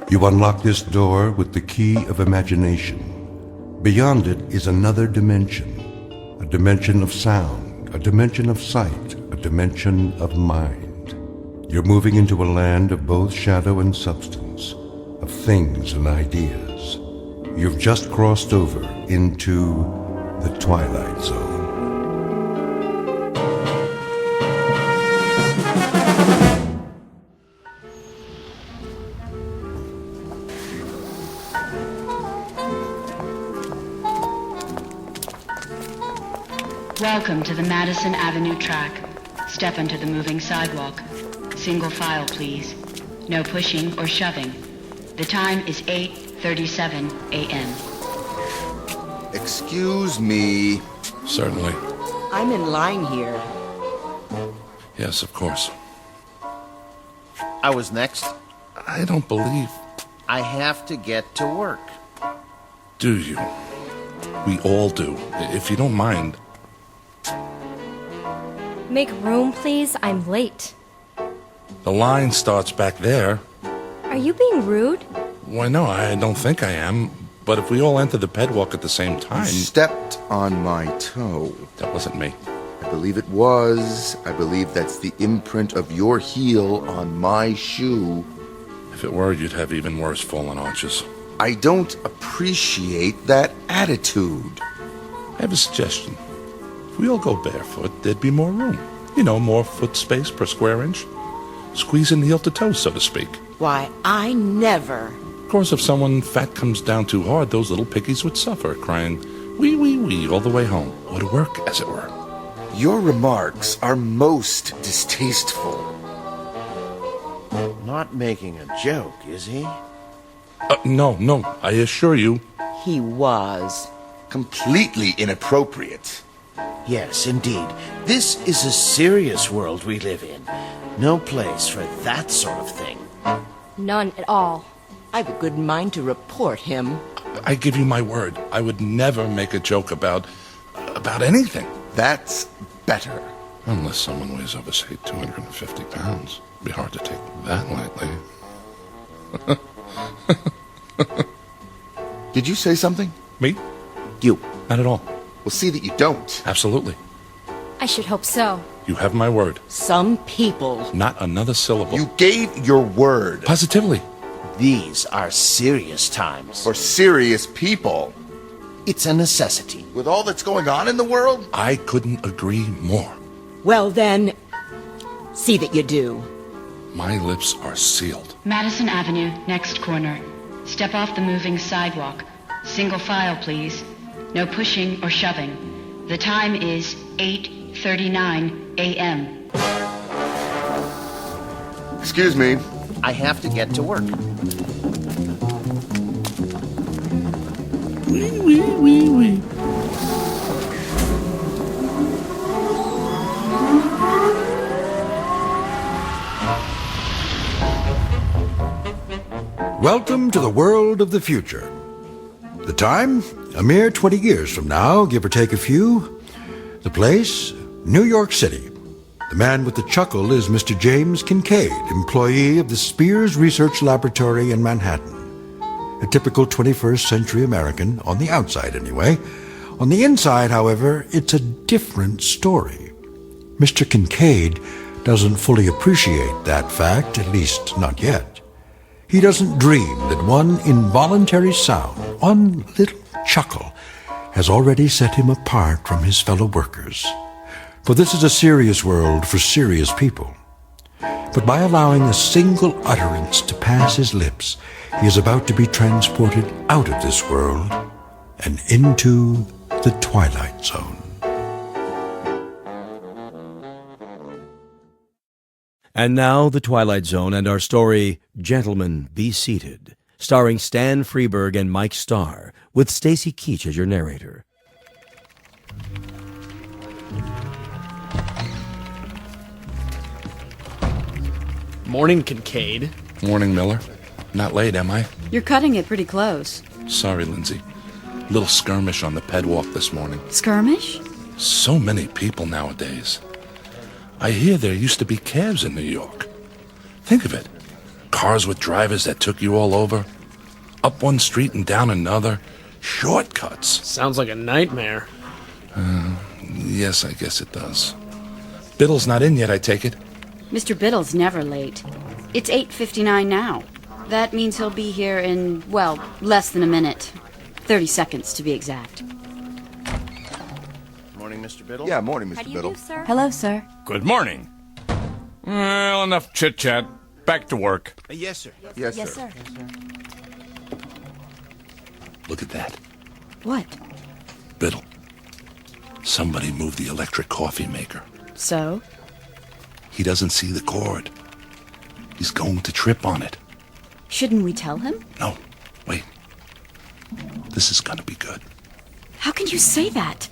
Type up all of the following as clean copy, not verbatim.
You unlock this door with the key of imagination. Beyond it is another dimension, a dimension of sound, a dimension of sight, a dimension of mind. You're moving into a land of both shadow and substance, of things and ideas. You've just crossed over into the Twilight Zone. Welcome to the Madison Avenue track. Step onto the moving sidewalk. Single file, please. No pushing or shoving. The time is 8:37 a.m. Excuse me. Certainly. I'm in line here. Yes, of course. I was next. I don't believe... I have to get to work. Do you? We all do. If you don't mind... Make room, please. I'm late. The line starts back there. Are you being rude? Why, no, I don't think I am. But if we all enter the pedwalk at the same time... You stepped on my toe. That wasn't me. I believe it was. I believe that's the imprint of your heel on my shoe. If it were, you'd have even worse fallen arches. I don't appreciate that attitude. I have a suggestion. If we all go barefoot, there'd be more room. You know, more foot space per square inch. Squeezing heel to toe, so to speak. Why, I never. Of course, if someone fat comes down too hard, those little piggies would suffer, crying, wee, wee, wee, all the way home. Would work, as it were. Your remarks are most distasteful. Not making a joke, is he? No, I assure you. He was. Completely inappropriate. Yes, indeed. This is a serious world we live in. No place for that sort of thing. None at all. I've a good mind to report him. I give you my word. I would never make a joke about anything. That's better. Unless someone weighs over, say, 250 pounds. It'd be hard to take that lightly. Did you say something? Me? You. Not at all. We'll see that you don't. Absolutely. I should hope so. You have my word. Some people. Not another syllable. You gave your word. Positively. These are serious times. For serious people. It's a necessity. With all that's going on in the world? I couldn't agree more. Well then, see that you do. My lips are sealed. Madison Avenue, next corner. Step off the moving sidewalk. Single file, please. No pushing or shoving. The time is 8:39 a.m. Excuse me. I have to get to work. Wee. Welcome to the world of the future. The time, a mere 20 years from now, give or take a few. The place, New York City. The man with the chuckle is Mr. James Kincaid, employee of the Spears Research Laboratory in Manhattan. A typical 21st century American, on the outside anyway. On the inside, however, it's a different story. Mr. Kincaid doesn't fully appreciate that fact, at least not yet. He doesn't dream that one involuntary sound, one little chuckle, has already set him apart from his fellow workers. For this is a serious world for serious people. But by allowing a single utterance to pass his lips, he is about to be transported out of this world and into the Twilight Zone. And now, The Twilight Zone and our story, Gentlemen, Be Seated, starring Stan Freberg and Mike Starr, with Stacy Keach as your narrator. Morning, Kincaid. Morning, Miller. Not late, am I? You're cutting it pretty close. Sorry, Lindsay. Little skirmish on the pedwalk this morning. Skirmish? So many people nowadays. I hear there used to be cabs in New York. Think of it. Cars with drivers that took you all over. Up one street and down another. Shortcuts. Sounds like a nightmare. Yes, I guess it does. Biddle's not in yet, I take it. Mr. Biddle's never late. It's 8:59 now. That means he'll be here in, well, less than a minute. 30 seconds, to be exact. Morning, Mr. Biddle. Yeah, morning, Mr. How do you Biddle. do, sir? Hello, sir. Good morning. Well, enough chit-chat. Back to work. Yes, sir. Yes, Yes, sir. sir. Look at that. What? Biddle. Somebody moved the electric coffee maker. So? He doesn't see the cord. He's going to trip on it. Shouldn't we tell him? No, wait. This is gonna be good. How can you say that?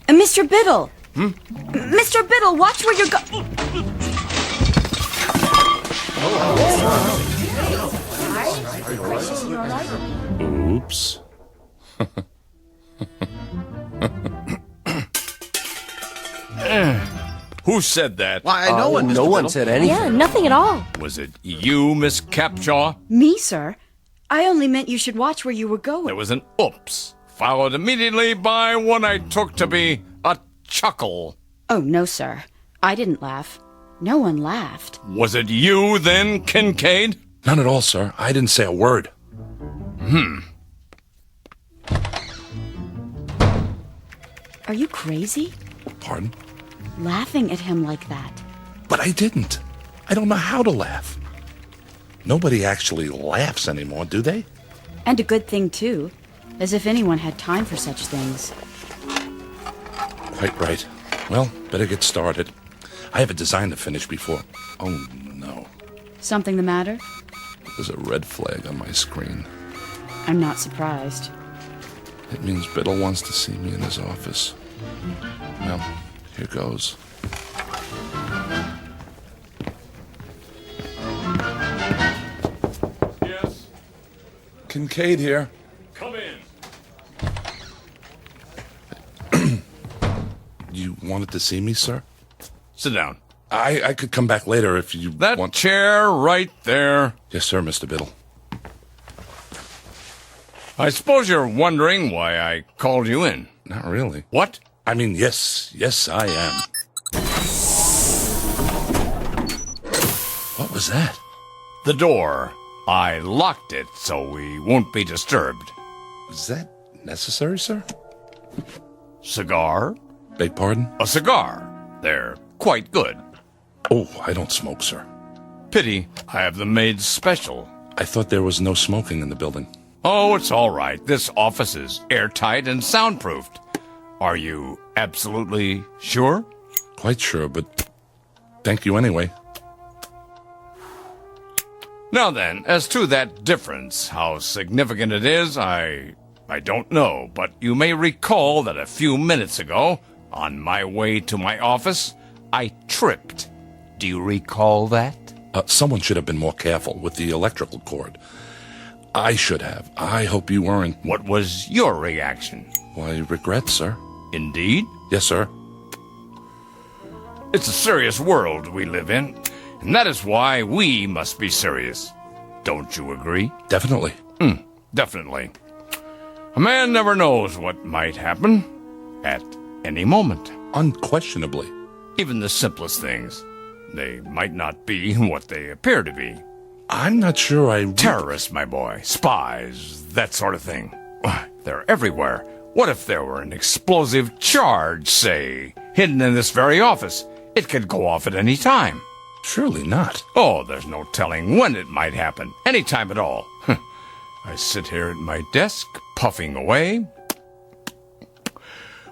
Mr. Biddle! Mr. Biddle, watch where you're Oops. Who said that? Why, no one, Mr. No one Biddle. said anything. Yeah, nothing at all. Was it you, Miss Capshaw? Me, sir? I only meant you should watch where you were There going. was an oops, followed immediately by what I took to be a chuckle. Oh, no, sir. I didn't laugh. No one laughed. Was it you then, Kincaid? None at all, sir. I didn't say a word. Are you crazy? Pardon? Laughing at him like that. But I didn't. I don't know how to laugh. Nobody actually laughs anymore, do they? And a good thing, too. As if anyone had time for such things. Quite right. Well, better get started. I have a design to finish before... Oh, no. Something the matter? There's a red flag on my screen. I'm not surprised. It means Biddle wants to see me in his office. Well, here goes. Yes. Kincaid here. Come in. You wanted to see me, sir? Sit down. I could come back later if you That want... chair right there. Yes, sir, Mr. Biddle. I suppose you're wondering why I called you in. Not really. What? I mean, yes, I am. What was that? The door. I locked it so we won't be disturbed. Is that necessary, sir? Cigar? Beg pardon? A cigar. They're quite good. Oh, I don't smoke, sir. Pity. I have them made special. I thought there was no smoking in the building. Oh, it's all right. This office is airtight and soundproofed. Are you absolutely sure? Quite sure, but thank you anyway. Now then, as to that difference, how significant it is, I don't know, but you may recall that a few minutes ago, on my way to my office, I tripped. Do you recall that? Someone should have been more careful with the electrical cord. I should have. I hope you weren't. What was your reaction? Why, regret, sir. Indeed? Yes, sir. It's a serious world we live in, and that is why we must be serious. Don't you agree? Definitely. Definitely. A man never knows what might happen at any moment. Unquestionably. Even the simplest things. They might not be what they appear to be. I'm not sure I... Terrorists, my boy. Spies. That sort of thing. They're everywhere. What if there were an explosive charge, say, hidden in this very office? It could go off at any time. Surely not. Oh, there's no telling when it might happen. Any time at all. I sit here at my desk, puffing away.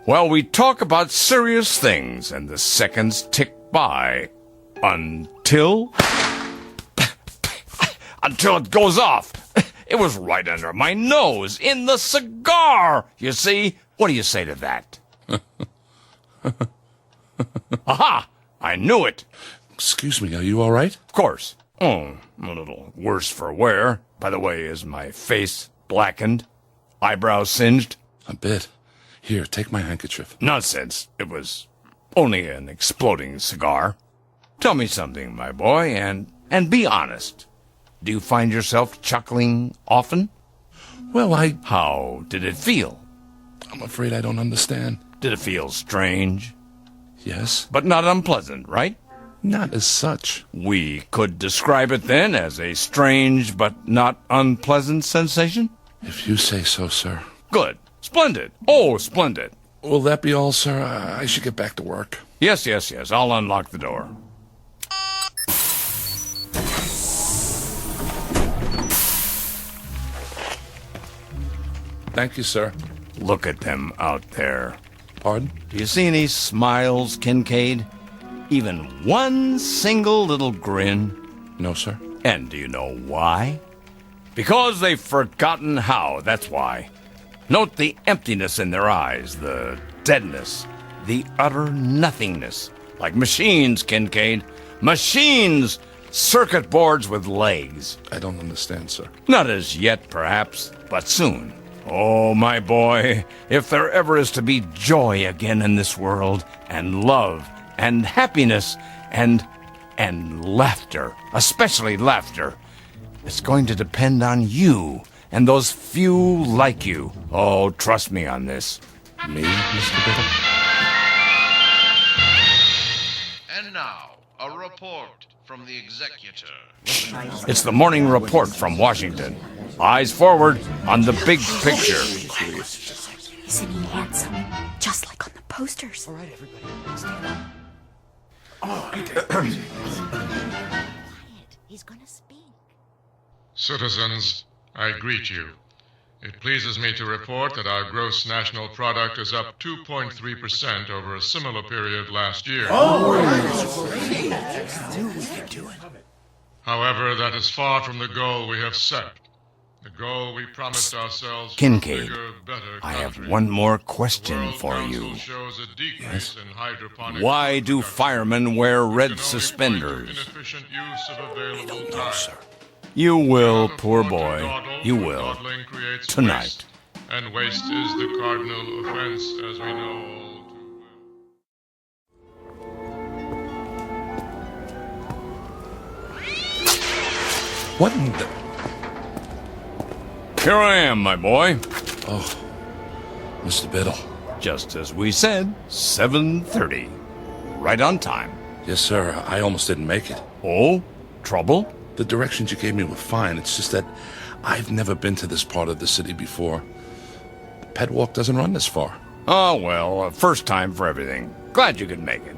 While we talk about serious things, and the seconds tick by. Until it goes off. It was right under my nose, in the cigar, you see? What do you say to that? Aha! I knew it. Excuse me, are you all right? Of course. Oh, a little worse for wear. By the way, is my face blackened? Eyebrows singed? A bit. Here, take my handkerchief. Nonsense. It was only an exploding cigar. Tell me something, my boy, and be honest. Do you find yourself chuckling often? Well, How did it feel? I'm afraid I don't understand. Did it feel strange? Yes? But not unpleasant, right? Not as such. We could describe it then as a strange but not unpleasant sensation? If you say so, sir. Good. Splendid. Oh, splendid. Will that be all, sir? I should get back to work. Yes. I'll unlock the door. Thank you, sir. Look at them out there. Pardon? Do you see any smiles, Kincaid? Even one single little grin? No, sir. And do you know why? Because they've forgotten how, that's why. Note the emptiness in their eyes, the deadness, the utter nothingness. Like machines, Kincaid. Machines! Circuit boards with legs. I don't understand, sir. Not as yet, perhaps, but soon. Oh, my boy, if there ever is to be joy again in this world, and love, and happiness, and laughter, especially laughter, it's going to depend on you and those few like you. Oh, trust me on this. Me, Mr. Biddle? And now, a report from the executor. It's the morning report from Washington. Eyes forward on the big picture. Isn't he handsome? Just like on the posters. All right, everybody. He's gonna speak. Citizens, I greet you. It pleases me to report that our gross national product is up 2.3% over a similar period last year. However, that is far from the goal we have set. The goal we promised ourselves. Kincaid, bigger, better I have country. one more question World for Council you. shows a decrease in hydroponic Why do production. firemen wear We red can only point to suspenders? inefficient use of available time. You will, Cannot poor afford to boy. dawdle, You for will. dawdling creates Tonight. waste, and waste is the cardinal offense, as we know all too well. What in the... Here I am, my boy. Oh, Mr. Biddle. Just as we said, 7:30. Right on time. Yes, sir. I almost didn't make it. Oh? Trouble? The directions you gave me were fine. It's just that I've never been to this part of the city before. The pet walk doesn't run this far. Oh, well, first time for everything. Glad you could make it.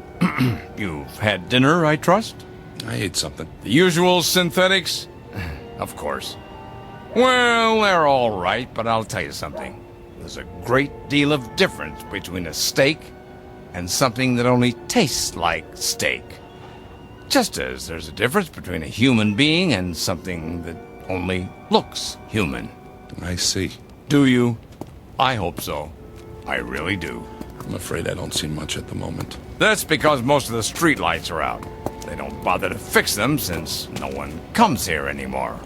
You've had dinner, I trust? I ate something. The usual synthetics? Of course. Well, they're all right, but I'll tell you something. There's a great deal of difference between a steak and something that only tastes like steak. Just as there's a difference between a human being and something that only looks human. I see. Do you? I hope so. I really do. I'm afraid I don't see much at the moment. That's because most of the streetlights are out. They don't bother to fix them since no one comes here anymore.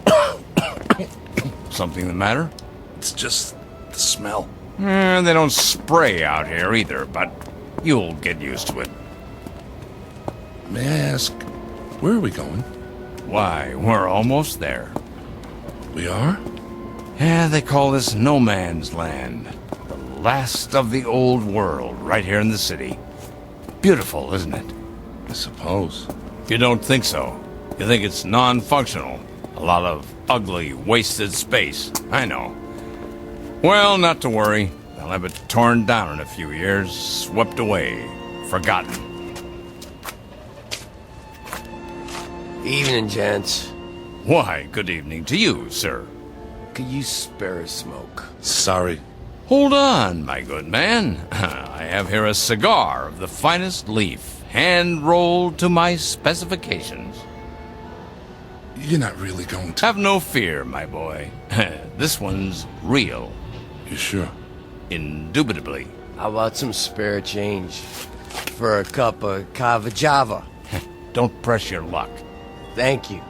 Something the matter? It's just the smell. They don't spray out here either, but you'll get used to it. May I ask, where are we going? Why, we're almost there. We are? Yeah, they call this no man's land. The last of the old world, right here in the city. Beautiful, isn't it? I suppose. You don't think so. You think it's non-functional. A lot of ugly, wasted space. I know. Well, not to worry. They'll have it torn down in a few years, swept away, forgotten. Evening, gents. Why, good evening to you, sir. Could you spare a smoke? Sorry. Hold on, my good man. I have here a cigar of the finest leaf, hand-rolled to my specifications. You're not really going to... Have no fear, my boy. This one's real. You sure? Indubitably. How about some spare change for a cup of Cava Java? Don't press your luck. Thank you.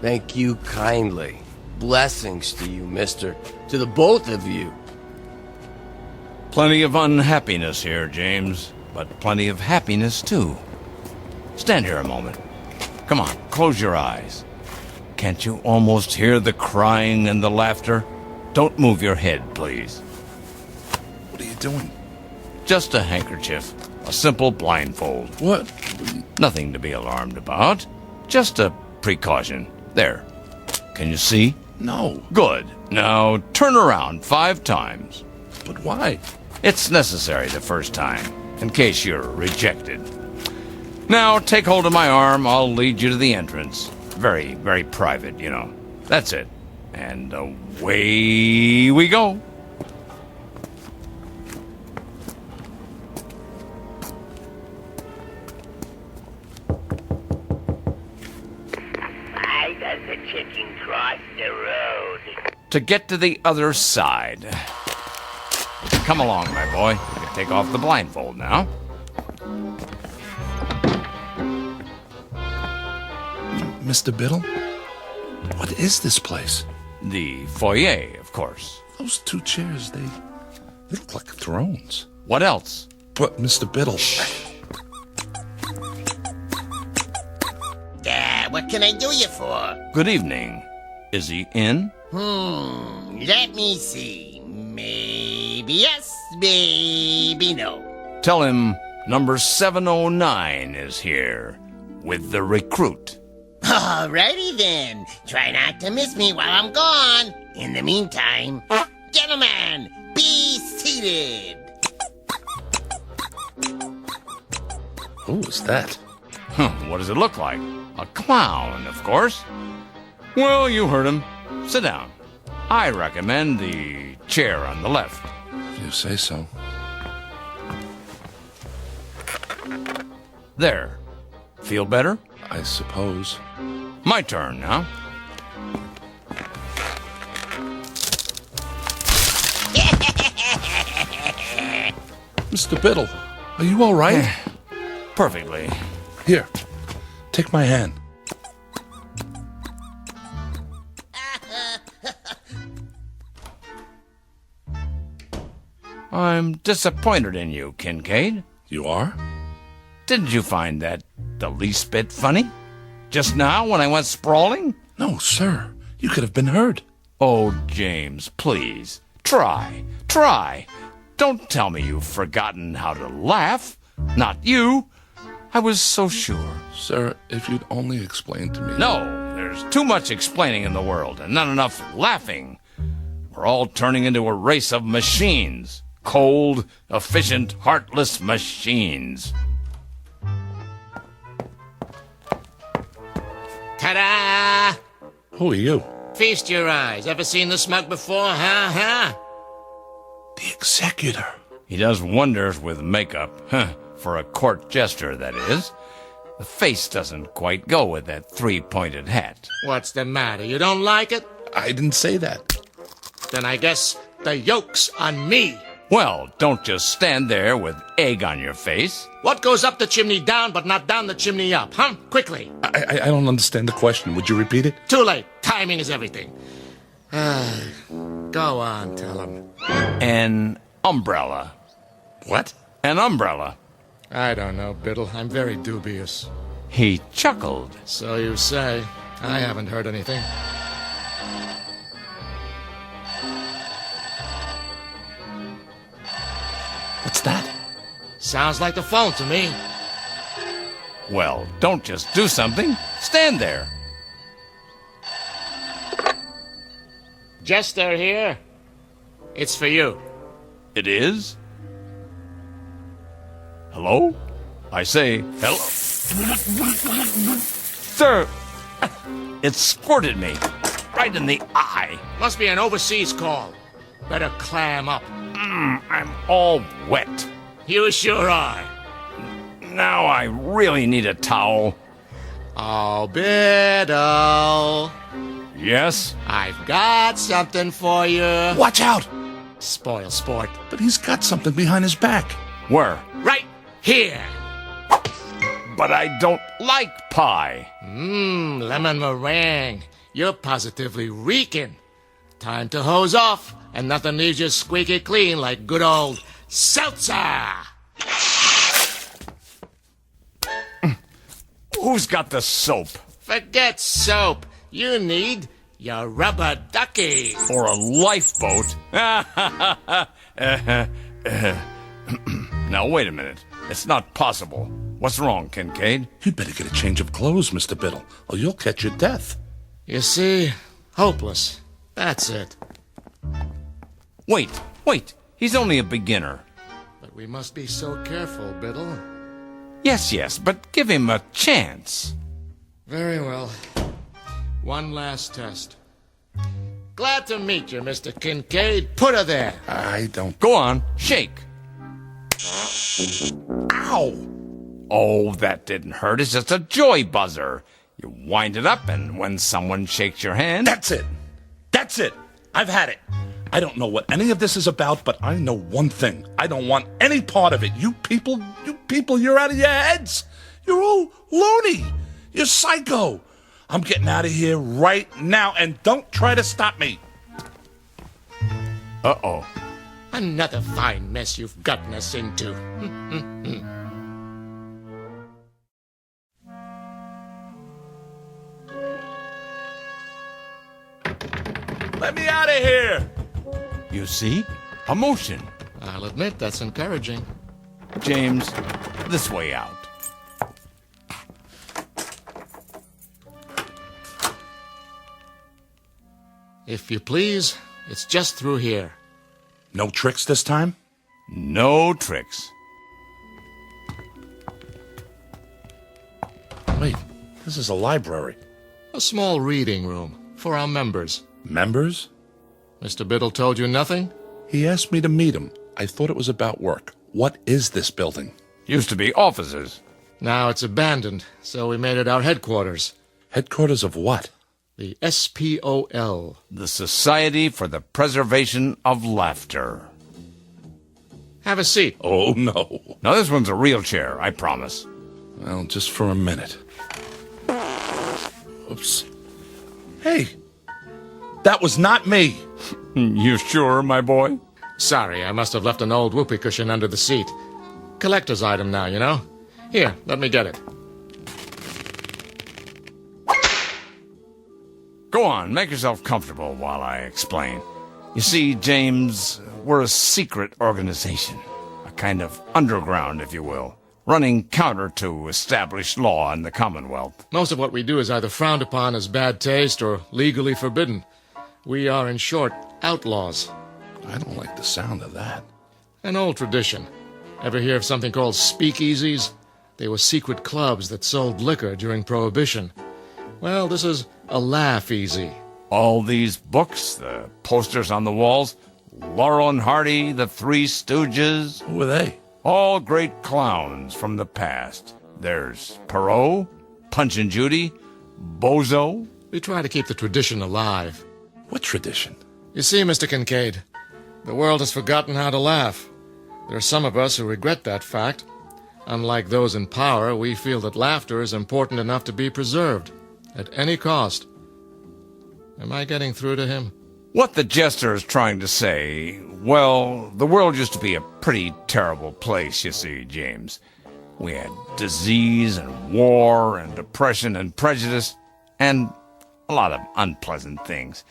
Thank you kindly. Blessings to you, mister. To the both of you. Plenty of unhappiness here, James, but plenty of happiness, too. Stand here a moment. Come on, close your eyes. Can't you almost hear the crying and the laughter? Don't move your head, please. What are you doing? Just a handkerchief. A simple blindfold. What? Nothing to be alarmed about. Just a precaution. There. Can you see? No. Good. Now turn around 5 times. But why? It's necessary the first time, in case you're rejected. Now take hold of my arm. I'll lead you to the entrance. Very, very private, you know. That's it. And away we go. Why does the chicken cross the road? To get to the other side. Come along, my boy. You can take off the blindfold now. Mr. Biddle? What is this place? The foyer, of course. Those 2 chairs, they look like thrones. What else? But, Mr. Biddle... What can I do you for? Good evening. Is he in? Let me see. Maybe yes, maybe no. Tell him number 709 is here with the recruit. Alrighty then. Try not to miss me while I'm gone. In the meantime, gentlemen, be seated. Who is that? What does it look like? A clown, of course. Well, you heard him. Sit down. I recommend the chair on the left. You say so. There. Feel better? I suppose. My turn now. Mr. Biddle, are you all right? Perfectly. Here, take my hand. I'm disappointed in you, Kincaid. You are? Didn't you find that the least bit funny? Just now when I went sprawling? No, sir. You could have been hurt. Oh, James, please. Try. Try. Don't tell me you've forgotten how to laugh. Not you. I was so sure. Sir, if you'd only explain to me... No, there's too much explaining in the world and not enough laughing. We're all turning into a race of machines. Cold, efficient, heartless machines. Ta-da! Who are you? Feast your eyes. Ever seen the smoke before, huh? The executor. He does wonders with makeup. For a court jester, that is. The face doesn't quite go with that 3-pointed hat. What's the matter? You don't like it? I didn't say that. Then I guess the yoke's on me. Well, don't just stand there with egg on your face. What goes up the chimney down but not down the chimney up, huh? Quickly. I don't understand the question. Would you repeat it? Too late. Timing is everything. Go on, tell him. An umbrella. What? An umbrella. I don't know, Biddle. I'm very dubious. He chuckled. So you say. I haven't heard anything. What's that? Sounds like the phone to me. Well, don't just do something. Stand there. Jester here. It's for you. It is? Hello? I say, hello? Sir! It squirted me. Right in the eye. Must be an overseas call. Better clam up. I'm all wet. You sure are. Now I really need a towel. Oh, Biddle. Yes? I've got something for you. Watch out! Spoil sport. But he's got something behind his back. Where? Right here. But I don't like pie. Lemon meringue. You're positively reeking. Time to hose off, and nothing leaves you squeaky clean like good old seltzer. Who's got the soap? Forget soap. You need your rubber ducky. Or a lifeboat. Now, wait a minute. It's not possible. What's wrong, Kincaid? You'd better get a change of clothes, Mr. Biddle, or you'll catch your death. You see, hopeless. That's it. Wait. He's only a beginner. But we must be so careful, Biddle. Yes, but give him a chance. Very well. One last test. Glad to meet you, Mr. Kincaid. Put her there. I don't... Go on, shake. Ow! Oh, that didn't hurt. It's just a joy buzzer. You wind it up, and when someone shakes your hand... That's it. I've had it. I don't know what any of this is about, but I know one thing. I don't want any part of it. You people, you're out of your heads. You're all loony. You're psycho. I'm getting out of here right now, and don't try to stop me. Uh-oh. Another fine mess you've gotten us into. Let me out of here. You see? Emotion. I'll admit that's encouraging. James, this way out. If you please, it's just through here. No tricks this time? No tricks. Wait, this is a library. A small reading room for our members. Members? Mr. Biddle told you nothing? He asked me to meet him. I thought it was about work. What is this building? Used to be offices. Now it's abandoned, so we made it our headquarters. Headquarters of what? The SPOL. The Society for the Preservation of Laughter. Have a seat. Oh, no. Now, this one's a real chair, I promise. Well, just for a minute. Oops. Hey, that was not me. You sure, my boy? Sorry, I must have left an old whoopee cushion under the seat. Collector's item now, you know? Here, let me get it. Go on, make yourself comfortable while I explain. You see, James, we're a secret organization. A kind of underground, if you will. Running counter to established law in the Commonwealth. Most of what we do is either frowned upon as bad taste or legally forbidden. We are, in short, outlaws. I don't like the sound of that. An old tradition. Ever hear of something called speakeasies? They were secret clubs that sold liquor during Prohibition. Well, this is a laugh-easy. All these books, the posters on the walls, Laurel and Hardy, the Three Stooges. Who are they? All great clowns from the past. There's Perot, Punch and Judy, Bozo. We try to keep the tradition alive. What tradition? You see, Mr. Kincaid, the world has forgotten how to laugh. There are some of us who regret that fact. Unlike those in power, we feel that laughter is important enough to be preserved, at any cost. Am I getting through to him? What the jester is trying to say, well, the world used to be a pretty terrible place, you see, James. We had disease and war and depression and prejudice and a lot of unpleasant things.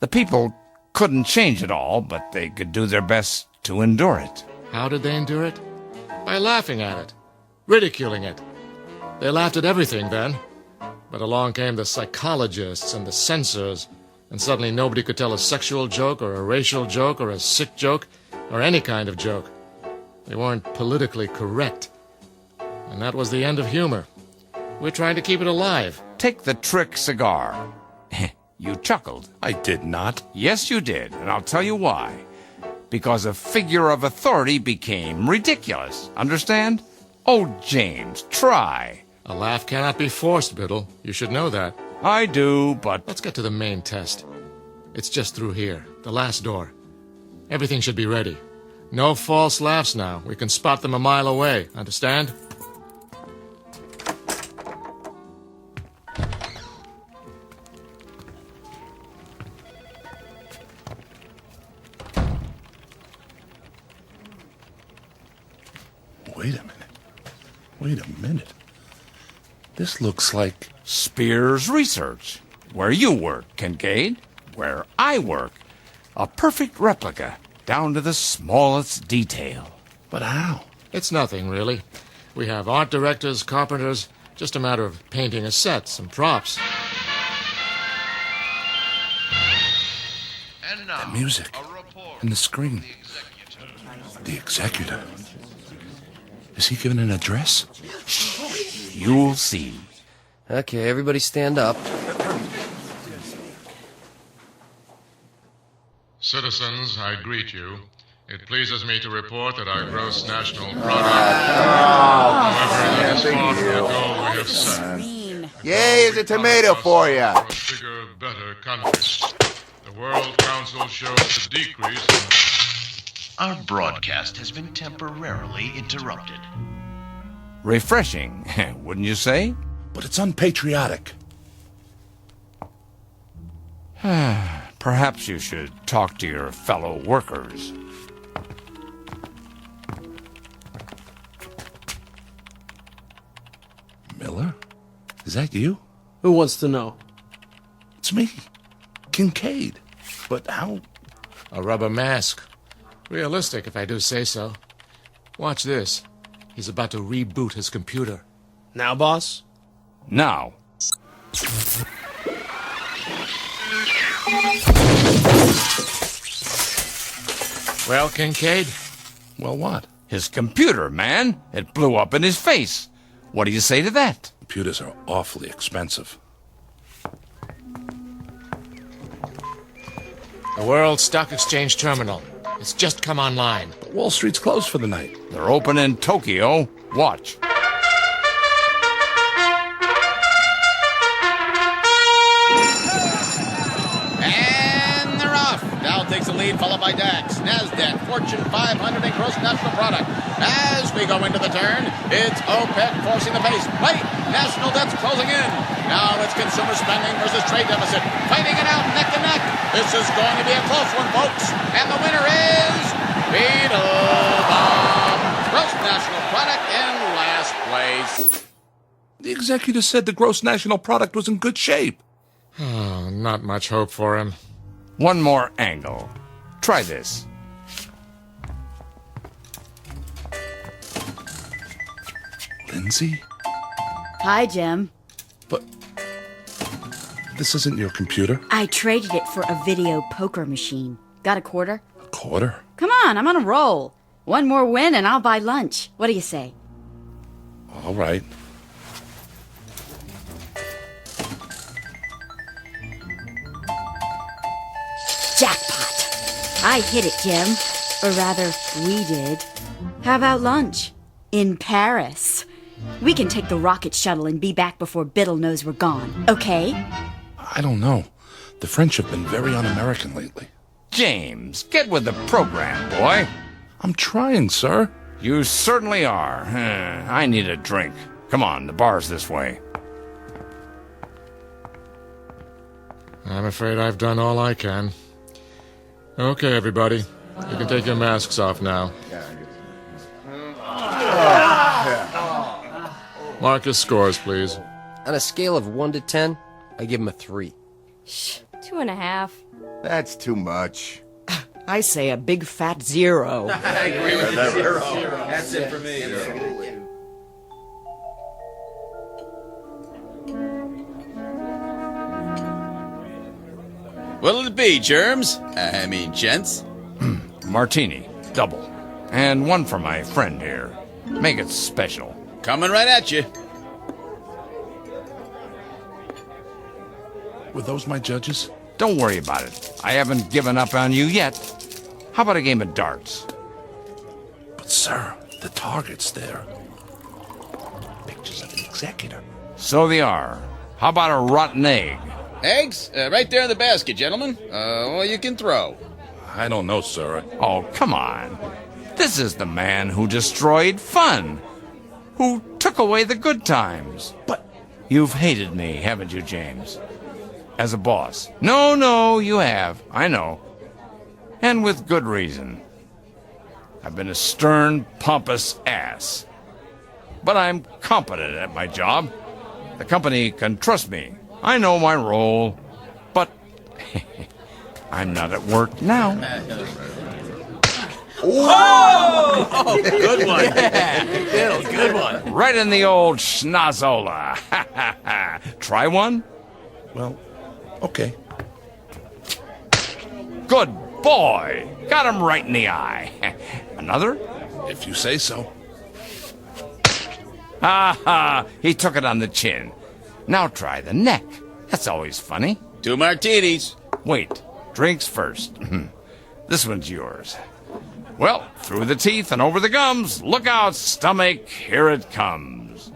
The people couldn't change it all, but they could do their best to endure it. How did they endure it? By laughing at it, ridiculing it. They laughed at everything then. But along came the psychologists and the censors, and suddenly nobody could tell a sexual joke or a racial joke or a sick joke or any kind of joke. They weren't politically correct. And that was the end of humor. We're trying to keep it alive. Take the trick cigar. You chuckled. I did not. Yes, you did, and I'll tell you why. Because a figure of authority became ridiculous. Understand? Oh, James, try. A laugh cannot be forced, Biddle. You should know that. I do, but... Let's get to the main test. It's just through here, the last door. Everything should be ready. No false laughs now. We can spot them a mile away. Understand? Wait a minute. This looks like... Spears Research. where you work, Kincaid, where I work. A perfect replica, down to the smallest detail. But how? It's nothing, really. We have art directors, carpenters, just a matter of painting a set, some props. And now, The music. a report And the screen. The executor. Is he giving an address? You'll see. Okay, everybody stand up. Citizens, I greet you. It pleases me to report that our gross national product, however, that is far from the goal we have set. Yay, is a tomato for ya. For a bigger, better country. The World Council shows a decrease in... Our broadcast has been temporarily interrupted. Refreshing, wouldn't you say? But it's unpatriotic. Perhaps you should talk to your fellow workers. Miller? Is that you? Who wants to know? It's me, Kincaid. But how? A rubber mask. Realistic, if I do say so. Watch this. He's about to reboot his computer. Now, boss? Now. Well, Kincaid? Well, what? His computer, man. It blew up in his face. What do you say to that? Computers are awfully expensive. The World Stock Exchange Terminal. It's just come online. But Wall Street's closed for the night. They're open in Tokyo. Watch. And they're off. Dow takes the lead, followed by DAX, NASDAQ, Fortune 500, and gross national product. As we go into the turn, it's OPEC forcing the pace. Wait, national debt's closing in. Now it's consumer spending versus trade deficit. Fighting it out neck to neck. This is going to be a close one, folks. And the winner is Beetlebomb. Gross national product in last place. The executor said the gross national product was in good shape. Oh, not much hope for him. One more angle. Try this. Lindsay? Hi, Jim. But this isn't your computer. I traded it for a video poker machine. Got a quarter? A quarter? Come on, I'm on a roll. One more win and I'll buy lunch. What do you say? All right. Jackpot. I hit it, Jim. Or rather, we did. How about lunch? In Paris. We can take the rocket shuttle and be back before Biddle knows we're gone, okay? I don't know. The French have been very un-American lately. James, get with the program, boy. I'm trying, sir. You certainly are. I need a drink. Come on, the bar's this way. I'm afraid I've done all I can. Okay, everybody. You can take your masks off now. Mark your scores, please. On a scale of 1 to 10, I give him a 3. Shh, 2.5. That's too much. I say a big fat 0. I agree with you. 0. That's it for me. What'll it be, germs? I mean, gents? Martini, double. And one for my friend here. Make it special. Coming right at you. Were those my judges? Don't worry about it. I haven't given up on you yet. How about a game of darts? But, sir, the target's there. Pictures of the executor. So they are. How about a rotten egg? Eggs? Right there in the basket, gentlemen. Well, you can throw. I don't know, sir. Oh, come on. This is the man who destroyed fun. Who took away the good times. But you've hated me, haven't you, James? As a boss. No, you have. I know. And with good reason. I've been a stern, pompous ass. But I'm competent at my job. The company can trust me. I know my role. I'm not at work now. Oh! Good one. Bill, good one. Right in the old schnozola. Try one? Well, okay. Good boy. Got him right in the eye. Another? If you say so. Ha ha. He took it on the chin. Now try the neck. That's always funny. 2 martinis. Wait. Drinks first. This one's yours. Well, through the teeth and over the gums. Look out, stomach. Here it comes.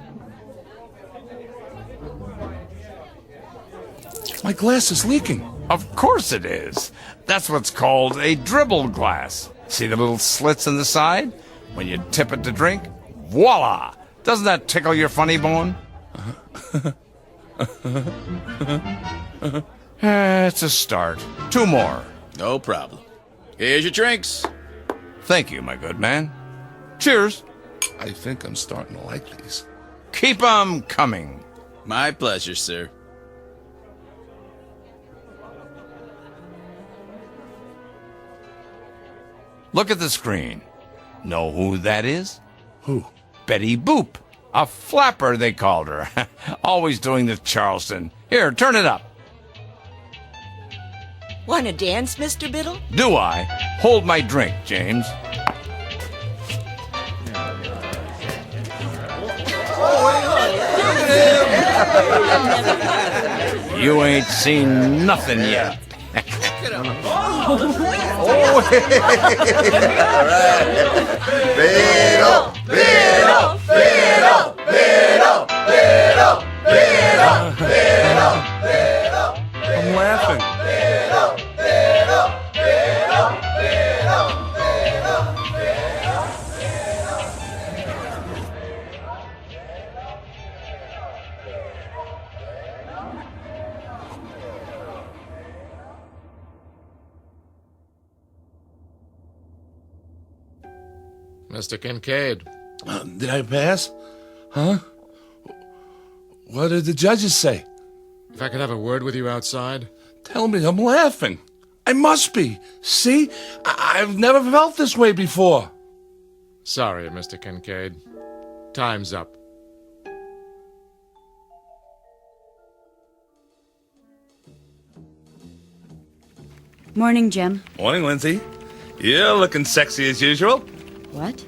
My glass is leaking. Of course it is. That's what's called a dribble glass. See the little slits in the side? When you tip it to drink, voila! Doesn't that tickle your funny bone? It's a start. 2 more. No problem. Here's your drinks. Thank you, my good man. Cheers. I think I'm starting to like these. Keep 'em coming. My pleasure, sir. Look at the screen. Know who that is? Who? Betty Boop. A flapper, they called her. Always doing the Charleston. Here, turn it up. Want to dance, Mr. Biddle? Do I? Hold my drink, James. You ain't seen nothing yet. Biddle, Biddle, Biddle, Biddle, Biddle, Biddle, Biddle, Biddle. I'm laughing. Biddle, Biddle, Biddle, Biddle, Mr. Kincaid. Did I pass? Huh? What did the judges say? If I could have a word with you outside? Tell me I'm laughing. I must be. See? I've never felt this way before. Sorry, Mr. Kincaid. Time's up. Morning, Jim. Morning, Lindsay. You're looking sexy as usual. What?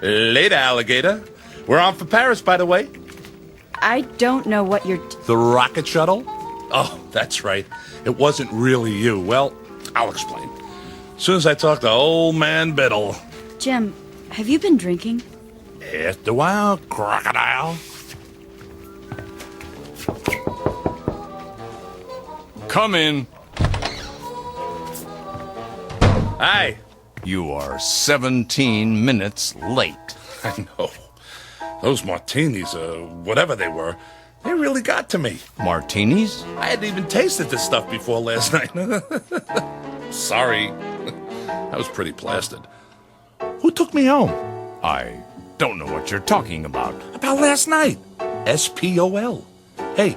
Later, alligator. We're on for Paris, by the way. I don't know what you're... The rocket shuttle? Oh, that's right. It wasn't really you. Well, I'll explain. As soon as I talk to old man Biddle. Jim, have you been drinking? After a while, crocodile. Come in. Hi. You are 17 minutes late. I know. Those martinis, whatever they were, they really got to me. Martinis? I hadn't even tasted this stuff before last night. Sorry. I was pretty plastered. Who took me home? I don't know what you're talking about. About last night. SPOL. Hey,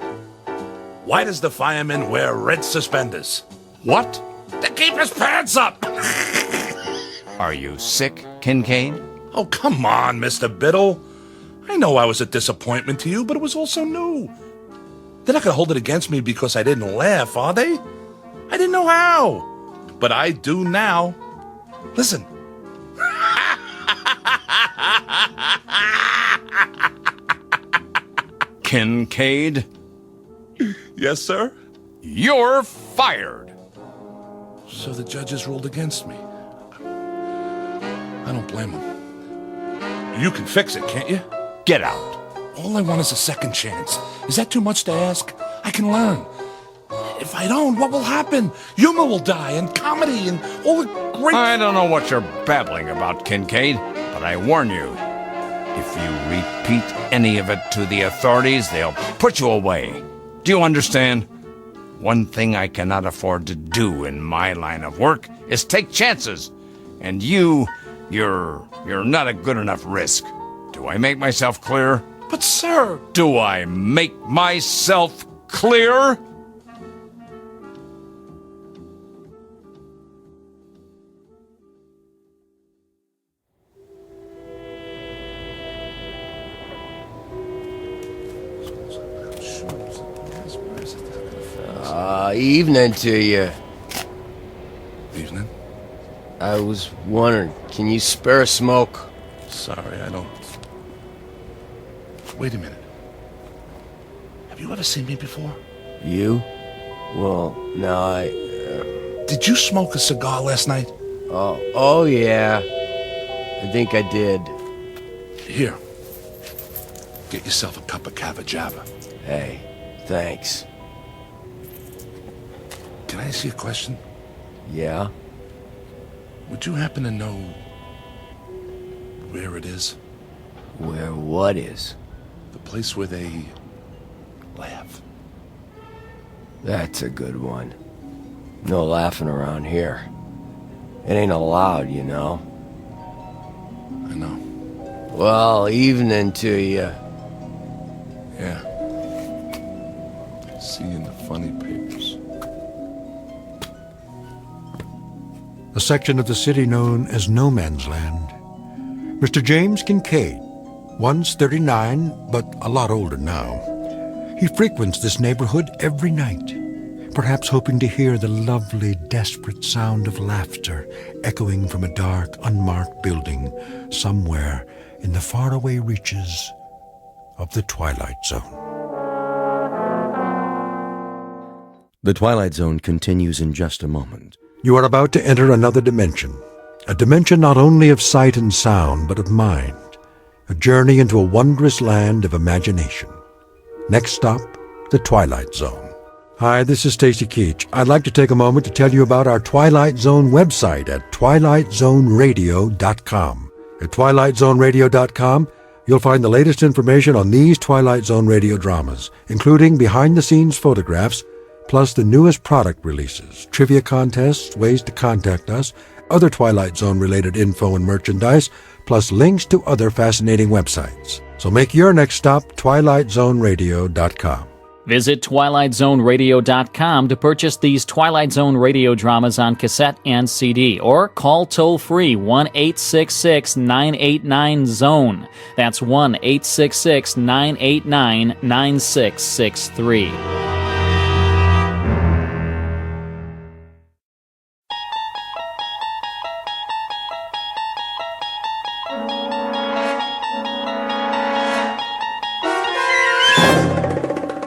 why does the fireman wear red suspenders? What? To keep his pants up! Are you sick, Kincaid? Oh, come on, Mr. Biddle. I know I was a disappointment to you, but it was also new. They're not going to hold it against me because I didn't laugh, are they? I didn't know how. But I do now. Listen. Kincaid? Yes, sir? You're fired. So the judges ruled against me. I don't blame them. You can fix it, can't you? Get out. All I want is a second chance. Is that too much to ask? I can learn. If I don't, what will happen? Humor will die, and comedy, and all the great... I don't know what you're babbling about, Kincaid, but I warn you, if you repeat any of it to the authorities, they'll put you away. Do you understand? One thing I cannot afford to do in my line of work is take chances. And you're not a good enough risk. Do I make myself clear? But, sir... Do I make myself clear? Evening to you. Evening. I was wondering, can you spare a smoke? Sorry, I don't... Wait a minute. Have you ever seen me before? You? Well, no, Did you smoke a cigar last night? Oh yeah. I think I did. Here. Get yourself a cup of Cava Java. Hey, thanks. Can I ask you a question? Yeah? Would you happen to know where it is? Where what is? The place where they laugh. That's a good one. No laughing around here. It ain't allowed, you know. I know. Well, evening to you. Yeah. See you in the funny papers. A section of the city known as No Man's Land. Mr. James Kincaid, once 39, but a lot older now. He frequents this neighborhood every night, perhaps hoping to hear the lovely, desperate sound of laughter echoing from a dark, unmarked building somewhere in the faraway reaches of the Twilight Zone. The Twilight Zone continues in just a moment. You are about to enter another dimension, a dimension not only of sight and sound, but of mind, a journey into a wondrous land of imagination. Next stop, the Twilight Zone. Hi, this is Stacy Keach. I'd like to take a moment to tell you about our Twilight Zone website at twilightzoneradio.com. At twilightzoneradio.com, you'll find the latest information on these Twilight Zone radio dramas, including behind-the-scenes photographs, plus the newest product releases, trivia contests, ways to contact us, other Twilight Zone-related info and merchandise, plus links to other fascinating websites. So make your next stop twilightzoneradio.com. Visit twilightzoneradio.com to purchase these Twilight Zone radio dramas on cassette and CD, or call toll-free 1-866-989-ZONE. That's 1-866-989-9663.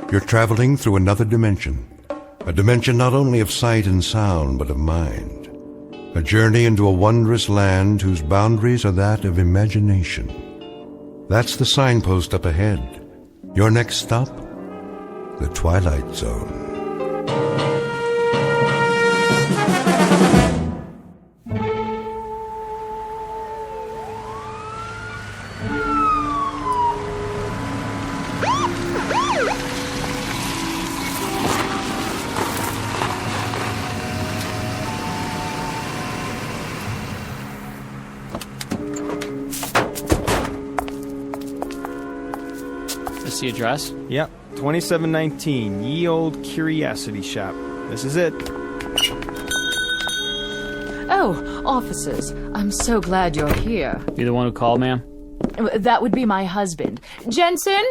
You're traveling through another dimension, a dimension not only of sight and sound, but of mind. A journey into a wondrous land whose boundaries are that of imagination. That's the signpost up ahead. Your next stop, the Twilight Zone. The address? Yep, 2719 Ye Old Curiosity Shop. This is it. Oh, officers, I'm so glad you're here. You the one who called, ma'am? That would be my husband. Jensen,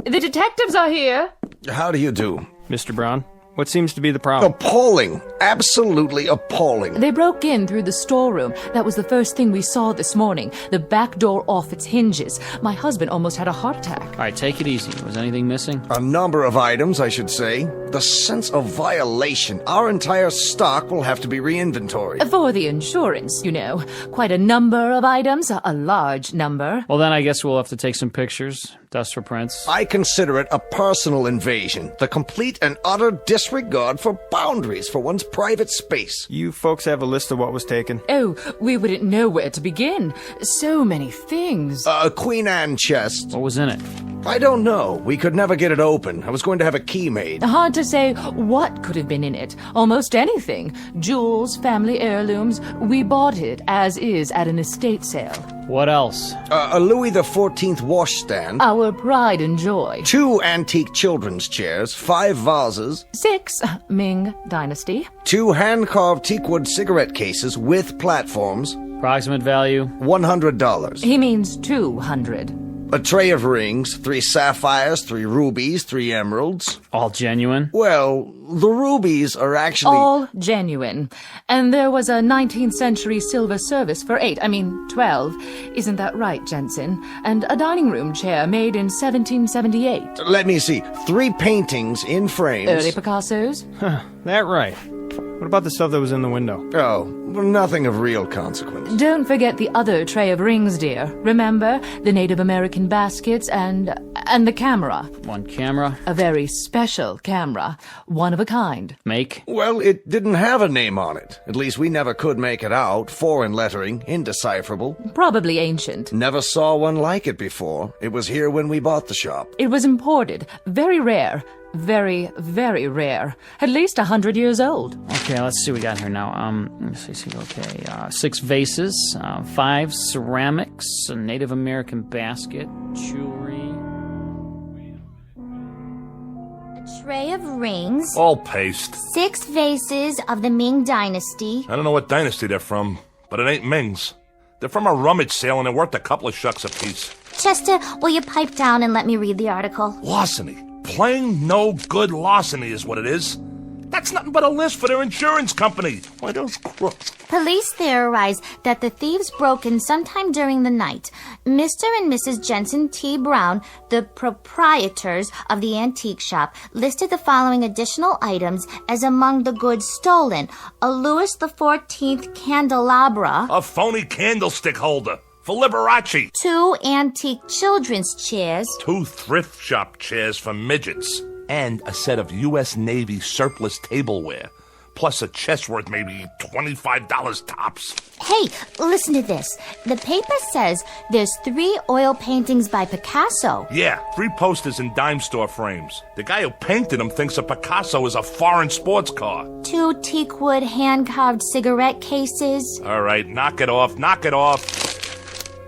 the detectives are here. How do you do? Mr. Brown, what seems to be the problem? Appalling. Absolutely appalling. They broke in through the storeroom. That was the first thing we saw this morning. The back door off its hinges. My husband almost had a heart attack. All right, take it easy. Was anything missing? A number of items, I should say. The sense of violation. Our entire stock will have to be re-inventoried. For the insurance, you know. Quite a number of items. A large number. Well, then I guess we'll have to take some pictures. Dust for prints. I consider it a personal invasion. The complete and utter disregard for boundaries for one's private space. You folks have a list of what was taken? Oh, we wouldn't know where to begin. So many things. A Queen Anne chest. What was in it? I don't know. We could never get it open. I was going to have a key made. Hard to say what could have been in it. Almost anything. Jewels, family heirlooms. We bought it as is at an estate sale. What else? A Louis XIV washstand. Our pride and joy. 2 antique children's chairs. 5 vases. 6 Ming Dynasty. 2 hand-carved teakwood cigarette cases with platforms. Approximate value? $100. He means 200. A tray of rings, 3 sapphires, 3 rubies, 3 emeralds. All genuine? Well, the rubies are actually... All genuine. And there was a 19th century silver service for 12. Isn't that right, Jensen? And a dining room chair made in 1778. Let me see. 3 paintings in frames. Early Picassos? Huh, that right. What about the stuff that was in the window? Oh, nothing of real consequence. Don't forget the other tray of rings, dear. Remember? The Native American baskets and the camera. One camera? A very special camera. One of a kind. Make? Well, it didn't have a name on it. At least we never could make it out. Foreign lettering, indecipherable. Probably ancient. Never saw one like it before. It was here when we bought the shop. It was imported. Very rare. Very, very rare. At least 100 years old. Okay, let's see what we got here now. Let's see. Okay, 6 vases, 5 ceramics, a Native American basket, jewelry. A tray of rings. All paste. 6 vases of the Ming Dynasty. I don't know what dynasty they're from, but it ain't Ming's. They're from a rummage sale and they're worth a couple of shucks apiece. Chester, will you pipe down and let me read the article? Larceny. Plain no good larceny is what it is. That's nothing but a list for their insurance company. Why, those crooks. Police theorize that the thieves broke in sometime during the night. Mr. and Mrs. Jensen T. Brown, the proprietors of the antique shop, listed the following additional items as among the goods stolen. A Louis XIV candelabra. A phony candlestick holder. For Liberace. 2 antique children's chairs. 2 thrift shop chairs for midgets. And a set of U.S. Navy surplus tableware. Plus a chest worth maybe $25 tops. Hey, listen to this. The paper says there's 3 oil paintings by Picasso. Yeah, 3 posters in dime store frames. The guy who painted them thinks a Picasso is a foreign sports car. 2 teakwood hand-carved cigarette cases. All right, knock it off.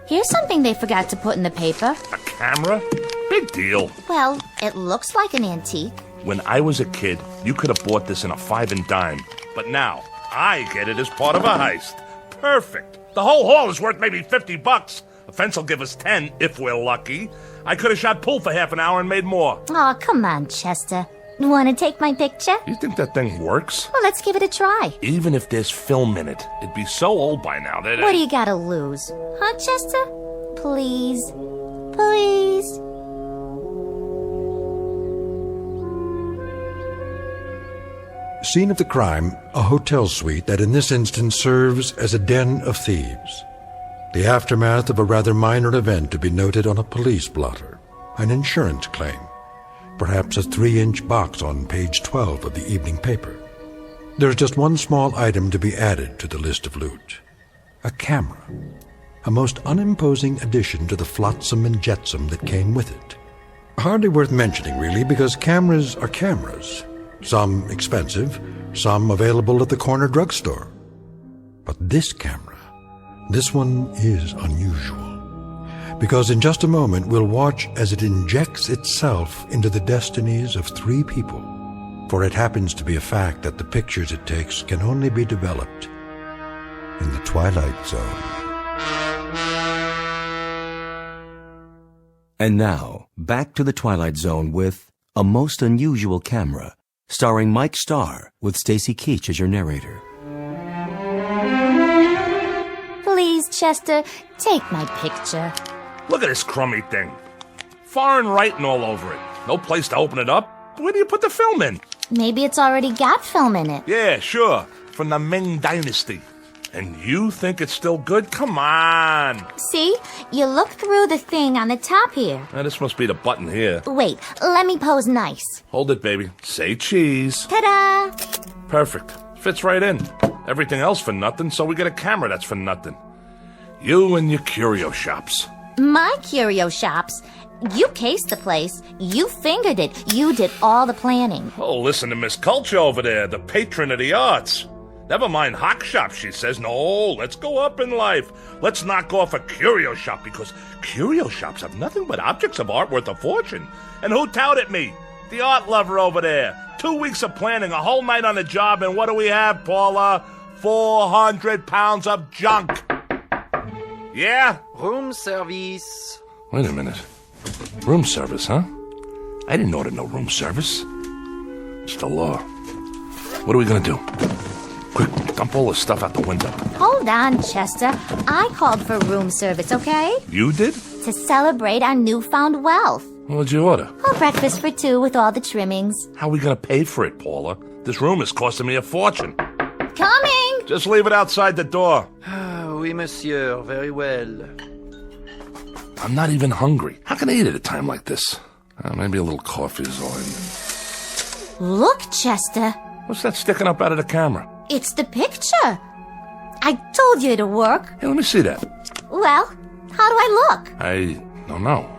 Here's something they forgot to put in the paper. A camera? Big deal. Well, it looks like an antique. When I was a kid, you could have bought this in a 5 and dime. But now, I get it as part of a heist. Perfect. The whole haul is worth maybe $50. A fence will give us 10 if we're lucky. I could have shot pool for half an hour and made more. Oh, come on, Chester. Want to take my picture? You think that thing works? Well, let's give it a try. Even if there's film in it, it'd be so old by now that... What do you gotta lose? Huh, Chester? Please. Please. Scene of the crime, a hotel suite that in this instance serves as a den of thieves. The aftermath of a rather minor event to be noted on a police blotter, an insurance claim, perhaps a 3-inch box on page 12 of the evening paper. There's just one small item to be added to the list of loot. A camera, a most unimposing addition to the flotsam and jetsam that came with it. Hardly worth mentioning, really, because cameras are cameras. Some expensive, some available at the corner drugstore. But this camera, this one is unusual. Because in just a moment we'll watch as it injects itself into the destinies of 3 people. For it happens to be a fact that the pictures it takes can only be developed in the Twilight Zone. And now, back to the Twilight Zone with A Most Unusual Camera, starring Mike Starr with Stacy Keach as your narrator. Please, Chester, take my picture. Look at this crummy thing. Foreign writing all over it. No place to open it up. Where do you put the film in? Maybe it's already got film in it. Yeah, sure. From the Ming Dynasty. And you think it's still good? Come on. See? You look through the thing on the top here. Now, this must be the button here. Wait, let me pose nice. Hold it, baby. Say cheese. Ta-da! Perfect. Fits right in. Everything else for nothing, so we get a camera that's for nothing. You and your curio shops. My curio shops? You cased the place. You fingered it. You did all the planning. Oh, listen to Miss Culture over there, the patron of the arts. Never mind hock shops, she says. No, let's go up in life. Let's knock off a curio shop, because curio shops have nothing but objects of art worth a fortune. And who touted me? The art lover over there. 2 weeks of planning, a whole night on the job, and what do we have, Paula? 400 pounds of junk. Yeah? Room service. Wait a minute. Room service, huh? I didn't order no room service. It's the law. What are we gonna do? Quick, dump all this stuff out the window. Hold on, Chester. I called for room service, okay? You did? To celebrate our newfound wealth. What'd you order? A breakfast for two with all the trimmings. How are we gonna pay for it, Paula? This room is costing me a fortune. Coming! Just leave it outside the door. Oui, monsieur. Very well. I'm not even hungry. How can I eat at a time like this? Maybe a little coffee is all I need. Look, Chester. What's that sticking up out of the camera? It's the picture. I told you it'd work. Hey, let me see that. Well, how do I look? I don't know.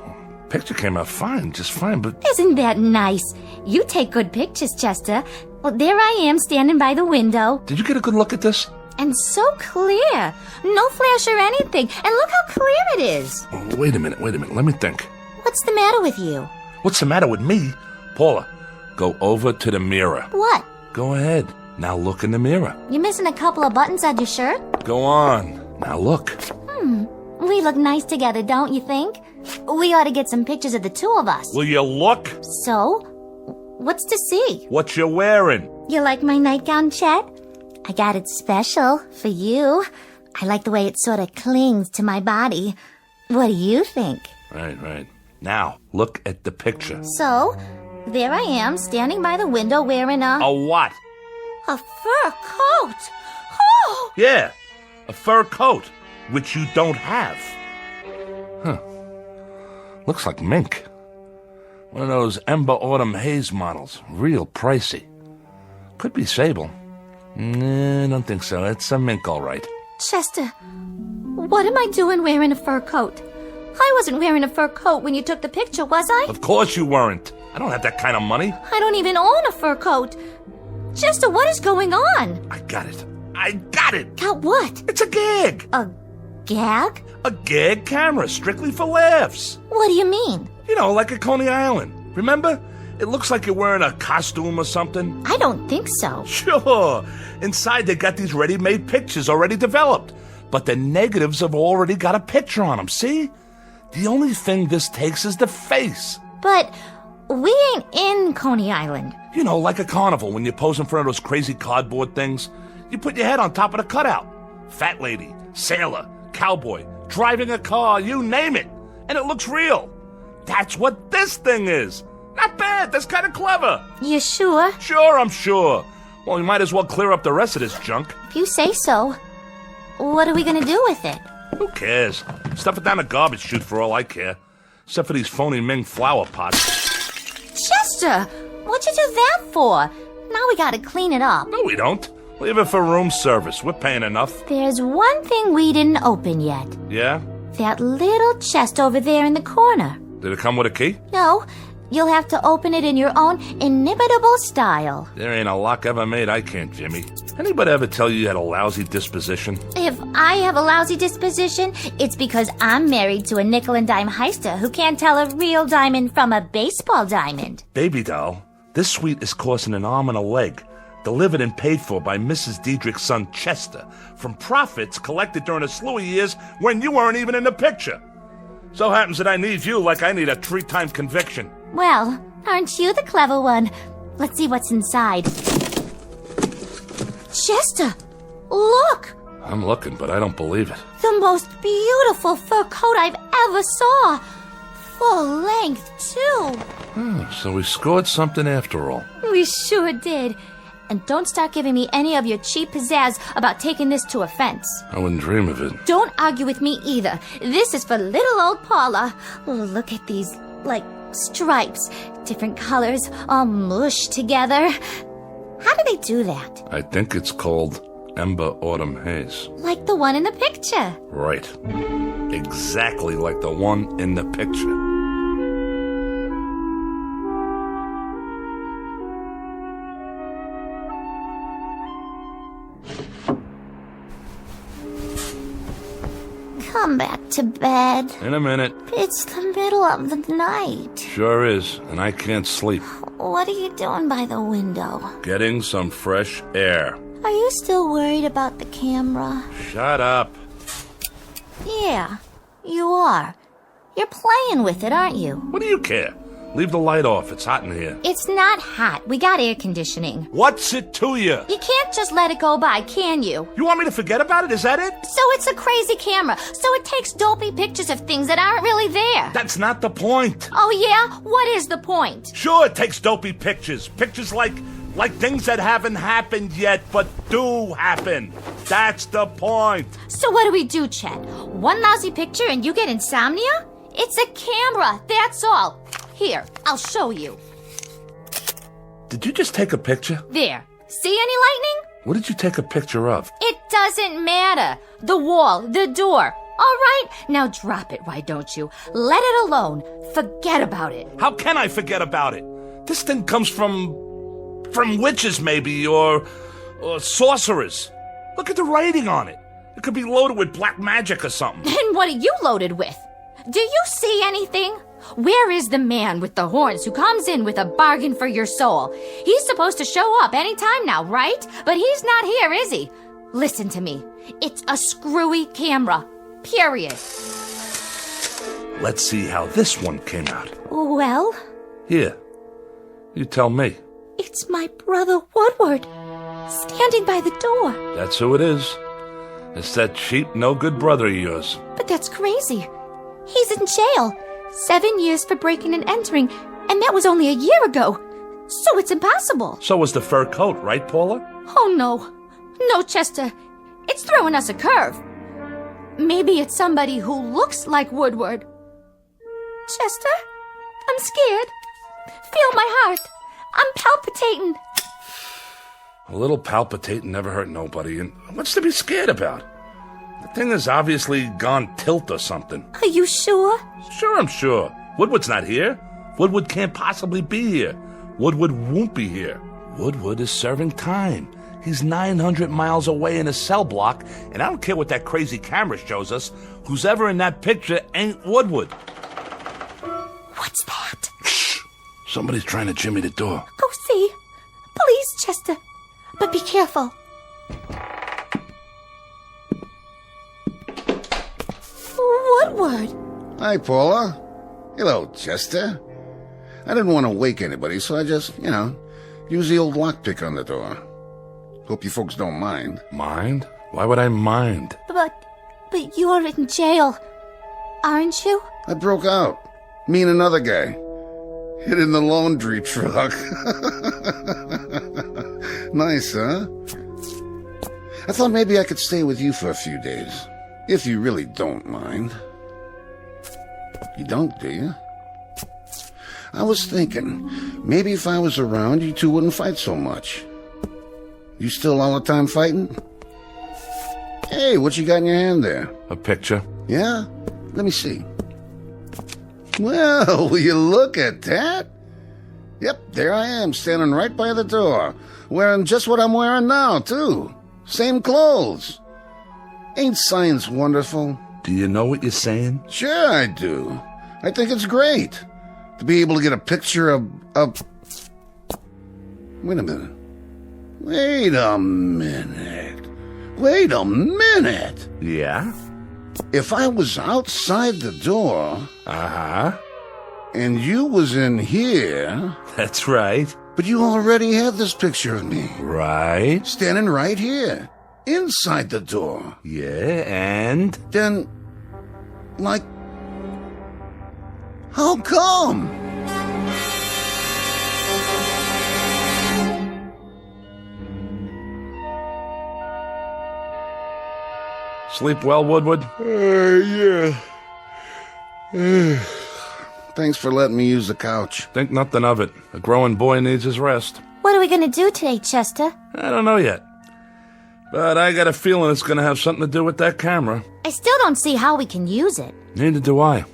Picture came out fine, just fine, but... Isn't that nice? You take good pictures, Chester. Well, there I am standing by the window. Did you get a good look at this? And so clear. No flash or anything. And look how clear it is. Oh, wait a minute. Let me think. What's the matter with you? What's the matter with me? Paula, go over to the mirror. What? Go ahead. Now look in the mirror. You're missing a couple of buttons on your shirt? Go on. Now look. We look nice together, don't you think? We ought to get some pictures of the two of us. Will you look? So? What's to see? What you wearing? You like my nightgown, Chet? I got it special for you. I like the way it sort of clings to my body. What do you think? Right. Now, look at the picture. So, there I am, standing by the window wearing A what? a fur coat. Oh! Yeah, a fur coat, which you don't have. Huh. Looks like mink. One of those Ember Autumn Haze models. Real pricey. Could be sable. Nah, I don't think so. It's a mink, all right. Chester, what am I doing wearing a fur coat? I wasn't wearing a fur coat when you took the picture, was I? Of course you weren't. I don't have that kind of money. I don't even own a fur coat. Chester, what is going on? I got it. Got what? It's a gag. A gag? A gag camera, strictly for laughs. What do you mean? You know, like at Coney Island. Remember? It looks like you're wearing a costume or something. I don't think so. Sure. Inside they got these ready-made pictures already developed. But the negatives have already got a picture on them, see? The only thing this takes is the face. But we ain't in Coney Island. You know, like a carnival when you pose in front of those crazy cardboard things. You put your head on top of the cutout. Fat lady, sailor, cowboy, driving a car, you name it. And it looks real. That's what this thing is. Not bad. That's kind of clever. You sure? Sure, I'm sure. Well, we might as well clear up the rest of this junk. If you say so. What are we gonna do with it? Who cares? Stuff it down the garbage chute for all I care. Except for these phony Ming flower pots. Chester, what'd you do that for? Now we gotta clean it up. No, we don't. Leave it for room service. We're paying enough. There's one thing we didn't open yet. Yeah? That little chest over there in the corner. Did it come with a key? No, you'll have to open it in your own inimitable style. There ain't a lock ever made I can't, Jimmy. Anybody ever tell you you had a lousy disposition? If I have a lousy disposition, it's because I'm married to a nickel and dime heister who can't tell a real diamond from a baseball diamond. Baby doll, this suite is costing an arm and a leg. Delivered and paid for by Mrs. Diedrich's son Chester from profits collected during a slew of years when you weren't even in the picture. So happens that I need you like I need a 3-time conviction. Well, aren't you the clever one? Let's see what's inside. Chester, look! I'm looking, but I don't believe it. The most beautiful fur coat I've ever saw. Full length, too. Oh, so we scored something after all. We sure did. And don't start giving me any of your cheap pizzazz about taking this to offense. I wouldn't dream of it. Don't argue with me either. This is for little old Paula. Oh, look at these, stripes. Different colors, all mushed together. How do they do that? I think it's called Ember Autumn Haze. Like the one in the picture. Right. Exactly like the one in the picture. Come back to bed. In a minute. It's the middle of the night. Sure is, and I can't sleep. What are you doing by the window? Getting some fresh air. Are you still worried about the camera? Shut up. Yeah, you are. You're playing with it, aren't you? What do you care? Leave the light off. It's hot in here. It's not hot. We got air conditioning. What's it to you? You can't just let it go by, can you? You want me to forget about it? Is that it? So it's a crazy camera. So it takes dopey pictures of things that aren't really there. That's not the point. Oh, yeah? What is the point? Sure, it takes dopey pictures. Pictures like things that haven't happened yet, but do happen. That's the point. So what do we do, Chet? One lousy picture and you get insomnia? It's a camera, that's all. Here, I'll show you. Did you just take a picture? There. See any lightning? What did you take a picture of? It doesn't matter. The wall, the door. All right, now drop it, why don't you? Let it alone. Forget about it. How can I forget about it? This thing comes from witches, maybe, or sorcerers. Look at the writing on it. It could be loaded with black magic or something. And what are you loaded with? Do you see anything? Where is the man with the horns who comes in with a bargain for your soul? He's supposed to show up any time now, right? But he's not here, is he? Listen to me. It's a screwy camera. Period. Let's see how this one came out. Well? Here. You tell me. It's my brother Woodward, standing by the door. That's who it is. It's that cheap, no-good brother of yours. But that's crazy. He's in jail. 7 years for breaking and entering, and that was only a year ago. So it's impossible. So was the fur coat, right, Paula? Oh, no. No, Chester. It's throwing us a curve. Maybe it's somebody who looks like Woodward. Chester, I'm scared. Feel my heart. I'm palpitating. A little palpitating never hurt nobody, and what's to be scared about? The thing has obviously gone tilt or something. Are you sure? Sure, I'm sure. Woodward's not here. Woodward can't possibly be here. Woodward won't be here. Woodward is serving time. He's 900 miles away in a cell block, and I don't care what that crazy camera shows us. Who's ever in that picture ain't Woodward. What's that? Shh! Somebody's trying to jimmy the door. Go see. Please, Chester. But be careful. Woodward. Hi, Paula. Hello, Chester. I didn't want to wake anybody, so I just, use the old lockpick on the door. Hope you folks don't mind. Mind? Why would I mind? But you're in jail, aren't you? I broke out. Me and another guy. Hid in the laundry truck. Nice, huh? I thought maybe I could stay with you for a few days. If you really don't mind. You don't, do you? I was thinking, maybe if I was around, you two wouldn't fight so much. You still all the time fighting? Hey, what you got in your hand there? A picture. Yeah? Let me see. Well, will you look at that? Yep, there I am, standing right by the door. Wearing just what I'm wearing now, too. Same clothes. Ain't science wonderful? Do you know what you're saying? Sure I do. I think it's great to be able to get a picture of... Wait a minute. Wait a minute. Yeah? If I was outside the door... Uh-huh. And you was in here... That's right. But you already had this picture of me. Right. Standing right here. Inside the door. Yeah, and? Then... How come? Sleep well, Woodward? Yeah. Thanks for letting me use the couch. Think nothing of it. A growing boy needs his rest. What are we going to do today, Chester? I don't know yet. But I got a feeling it's going to have something to do with that camera. I still don't see how we can use it. Neither do I. As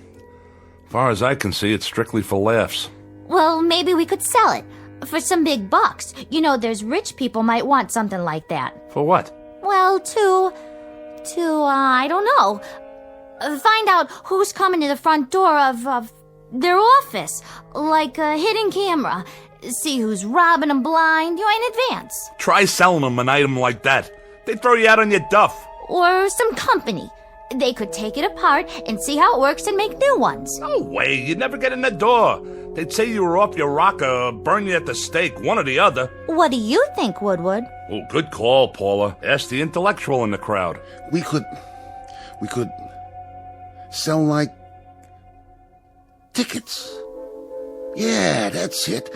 far as I can see, it's strictly for laughs. Well, maybe we could sell it. For some big bucks. There's rich people might want something like that. For what? Well, I don't know. Find out who's coming to the front door of their office. Like a hidden camera. See who's robbing them blind, in advance. Try selling them an item like that. They throw you out on your duff. Or some company. They could take it apart and see how it works and make new ones. No way, you'd never get in the door. They'd say you were off your rocker or burn you at the stake, one or the other. What do you think, Woodward? Oh, good call, Paula. Ask the intellectual in the crowd. We could sell, like, tickets. Yeah, that's it.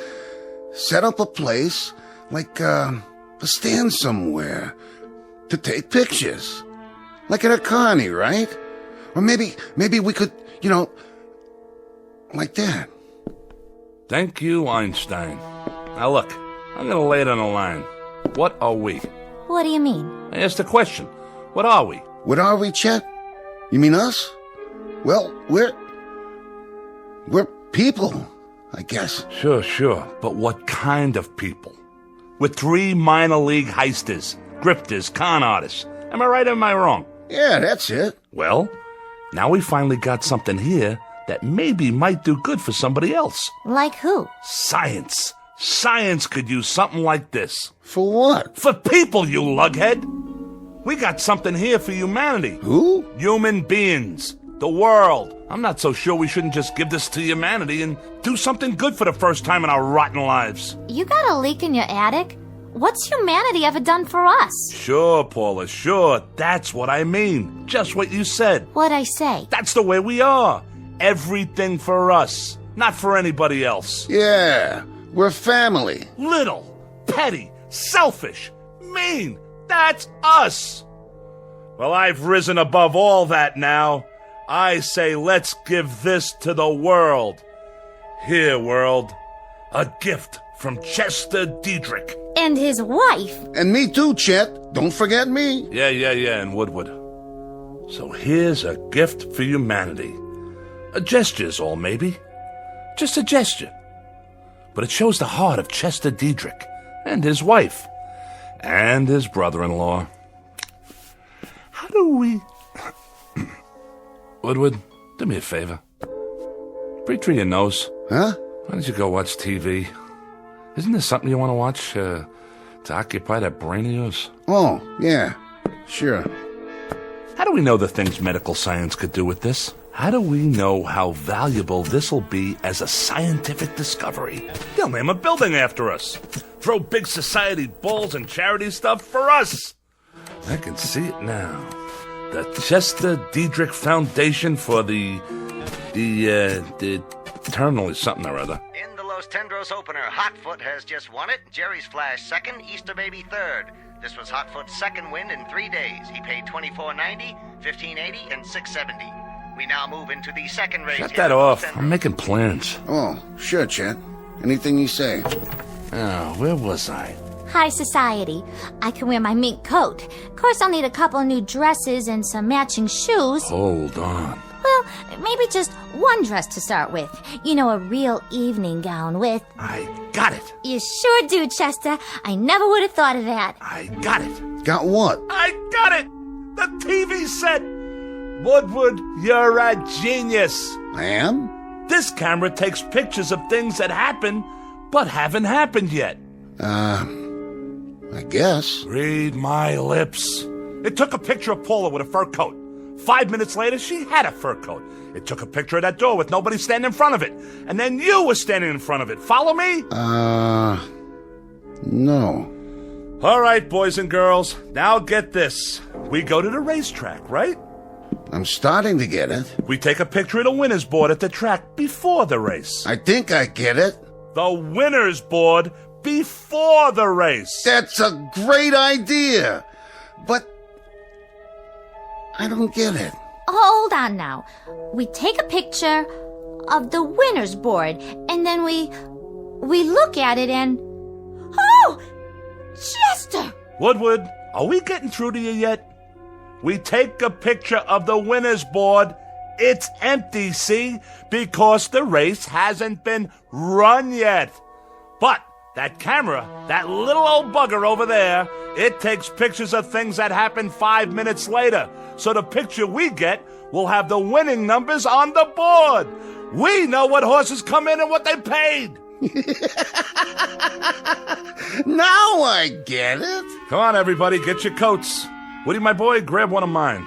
Set up a place, like, a stand somewhere, to take pictures. Like at a carny, right? Or maybe we could, like that. Thank you, Einstein. Now look, I'm gonna lay it on the line. What are we? What do you mean? I asked the question. What are we? What are we, Chet? You mean us? Well, we're people, I guess. Sure. But what kind of people? We're 3 minor league heisters, grifters, con artists. Am I right or am I wrong? Yeah, that's it. Well, now we finally got something here that maybe might do good for somebody else. Like who? Science. Science could use something like this. For what? For people, you lughead. We got something here for humanity. Who? Human beings. The world. I'm not so sure we shouldn't just give this to humanity and do something good for the first time in our rotten lives. You got a leak in your attic? What's humanity ever done for us? Sure, Paula, sure. That's what I mean. Just what you said. What'd I say? That's the way we are. Everything for us, not for anybody else. Yeah, we're family. Little, petty, selfish, mean. That's us. Well, I've risen above all that now. I say let's give this to the world. Here, world, a gift from Chester Diedrich. And his wife. And me too, Chet. Don't forget me. Yeah, and Woodward. So here's a gift for humanity. A gesture's all, maybe. Just a gesture. But it shows the heart of Chester Diedrich and his wife and his brother-in-law. How do we... Woodward, do me a favor. Breathe through your nose. Huh? Why don't you go watch TV? Isn't there something you want to watch to occupy that brain of yours? Oh, yeah. Sure. How do we know the things medical science could do with this? How do we know how valuable this'll be as a scientific discovery? They'll name a building after us. Throw big society balls and charity stuff for us. I can see it now. The Chester Diedrich Foundation for the eternally something or other. In the Los Tendros opener, Hotfoot has just won it. Jerry's Flash second, Easter Baby third. This was Hotfoot's second win in 3 days. He paid $24.90, $15.80, and $6.70. We now move into the second race. Shut that off. I'm making plans. Oh, sure, Chet. Anything you say. Oh, where was I? High society. I can wear my mink coat. Of course, I'll need a couple of new dresses and some matching shoes. Hold on. Well, maybe just one dress to start with. A real evening gown with... I got it. You sure do, Chester. I never would have thought of that. I got it. Got what? I got it. The TV set. Woodward, you're a genius. I am? This camera takes pictures of things that happen, but haven't happened yet. I guess. Read my lips. It took a picture of Paula with a fur coat. 5 minutes later, she had a fur coat. It took a picture of that door with nobody standing in front of it. And then you were standing in front of it. Follow me? No. All right, boys and girls. Now get this. We go to the racetrack, right? I'm starting to get it. We take a picture of the winner's board at the track before the race. I think I get it. The winner's board before the race. That's a great idea. But I don't get it. Hold on now. We take a picture of the winner's board, and then we look at it and... Oh! Chester! Woodward, are we getting through to you yet? We take a picture of the winner's board. It's empty, see? Because the race hasn't been run yet. But that camera, that little old bugger over there, it takes pictures of things that happen 5 minutes later. So the picture we get will have the winning numbers on the board. We know what horses come in and what they paid. Now I get it. Come on, everybody, get your coats. Woody, my boy, grab one of mine.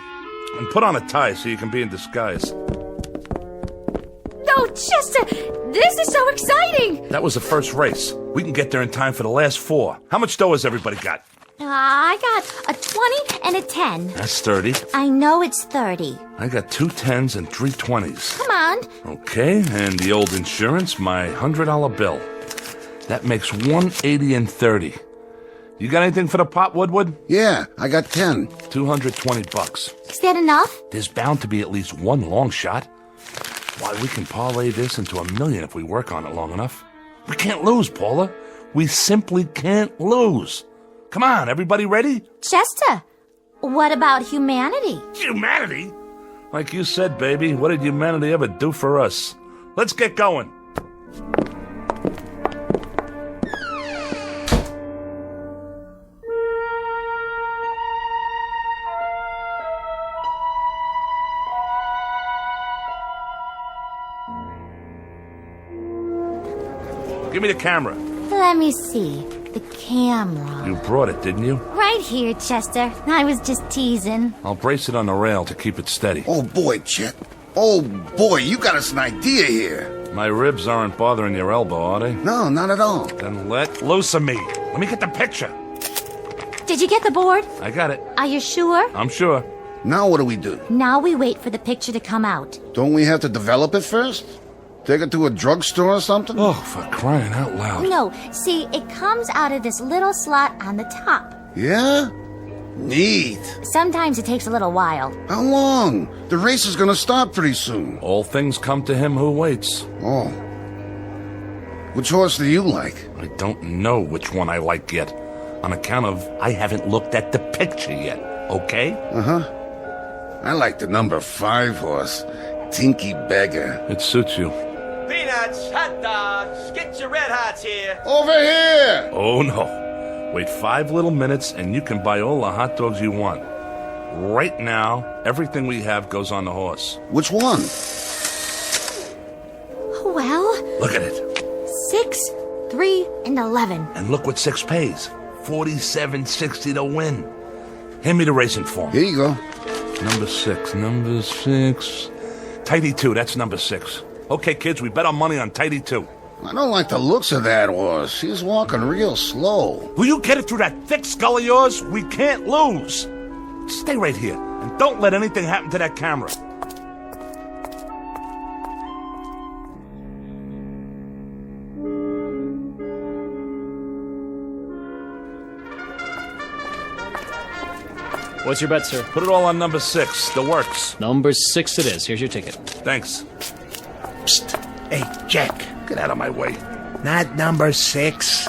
And put on a tie so you can be in disguise. Oh, Chester, this is so exciting. That was the first race. We can get there in time for the last 4. How much dough has everybody got? I got a 20 and a 10. That's 30. I know it's 30. I got 2 10s and 3 20s. Come on. Okay, and the old insurance, my $100 bill. That makes 180 and 30. You got anything for the pot, Woodward? Yeah, I got 10. $220. Is that enough? There's bound to be at least one long shot. Why, we can parlay this into $1 million if we work on it long enough. We can't lose, Paula. We simply can't lose. Come on, everybody ready? Chester, what about humanity? Humanity? Like you said, baby, what did humanity ever do for us? Let's get going. Give me the camera. Let me see. The camera. You brought it, didn't you? Right here, Chester. I was just teasing. I'll brace it on the rail to keep it steady. Oh, boy, Chet. Oh, boy, you got us an idea here. My ribs aren't bothering your elbow, are they? No, not at all. Then let loose of me. Let me get the picture. Did you get the board? I got it. Are you sure? I'm sure. Now what do we do? Now we wait for the picture to come out. Don't we have to develop it first? Take it to a drugstore or something? Oh, for crying out loud. No, see, it comes out of this little slot on the top. Yeah? Neat. Sometimes it takes a little while. How long? The race is gonna start pretty soon. All things come to him who waits. Oh. Which horse do you like? I don't know which one I like yet. On account of I haven't looked at the picture yet, okay? Uh-huh. I like the number 5 horse, Tinky Beggar. It suits you. Peanuts, hot dogs, get your red hots here. Over here! Oh, no. Wait 5 little minutes and you can buy all the hot dogs you want. Right now, everything we have goes on the horse. Which one? Well... Look at it. 6, 3, and 11. And look what 6 pays. $47.60 to win. Hand me the racing form. Here you go. Number 6. Tidy 2, that's number 6. Okay, kids, we bet our money on Tidy 2. I don't like the looks of that horse. He's walking real slow. Will you get it through that thick skull of yours? We can't lose. Stay right here, and don't let anything happen to that camera. What's your bet, sir? Put it all on number 6, the works. Number 6 it is. Here's your ticket. Thanks. Psst. Hey, Jack. Get out of my way. Not number 6.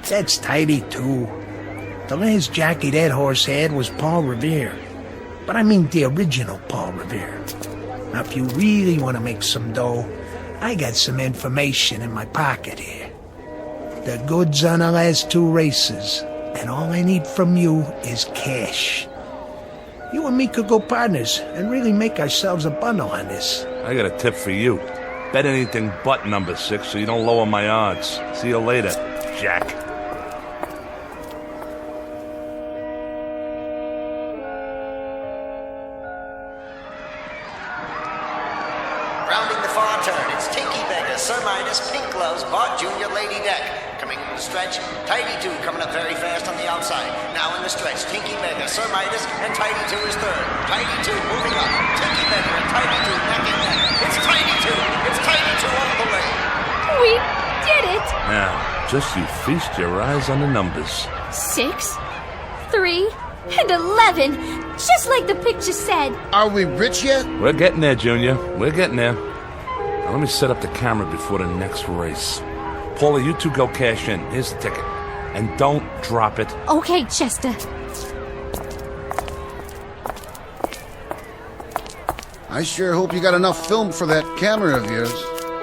That's Tidy 2. The last jockey that horse had was Paul Revere. But I mean the original Paul Revere. Now, if you really want to make some dough, I got some information in my pocket here. The goods on the last 2 races, and all I need from you is cash. You and me could go partners and really make ourselves a bundle on this. I got a tip for you. Bet anything but number 6 so you don't lower my odds. See you later, Jack. Rounding the far turn, it's Tinky Beggar, Sir Midas, Pink Gloves, Bart Jr., Lady Deck. Coming in the stretch, Tidy 2 coming up very fast on the outside. Now in the stretch, Tinky Beggar, Sir Midas, and Tidy 2 is third. Tidy 2 moving up. Tinky Beggar and Tidy 2 neck and neck. It's Tidy 2. It's Tidy 2 all the way. We did it! Now, just you feast your eyes on the numbers. 6, 3, and 11. Just like the picture said. Are we rich yet? We're getting there, Junior. We're getting there. Now let me set up the camera before the next race. Paula, you 2 go cash in. Here's the ticket. And don't drop it. Okay, Chester. I sure hope you got enough film for that camera of yours.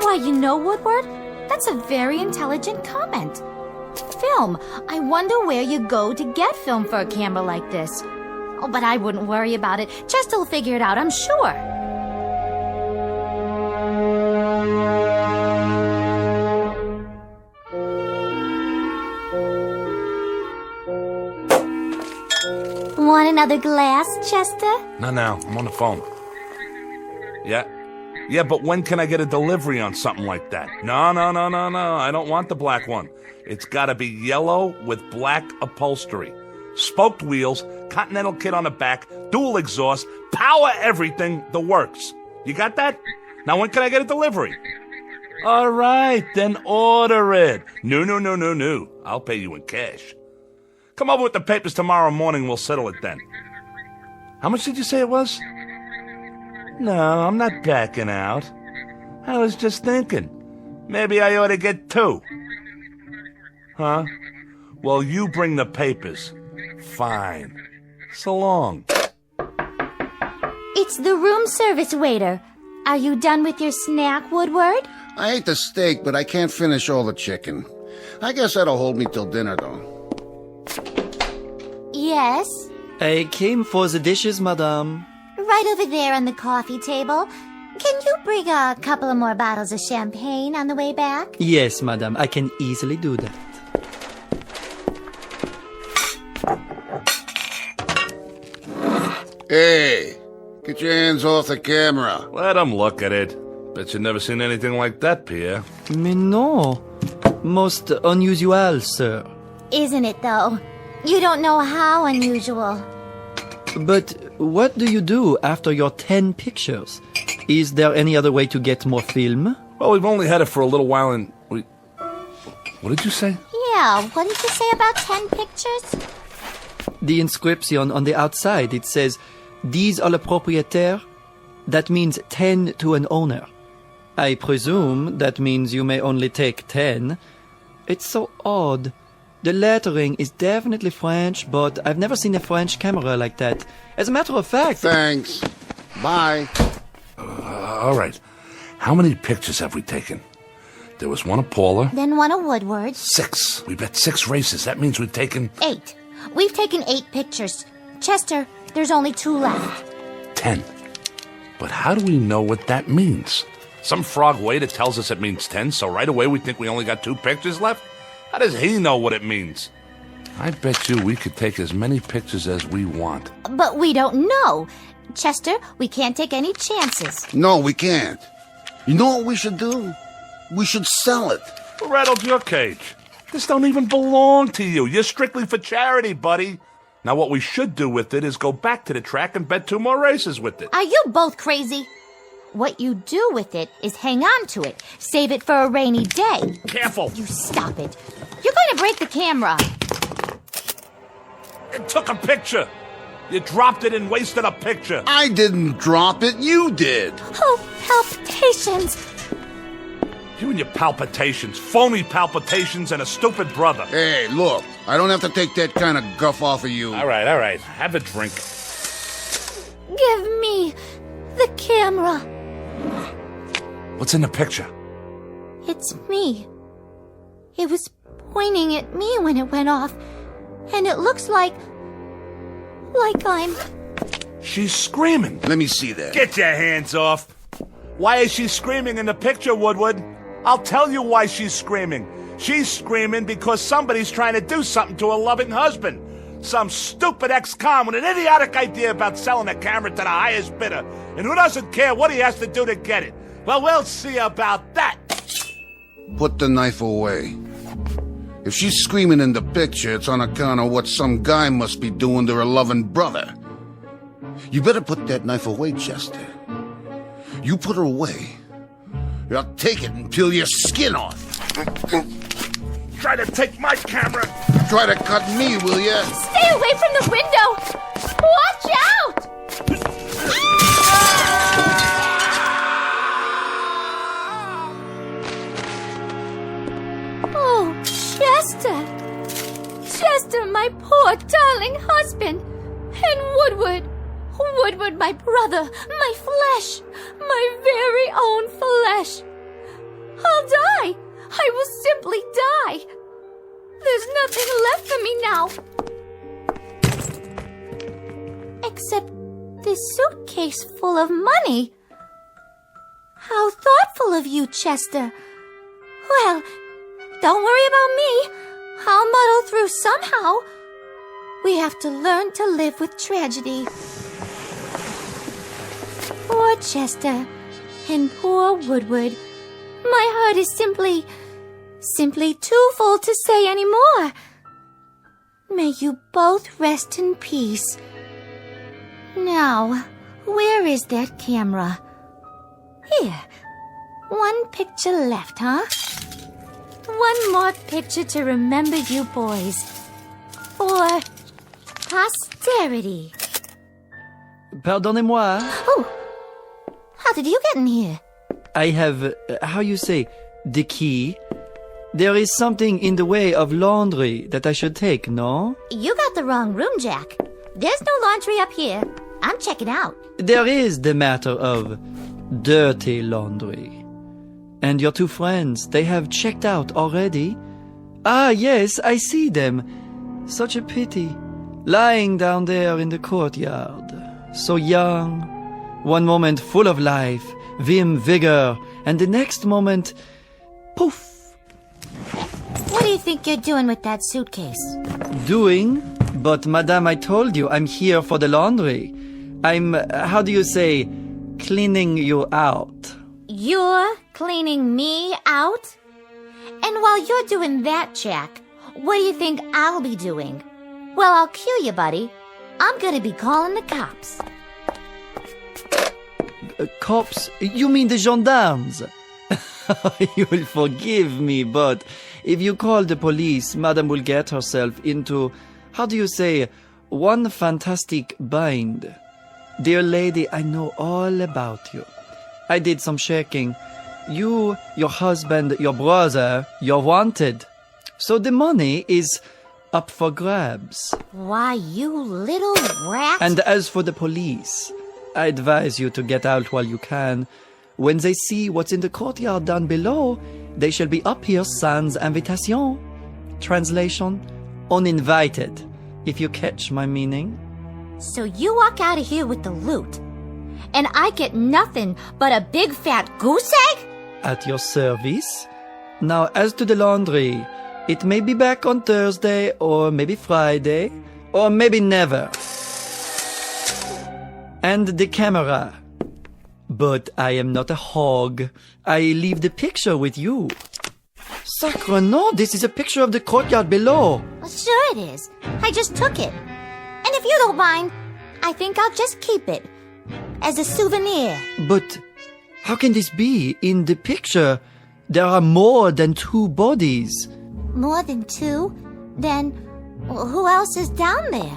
Why, you know, Woodward? That's a very intelligent comment. Film. I wonder where you go to get film for a camera like this. Oh, but I wouldn't worry about it. Chester will figure it out, I'm sure. Want another glass, Chester? No, I'm on the phone. Yeah, but when can I get a delivery on something like that? No, I don't want the black one. It's gotta be yellow with black upholstery. Spoked wheels, Continental kit on the back, dual exhaust, power everything, the works. You got that? Now when can I get a delivery? All right, then order it. No. I'll pay you in cash. Come over with the papers tomorrow morning, we'll settle it then. How much did you say it was? No, I'm not backing out. I was just thinking. Maybe I ought to get 2. Huh? Well, you bring the papers. Fine. So long. It's the room service waiter. Are you done with your snack, Woodward? I ate the steak, but I can't finish all the chicken. I guess that'll hold me till dinner, though. Yes? I came for the dishes, madame. Right over there on the coffee table. Can you bring a couple of more bottles of champagne on the way back? Yes, madame, I can easily do that. Hey, get your hands off the camera. Let him look at it. Bet you've never seen anything like that, Pierre. Mais no. Most unusual, sir. Isn't it, though? You don't know how unusual. But what do you do after your 10 pictures? Is there any other way to get more film? Well, we've only had it for a little while and What did you say? Yeah, what did you say about 10 pictures? The inscription on the outside, it says, "These are le propriétaire." That means 10 to an owner. I presume that means you may only take 10. It's so odd. The lettering is definitely French, but I've never seen a French camera like that. As a matter of fact... Thanks. Bye. All right. How many pictures have we taken? There was one of Paula. Then one of Woodward. 6. We bet 6 races. That means we've taken... 8. We've taken 8 pictures. Chester, there's only 2 left. 10. But how do we know what that means? Some frog waiter tells us it means 10, so right away we think we only got 2 pictures left? How does he know what it means? I bet you we could take as many pictures as we want. But we don't know. Chester, we can't take any chances. No, we can't. You know what we should do? We should sell it. Who rattled your cage? This don't even belong to you. You're strictly for charity, buddy. Now what we should do with it is go back to the track and bet 2 more races with it. Are you both crazy? What you do with it is hang on to it. Save it for a rainy day. Careful. You stop it. You're going to break the camera. It took a picture. You dropped it and wasted a picture. I didn't drop it. You did. Oh, palpitations. You and your palpitations. Phony palpitations and a stupid brother. Hey, look. I don't have to take that kind of guff off of you. All right. Have a drink. Give me the camera. What's in the picture? It's me. It was pointing at me when it went off. And it looks like I'm... She's screaming. Let me see that. Get your hands off. Why is she screaming in the picture, Woodward? I'll tell you why she's screaming. She's screaming because somebody's trying to do something to her loving husband. Some stupid ex-con with an idiotic idea about selling a camera to the highest bidder. And who doesn't care what he has to do to get it? Well, we'll see about that. Put the knife away. If she's screaming in the picture, it's on account of what some guy must be doing to her loving brother. You better put that knife away, Chester. You put her away, I'll take it and peel your skin off. Try to take my camera. Try to cut me, will ya? Stay away from the window! Watch out! Oh, Chester! Chester, my poor darling husband! And Woodward! Woodward, my brother, my flesh, my very own flesh. I'll die. I will simply die. There's nothing left for me now. Except this suitcase full of money. How thoughtful of you, Chester. Well, don't worry about me. I'll muddle through somehow. We have to learn to live with tragedy. Poor Chester and poor Woodward. My heart is simply too full to say any more. May you both rest in peace. Now, where is that camera? Here. One picture left, huh? One more picture to remember you boys. For posterity. Pardonnez-moi. Oh, how did you get in here? I have, how you say, the key. There is something in the way of laundry that I should take, no? You got the wrong room, Jack. There's no laundry up here. I'm checking out. There is the matter of dirty laundry. And your two friends, they have checked out already? Ah, yes, I see them. Such a pity. Lying down there in the courtyard. So young. One moment full of life, vim, vigor, and the next moment, poof. What do you think you're doing with that suitcase? Doing? But, madame, I told you, I'm here for the laundry. I'm, how do you say, cleaning you out. You're cleaning me out? And while you're doing that, Jack, what do you think I'll be doing? Well, I'll cue you, buddy. I'm gonna be calling the cops. Cops? You mean the gendarmes? You will forgive me, but if you call the police, Madame will get herself into, how do you say, one fantastic bind. Dear lady, I know all about you. I did some checking. You, your husband, your brother, you're wanted. So the money is up for grabs. Why, you little rat. And as for the police, I advise you to get out while you can. When they see what's in the courtyard down below, they shall be up here sans invitation. Translation, uninvited, if you catch my meaning. So you walk out of here with the loot, and I get nothing but a big fat goose egg? At your service. Now, as to the laundry, it may be back on Thursday, or maybe Friday, or maybe never. And the camera. But I am not a hog. I leave the picture with you. Sacre no, this is a picture of the courtyard below. Sure it is. I just took it. And if you don't mind, I think I'll just keep it. As a souvenir. But how can this be? In the picture, there are more than 2 bodies. More than 2? Then who else is down there?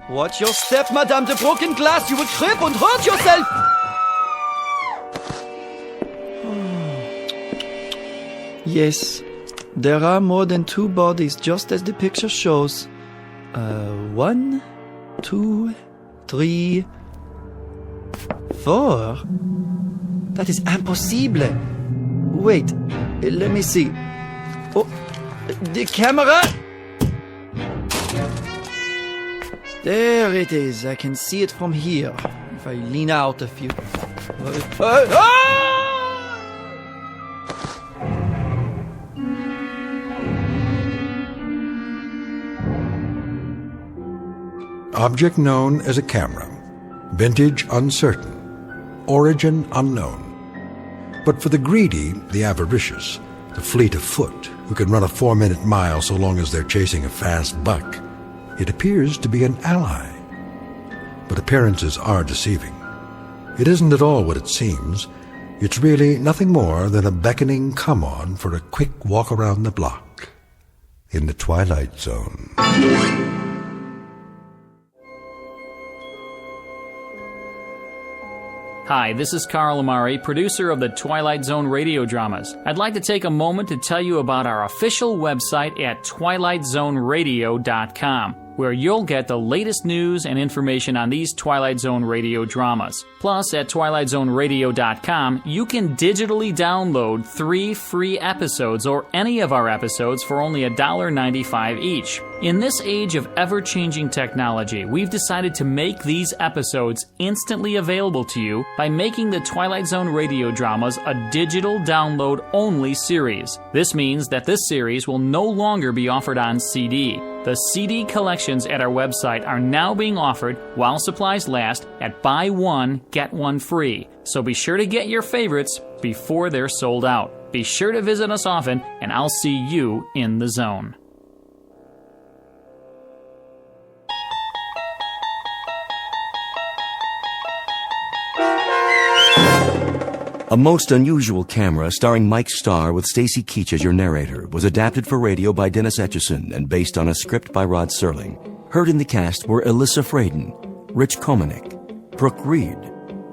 Watch your step, madame. The broken glass. You will trip and hurt yourself. Yes, there are more than 2 bodies, just as the picture shows. 1, 2, 3, 4. That is impossible. Wait, let me see. Oh, the camera! There it is. I can see it from here. If I lean out a few. Object known as a camera. Vintage uncertain. Origin unknown. But for the greedy, the avaricious, the fleet of foot, who can run a 4-minute mile so long as they're chasing a fast buck, it appears to be an ally. But appearances are deceiving. It isn't at all what it seems. It's really nothing more than a beckoning come-on for a quick walk around the block in the Twilight Zone. Hi, this is Carl Amari, producer of the Twilight Zone radio dramas. I'd like to take a moment to tell you about our official website at twilightzoneradio.com, where you'll get the latest news and information on these Twilight Zone radio dramas. Plus, at twilightzoneradio.com, you can digitally download 3 free episodes or any of our episodes for only $1.95 each. In this age of ever-changing technology, we've decided to make these episodes instantly available to you by making the Twilight Zone radio dramas a digital download-only series. This means that this series will no longer be offered on CD. The CD collections at our website are now being offered while supplies last at buy one, get one free. So be sure to get your favorites before they're sold out. Be sure to visit us often, and I'll see you in the zone. A Most Unusual Camera, starring Mike Starr with Stacy Keach as your narrator, was adapted for radio by Dennis Etchison and based on a script by Rod Serling. Heard in the cast were Alyssa Fraden, Rich Komanek, Brooke Reed,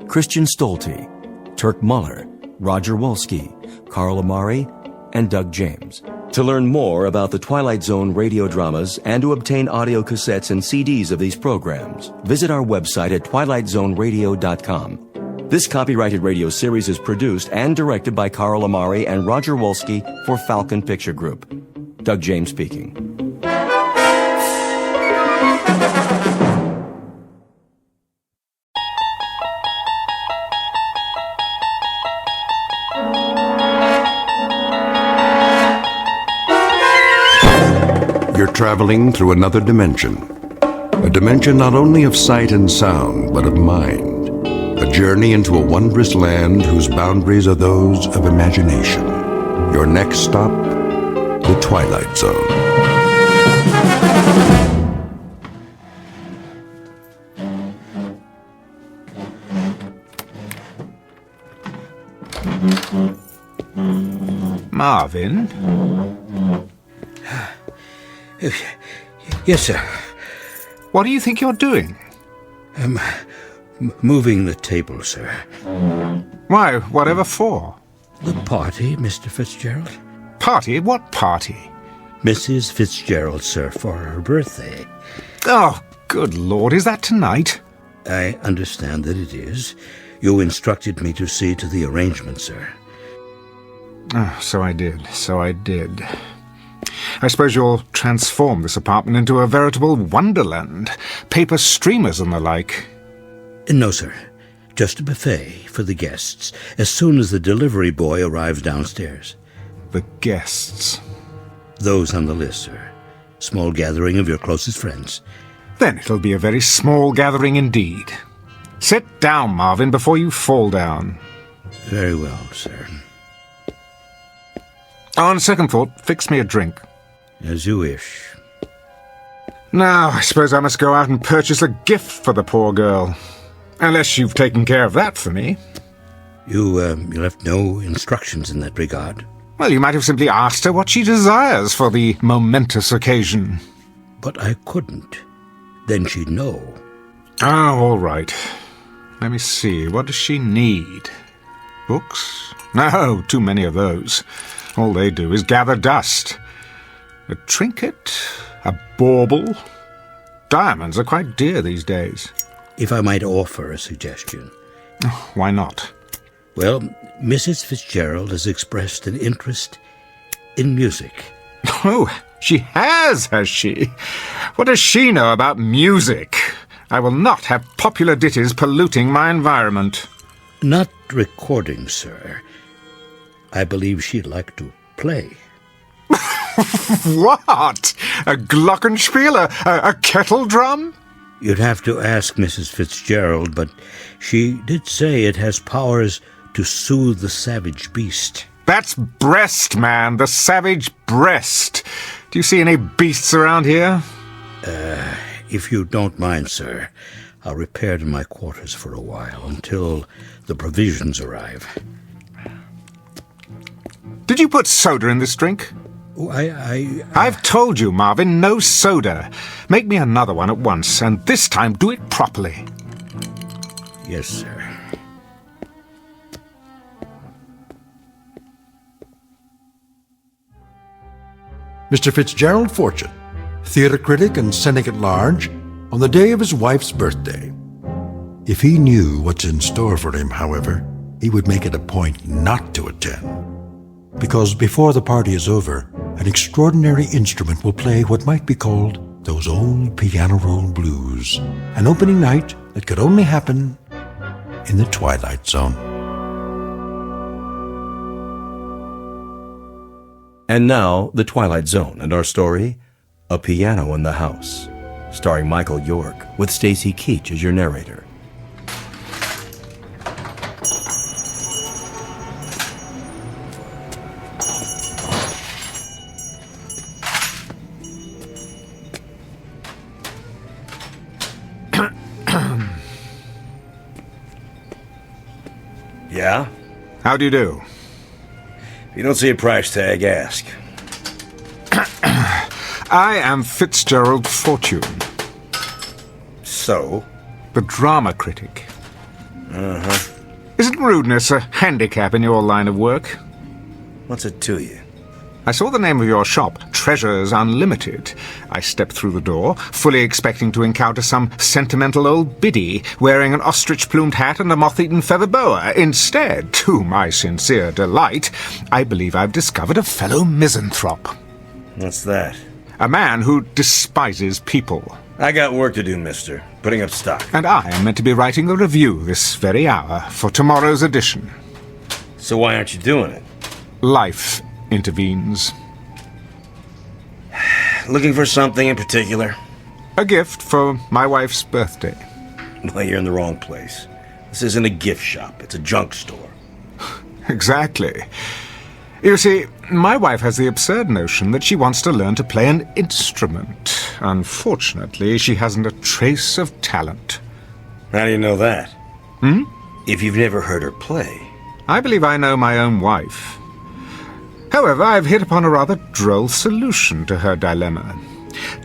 Christian Stolte, Turk Muller, Roger Wolski, Carl Amari, and Doug James. To learn more about the Twilight Zone radio dramas and to obtain audio cassettes and CDs of these programs, visit our website at twilightzoneradio.com. This copyrighted radio series is produced and directed by Carl Amari and Roger Wolski for Falcon Picture Group. Doug James speaking. You're traveling through another dimension. A dimension not only of sight and sound, but of mind. A journey into a wondrous land whose boundaries are those of imagination. Your next stop, the Twilight Zone. Marvin? Yes, sir. What do you think you're doing? Moving the table, sir. Why, whatever for? The party, Mr. Fitzgerald. Party? What party? Mrs. Fitzgerald, sir, for her birthday. Oh, good Lord, is that tonight? I understand that it is. You instructed me to see to the arrangement, sir. Oh, so I did. I suppose you'll transform this apartment into a veritable wonderland. Paper streamers and the like. No, sir. Just a buffet for the guests, as soon as the delivery boy arrives downstairs. The guests? Those on the list, sir. Small gathering of your closest friends. Then it'll be a very small gathering indeed. Sit down, Marvin, before you fall down. Very well, sir. On second thought, fix me a drink. As you wish. Now, I suppose I must go out and purchase a gift for the poor girl. Unless you've taken care of that for me. You left no instructions in that regard. Well, you might have simply asked her what she desires for the momentous occasion. But I couldn't. Then she'd know. Oh, all right. Let me see. What does she need? Books? No, too many of those. All they do is gather dust. A trinket? A bauble? Diamonds are quite dear these days. If I might offer a suggestion. Oh, why not? Well, Mrs. Fitzgerald has expressed an interest in music. Oh, she has she? What does she know about music? I will not have popular ditties polluting my environment. Not recording, sir. I believe she'd like to play. What? A glockenspiel? A kettle drum? You'd have to ask Mrs. Fitzgerald, but she did say it has powers to soothe the savage beast. That's breast, man, the savage breast. Do you see any beasts around here? If you don't mind, sir, I'll repair to my quarters for a while until the provisions arrive. Did you put soda in this drink? Oh, I've told you, Marvin, no soda. Make me another one at once, and this time do it properly. Yes, sir. Mr. Fitzgerald Fortune, theater critic and cynic at large, on the day of his wife's birthday. If he knew what's in store for him, however, he would make it a point not to attend. Because before the party is over, an extraordinary instrument will play what might be called those old piano roll blues, an opening night that could only happen in the Twilight Zone. And now, the Twilight Zone and our story, A Piano in the House, starring Michael York, with Stacy Keach as your narrator. Yeah? How do you do? If you don't see a price tag, ask. I am Fitzgerald Fortune. So? The drama critic. Uh-huh. Isn't rudeness a handicap in your line of work? What's it to you? I saw the name of your shop, Treasures Unlimited. I stepped through the door, fully expecting to encounter some sentimental old biddy wearing an ostrich-plumed hat and a moth-eaten feather boa. Instead, to my sincere delight, I believe I've discovered a fellow misanthrope. What's that? A man who despises people. I got work to do, mister. Putting up stock. And I am meant to be writing a review this very hour for tomorrow's edition. So why aren't you doing it? Life intervenes. Looking for something in particular? A gift for my wife's birthday. Well, you're in the wrong place. This isn't a gift shop. It's a junk store. Exactly. You see, my wife has the absurd notion that she wants to learn to play an instrument. Unfortunately, she hasn't a trace of talent. How do you know that? Hmm? If you've never heard her play. I believe I know my own wife. However, I've hit upon a rather droll solution to her dilemma.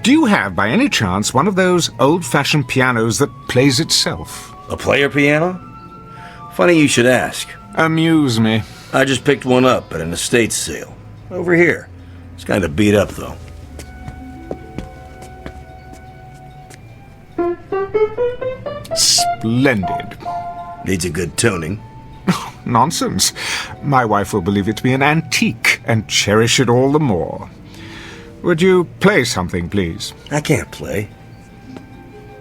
Do you have, by any chance, one of those old-fashioned pianos that plays itself? A player piano? Funny you should ask. Amuse me. I just picked one up at an estate sale. Over here. It's kind of beat up, though. Splendid. Needs a good tuning. Nonsense. My wife will believe it to be an antique and cherish it all the more. Would you play something, please? I can't play.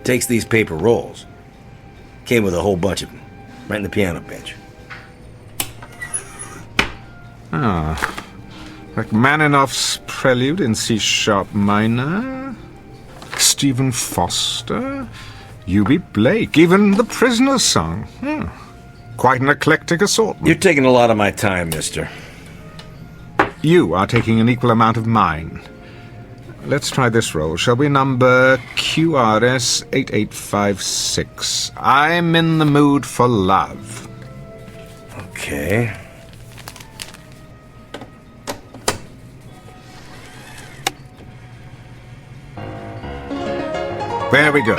Takes these paper rolls. Came with a whole bunch of them. Right in the piano bench. Rachmaninoff's Prelude in C-sharp minor. Stephen Foster. U.B. Blake. Even The Prisoner's Song. Quite an eclectic assortment. You're taking a lot of my time, mister. You are taking an equal amount of mine. Let's try this roll, shall we? Number QRS 8856. I'm in the mood for love. Okay. There we go.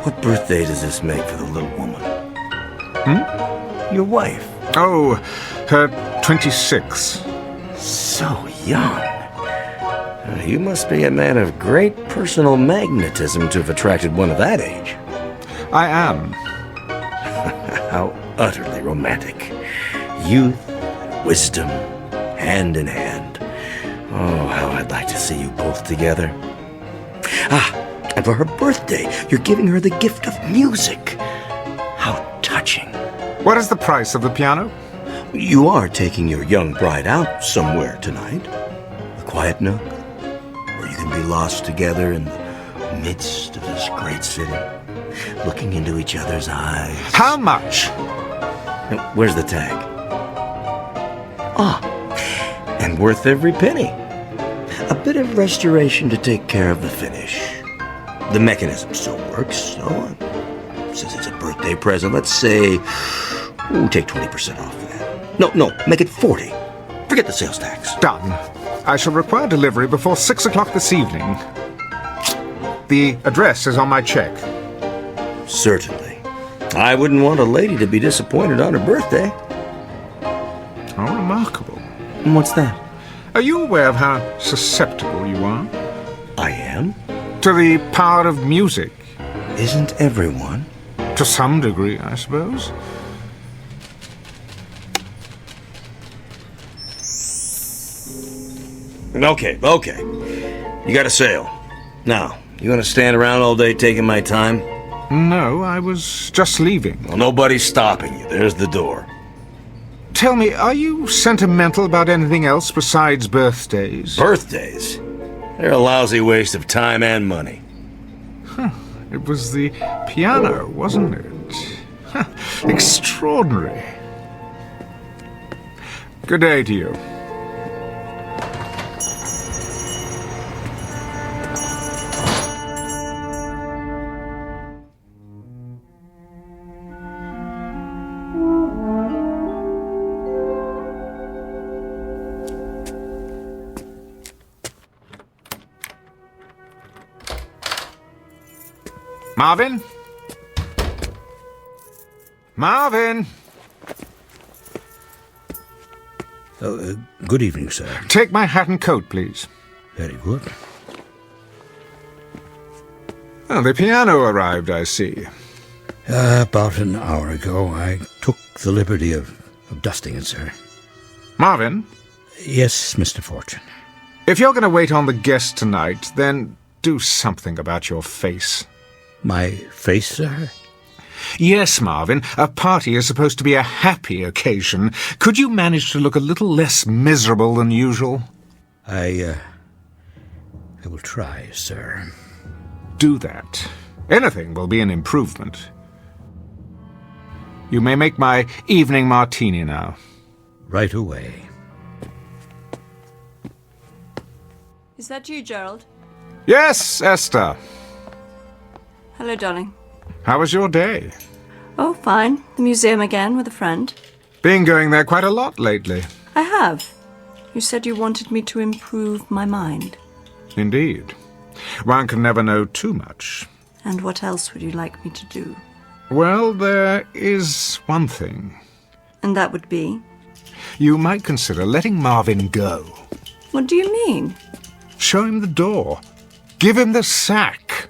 What birthday does this make for the little woman? Your wife. Oh, her 26th. So young. You must be a man of great personal magnetism to have attracted one of that age. I am. How utterly romantic. Youth, wisdom, hand in hand. Oh, how I'd like to see you both together. And for her birthday, you're giving her the gift of music. How touching. What is the price of the piano? You are taking your young bride out somewhere tonight. A quiet nook, where you can be lost together in the midst of this great city, looking into each other's eyes. How much? Where's the tag? And worth every penny. A bit of restoration to take care of the finish. The mechanism still works, so since it's a birthday present, let's say, take 20% off that. No, make it 40. Forget the sales tax. Done. I shall require delivery before 6 o'clock this evening. The address is on my check. Certainly. I wouldn't want a lady to be disappointed on her birthday. How remarkable. And what's that? Are you aware of how susceptible you are? I am? To the power of music. Isn't everyone? To some degree, I suppose. Okay. You got a sale. Now, you gonna stand around all day taking my time? No, I was just leaving. Well, nobody's stopping you. There's the door. Tell me, are you sentimental about anything else besides birthdays? Birthdays? They're a lousy waste of time and money. It was the piano, wasn't it? Extraordinary. Good day to you. Marvin? Marvin? Good evening, sir. Take my hat and coat, please. Very good. Oh, the piano arrived, I see. About an hour ago, I took the liberty of dusting it, sir. Marvin? Yes, Mr. Fortune. If you're going to wait on the guest tonight, then do something about your face. My face, sir? Yes, Marvin. A party is supposed to be a happy occasion. Could you manage to look a little less miserable than usual? I will try, sir. Do that. Anything will be an improvement. You may make my evening martini now. Right away. Is that you, Gerald? Yes, Esther. Hello, darling. How was your day? Oh, fine. The museum again with a friend. Been going there quite a lot lately. I have. You said you wanted me to improve my mind. Indeed. One can never know too much. And what else would you like me to do? Well, there is one thing. And that would be? You might consider letting Marvin go. What do you mean? Show him the door. Give him the sack.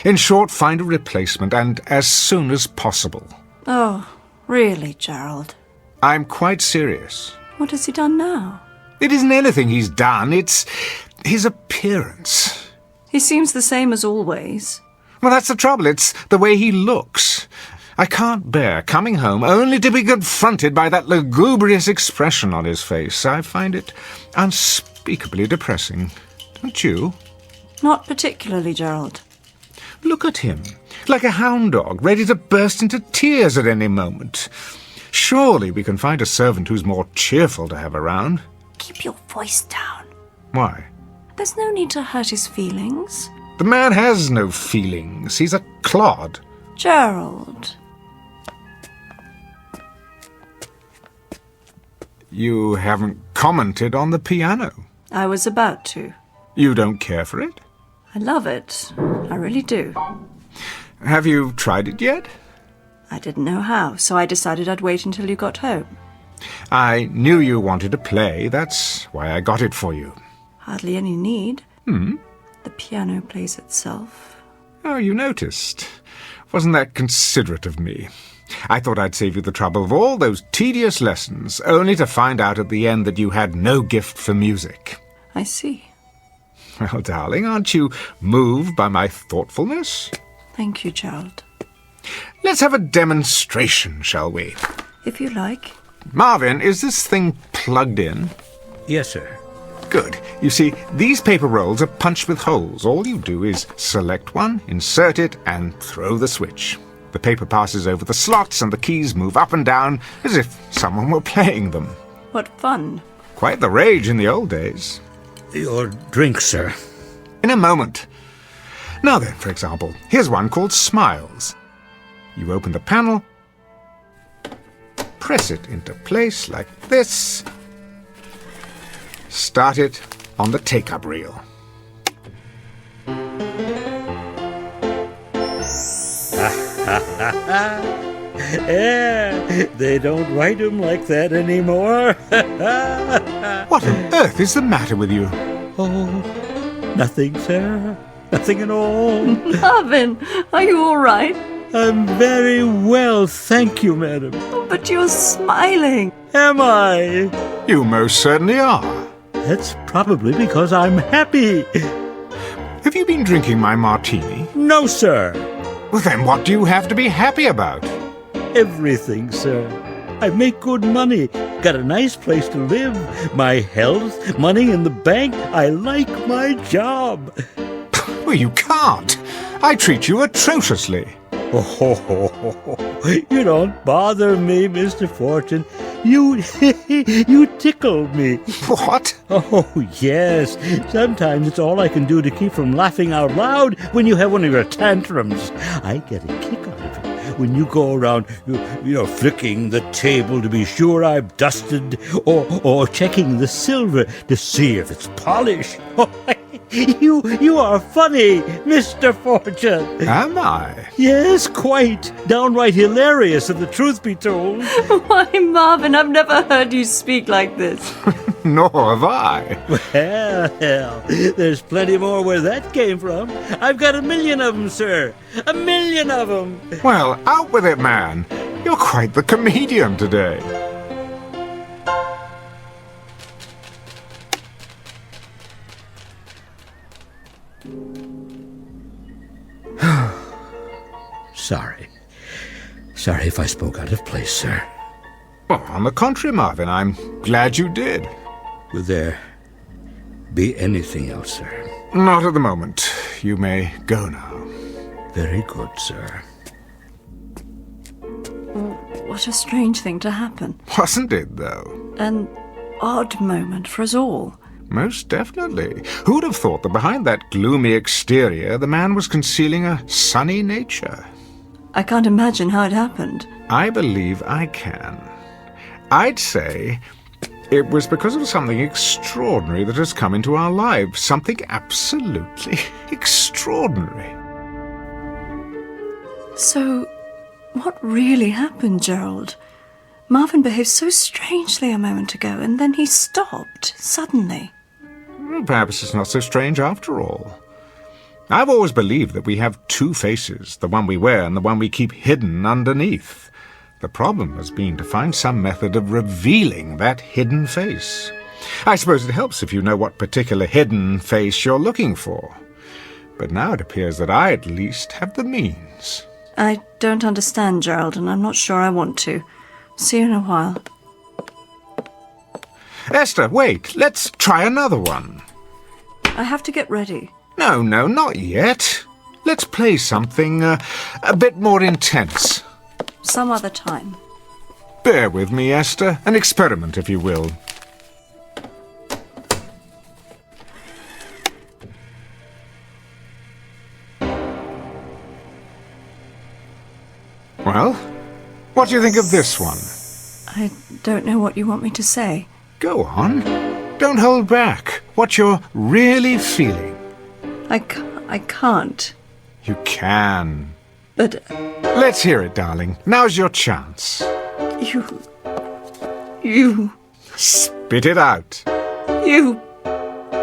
In short, find a replacement, and as soon as possible. Oh, really, Gerald? I'm quite serious. What has he done now? It isn't anything he's done, it's his appearance. He seems the same as always. Well, that's the trouble, it's the way he looks. I can't bear coming home only to be confronted by that lugubrious expression on his face. I find it unspeakably depressing. Don't you? Not particularly, Gerald. Look at him, like a hound dog, ready to burst into tears at any moment. Surely we can find a servant who's more cheerful to have around. Keep your voice down. Why? There's no need to hurt his feelings. The man has no feelings. He's a clod. Gerald. You haven't commented on the piano. I was about to. You don't care for it? I love it. I really do. Have you tried it yet? I didn't know how, so I decided I'd wait until you got home. I knew you wanted to play. That's why I got it for you. Hardly any need. The piano plays itself. Oh, you noticed. Wasn't that considerate of me? I thought I'd save you the trouble of all those tedious lessons, only to find out at the end that you had no gift for music. I see. Well, darling, aren't you moved by my thoughtfulness? Thank you, Gerald. Let's have a demonstration, shall we? If you like. Marvin, is this thing plugged in? Yes, sir. Good. You see, these paper rolls are punched with holes. All you do is select one, insert it, and throw the switch. The paper passes over the slots, and the keys move up and down as if someone were playing them. What fun. Quite the rage in the old days. Your drink, sir. In a moment. Now then, for example, here's one called Smiles. You open the panel, press it into place like this, start it on the take-up reel. They don't write them like that anymore. What on earth is the matter with you? Oh, nothing, sir. Nothing at all. Marvin, are you all right? I'm very well, thank you, madam. Oh, but you're smiling. Am I? You most certainly are. That's probably because I'm happy. Have you been drinking my martini? No, sir. Well, then what do you have to be happy about? Everything, sir. I make good money, got a nice place to live, my health, money in the bank. I like my job. Well, you can't. I treat you atrociously. Oh, you don't bother me, Mr. Fortune. You tickle me. What? Oh, yes. Sometimes it's all I can do to keep from laughing out loud when you have one of your tantrums. I get a kick out of it when you go around, flicking the table to be sure I've dusted, or checking the silver to see if it's polished. You are funny, Mr. Fortune. Am I? Yes, quite. Downright hilarious, if the truth be told. Why, Marvin, I've never heard you speak like this. Nor have I. Well, there's plenty more where that came from. I've got 1 million of them, sir. 1 million of them. Well, out with it, man. You're quite the comedian today. Sorry if I spoke out of place, sir. Well, on the contrary, Marvin, I'm glad you did. Will there be anything else, sir? Not at the moment. You may go now. Very good, sir. What a strange thing to happen. Wasn't it, though? An odd moment for us all. Most definitely. Who'd have thought that behind that gloomy exterior the man was concealing a sunny nature? I can't imagine how it happened. I believe I can. I'd say it was because of something extraordinary that has come into our lives. Something absolutely extraordinary. So, what really happened, Gerald? Marvin behaved so strangely a moment ago, and then he stopped, suddenly. Well, perhaps it's not so strange after all. I've always believed that we have two faces, the one we wear and the one we keep hidden underneath. The problem has been to find some method of revealing that hidden face. I suppose it helps if you know what particular hidden face you're looking for. But now it appears that I at least have the means. I don't understand, Gerald, and I'm not sure I want to. See you in a while. Esther, wait. Let's try another one. I have to get ready. No, not yet. Let's play something a bit more intense. Some other time. Bear with me, Esther. An experiment, if you will. Well, what do you think of this one? I don't know what you want me to say. Go on. Don't hold back. What you're really feeling. I can't. You can. But... Let's hear it, darling. Now's your chance. You... Spit it out. You...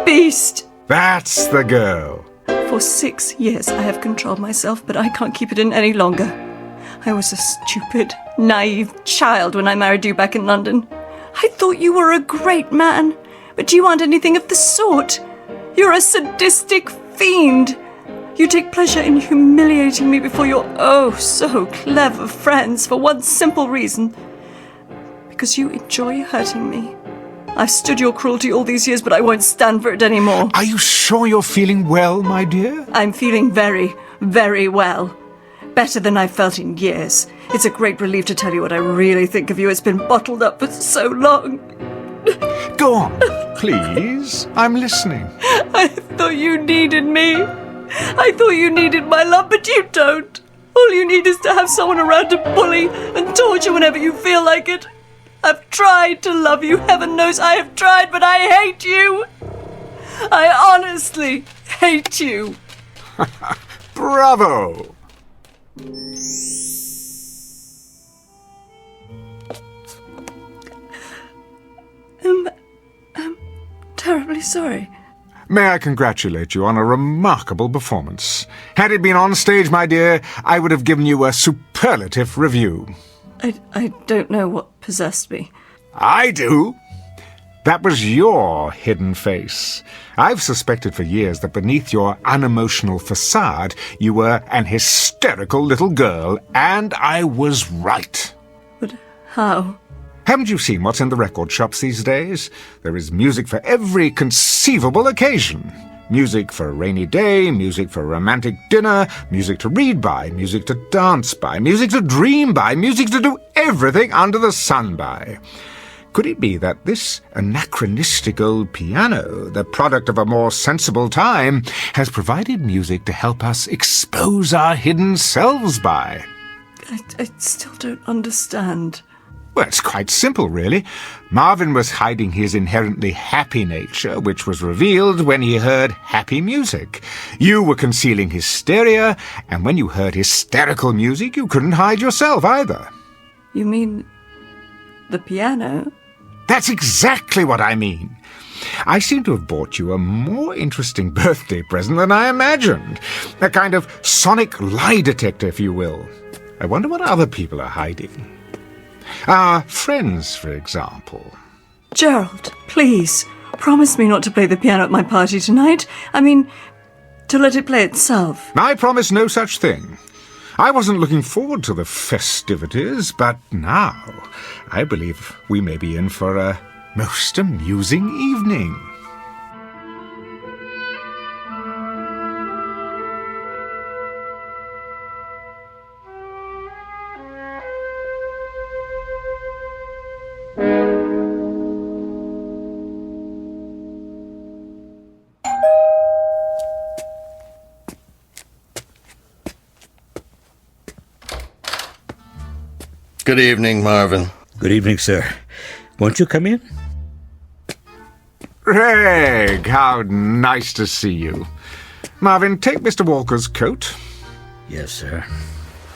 beast. That's the girl. For 6 years I have controlled myself, but I can't keep it in any longer. I was a stupid, naive child when I married you back in London. I thought you were a great man, but you aren't anything of the sort. You're a sadistic fiend. You take pleasure in humiliating me before your oh-so-clever friends for one simple reason. Because you enjoy hurting me. I've stood your cruelty all these years, but I won't stand for it anymore. Are you sure you're feeling well, my dear? I'm feeling very, very well. Better than I've felt in years. It's a great relief to tell you what I really think of you. It's been bottled up for so long. Go on, please. I'm listening. I thought you needed me. I thought you needed my love, but you don't. All you need is to have someone around to bully and torture whenever you feel like it. I've tried to love you. Heaven knows I have tried, but I hate you. I honestly hate you. Bravo! I'm terribly sorry. May I congratulate you on a remarkable performance. Had it been on stage, my dear, I would have given you a superlative review. I don't know what possessed me. I do. That was your hidden face. I've suspected for years that beneath your unemotional facade, you were an hysterical little girl, and I was right. But how? Haven't you seen what's in the record shops these days? There is music for every conceivable occasion. Music for a rainy day, music for a romantic dinner, music to read by, music to dance by, music to dream by, music to do everything under the sun by. Could it be that this anachronistic old piano, the product of a more sensible time, has provided music to help us expose our hidden selves by? I still don't understand. Well, it's quite simple, really. Marvin was hiding his inherently happy nature, which was revealed when he heard happy music. You were concealing hysteria, and when you heard hysterical music, you couldn't hide yourself either. You mean the piano? That's exactly what I mean. I seem to have bought you a more interesting birthday present than I imagined. A kind of sonic lie detector, if you will. I wonder what other people are hiding. Our friends, for example. Gerald, please, promise me not to play the piano at my party tonight. I mean, to let it play itself. I promise no such thing. I wasn't looking forward to the festivities, but now I believe we may be in for a most amusing evening. Good evening, Marvin. Good evening, sir. Won't you come in? Greg, how nice to see you. Marvin, take Mr. Walker's coat. Yes, sir.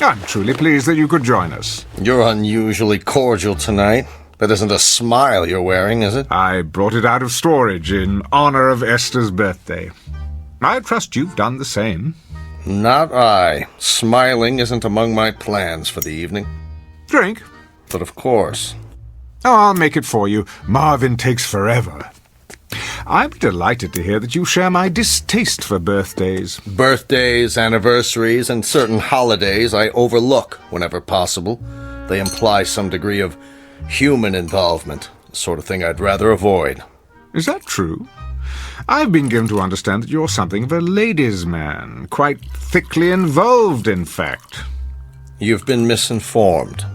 I'm truly pleased that you could join us. You're unusually cordial tonight. That isn't a smile you're wearing, is it? I brought it out of storage in honor of Esther's birthday. I trust you've done the same. Not I. Smiling isn't among my plans for the evening. Drink? But of course. Oh, I'll make it for you. Marvin takes forever. I'm delighted to hear that you share my distaste for birthdays. Birthdays, anniversaries, and certain holidays I overlook whenever possible. They imply some degree of human involvement, the sort of thing I'd rather avoid. Is that true? I've been given to understand that you're something of a ladies' man, quite thickly involved, in fact. You've been misinformed.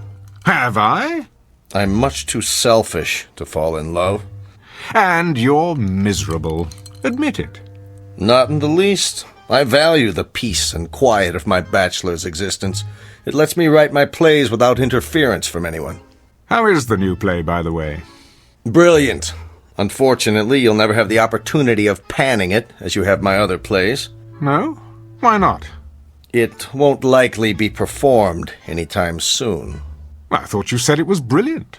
Have I? I'm much too selfish to fall in love. And you're miserable. Admit it. Not in the least. I value the peace and quiet of my bachelor's existence. It lets me write my plays without interference from anyone. How is the new play, by the way? Brilliant. Unfortunately, you'll never have the opportunity of panning it, as you have my other plays. No? Why not? It won't likely be performed anytime soon. I thought you said it was brilliant.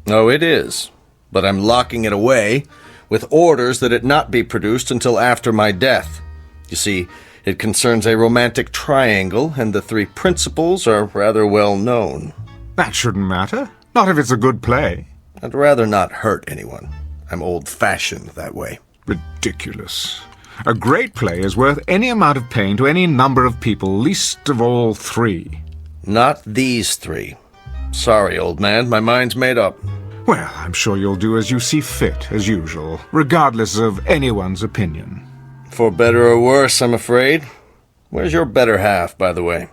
Oh, it is. But I'm locking it away with orders that it not be produced until after my death. You see, it concerns a romantic triangle, and the three principals are rather well known. That shouldn't matter. Not if it's a good play. I'd rather not hurt anyone. I'm old-fashioned that way. Ridiculous. A great play is worth any amount of pain to any number of people, least of all three. Not these three. Sorry, old man, my mind's made up. Well, I'm sure you'll do as you see fit, as usual, regardless of anyone's opinion. For better or worse, I'm afraid. Where's your better half, by the way?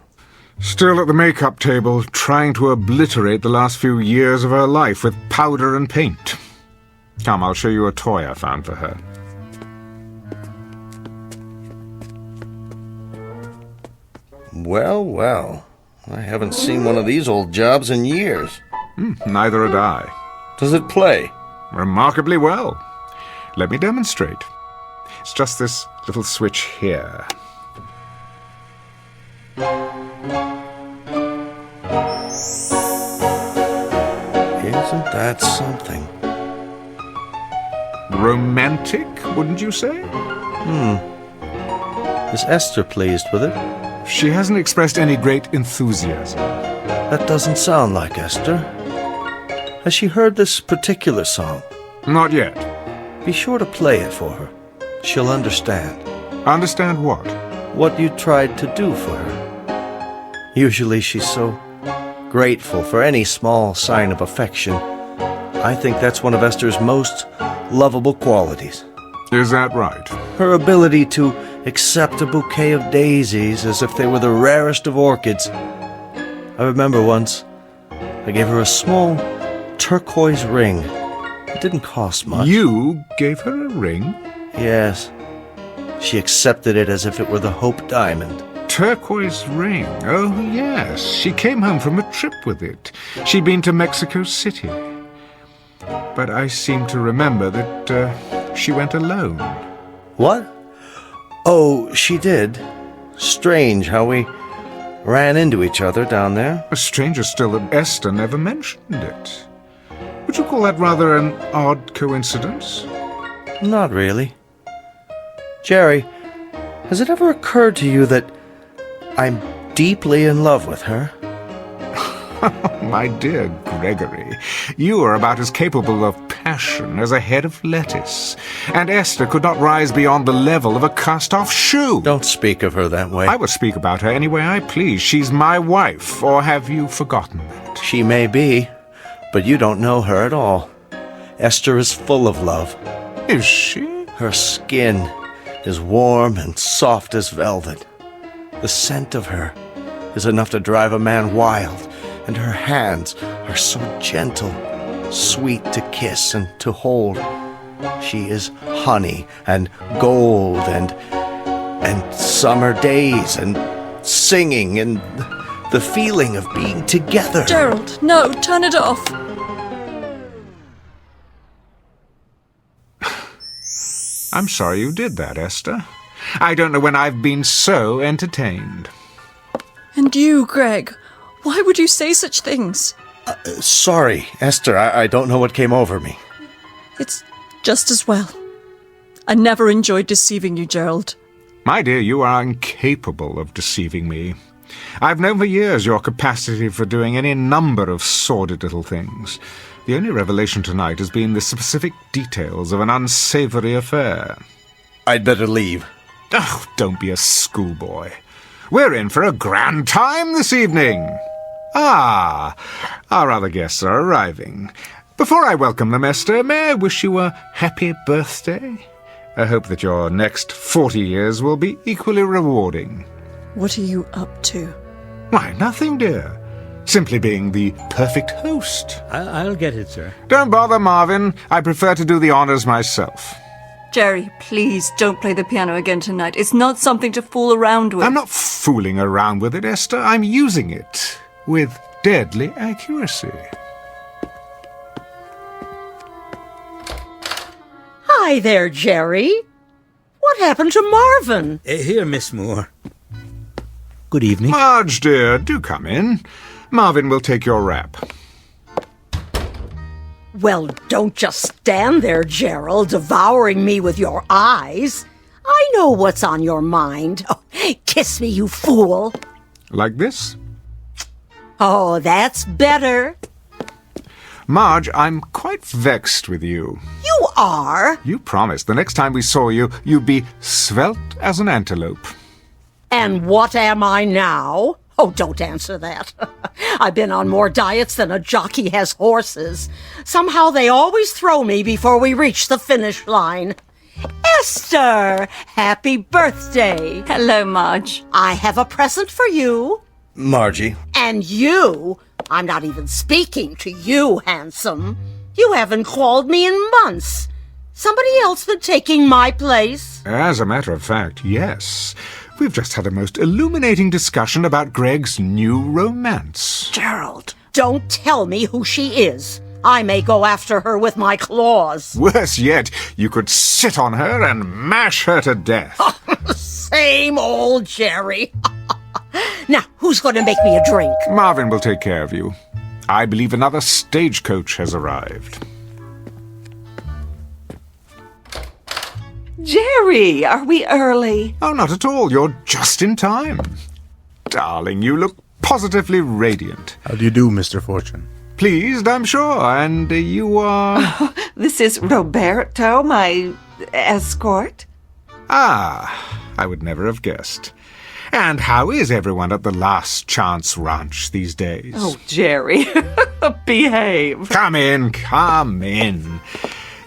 Still at the makeup table, trying to obliterate the last few years of her life with powder and paint. Come, I'll show you a toy I found for her. Well, well. I haven't seen one of these old jobs in years. Neither had I. Does it play? Remarkably well. Let me demonstrate. It's just this little switch here. Isn't that something? Romantic, wouldn't you say? Is Esther pleased with it? She hasn't expressed any great enthusiasm. That doesn't sound like Esther. Has she heard this particular song? Not yet. Be sure to play it for her. She'll understand. Understand what? What you tried to do for her. Usually she's so grateful for any small sign of affection. I think that's one of Esther's most lovable qualities. Is that right? Her ability to accept a bouquet of daisies as if they were the rarest of orchids. I remember once, I gave her a small turquoise ring. It didn't cost much. You gave her a ring? Yes. She accepted it as if it were the Hope Diamond. Turquoise ring? Oh, yes. She came home from a trip with it. She'd been to Mexico City. But I seem to remember that she went alone. What? Oh, she did. Strange how we ran into each other down there. Stranger still that Esther never mentioned it. Would you call that rather an odd coincidence? Not really. Jerry, has it ever occurred to you that I'm deeply in love with her? My dear Gregory, you are about as capable of passion as a head of lettuce, and Esther could not rise beyond the level of a cast-off shoe. Don't speak of her that way. I will speak about her any way I please. She's my wife, or have you forgotten that? She may be, but you don't know her at all. Esther is full of love. Is she? Her skin is warm and soft as velvet. The scent of her is enough to drive a man wild, and her hands are so gentle, sweet to kiss and to hold. She is honey and gold and summer days and singing and the feeling of being together. Gerald, no, turn it off. I'm sorry you did that, Esther. I don't know when I've been so entertained. And you, Greg, why would you say such things? Sorry, Esther, I don't know what came over me. It's just as well. I never enjoyed deceiving you, Gerald. My dear, you are incapable of deceiving me. I've known for years your capacity for doing any number of sordid little things. The only revelation tonight has been the specific details of an unsavory affair. I'd better leave. Oh, don't be a schoolboy. We're in for a grand time this evening. Ah, our other guests are arriving. Before I welcome them, Esther, may I wish you a happy birthday? I hope that your next 40 years will be equally rewarding. What are you up to? Why, nothing, dear. Simply being the perfect host. I'll get it, sir. Don't bother, Marvin. I prefer to do the honors myself. Jerry, please don't play the piano again tonight. It's not something to fool around with. I'm not fooling around with it, Esther. I'm using it with deadly accuracy. Hi there, Jerry. What happened to Marvin? Here, Miss Moore. Good evening. Marge, dear, do come in. Marvin will take your wrap. Well, don't just stand there, Gerald, devouring me with your eyes. I know what's on your mind. Oh, kiss me, you fool. Like this? Oh, that's better. Marge, I'm quite vexed with you. You are? You promised the next time we saw you, you'd be svelte as an antelope. And what am I now? Oh, don't answer that. I've been on more diets than a jockey has horses. Somehow they always throw me before we reach the finish line. Esther! Happy birthday! Hello, Marge. I have a present for you. Margie. And you? I'm not even speaking to you, handsome. You haven't called me in months. Somebody else been taking my place? As a matter of fact, yes. We've just had a most illuminating discussion about Greg's new romance. Gerald, don't tell me who she is. I may go after her with my claws. Worse yet, you could sit on her and mash her to death. Same old Jerry. Now, who's going to make me a drink? Marvin will take care of you. I believe another stagecoach has arrived. Jerry, are we early? Oh, not at all. You're just in time. Darling, you look positively radiant. How do you do, Mr. Fortune? Pleased, I'm sure. And you are... This is Roberto, my escort. Ah, I would never have guessed. And how is everyone at the Last Chance Ranch these days? Oh, Jerry, behave. Come in, come in.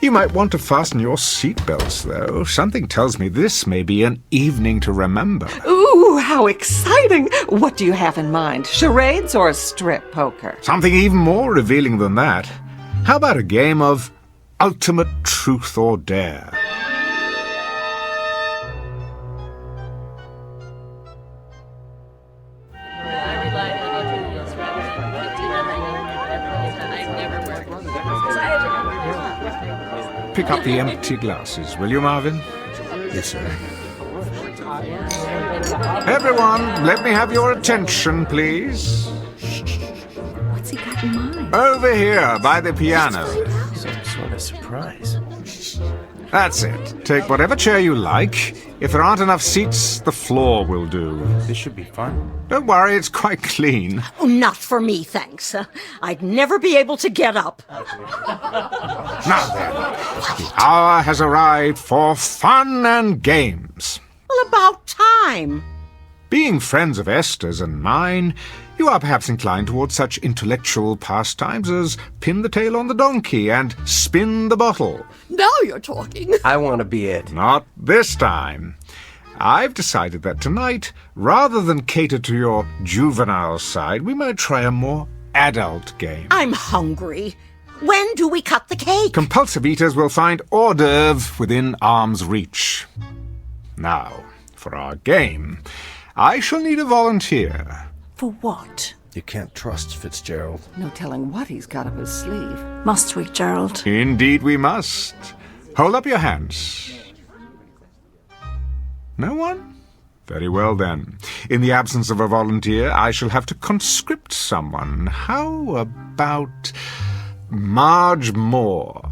You might want to fasten your seatbelts, though. Something tells me this may be an evening to remember. Ooh, how exciting! What do you have in mind? Charades or strip poker? Something even more revealing than that. How about a game of ultimate truth or dare? Pick up the empty glasses, will you, Marvin? Yes, sir. Everyone, let me have your attention, please. What's he got in mind? Over here, by the piano. Some sort of surprise. That's it. Take whatever chair you like. If there aren't enough seats, the floor will do. This should be fun. Don't worry, it's quite clean. Oh, not for me, thanks. I'd never be able to get up. Now then, the hour has arrived for fun and games. Well, about time. Being friends of Esther's and mine, you are perhaps inclined towards such intellectual pastimes as pin the tail on the donkey and spin the bottle. Now you're talking. I want to be it. Not this time. I've decided that tonight, rather than cater to your juvenile side, we might try a more adult game. I'm hungry. When do we cut the cake? Compulsive eaters will find hors d'oeuvre within arm's reach. Now, for our game, I shall need a volunteer. For what? You can't trust Fitzgerald. No telling what he's got up his sleeve. Must we, Gerald? Indeed we must. Hold up your hands. No one? Very well then. In the absence of a volunteer, I shall have to conscript someone. How about Marge Moore?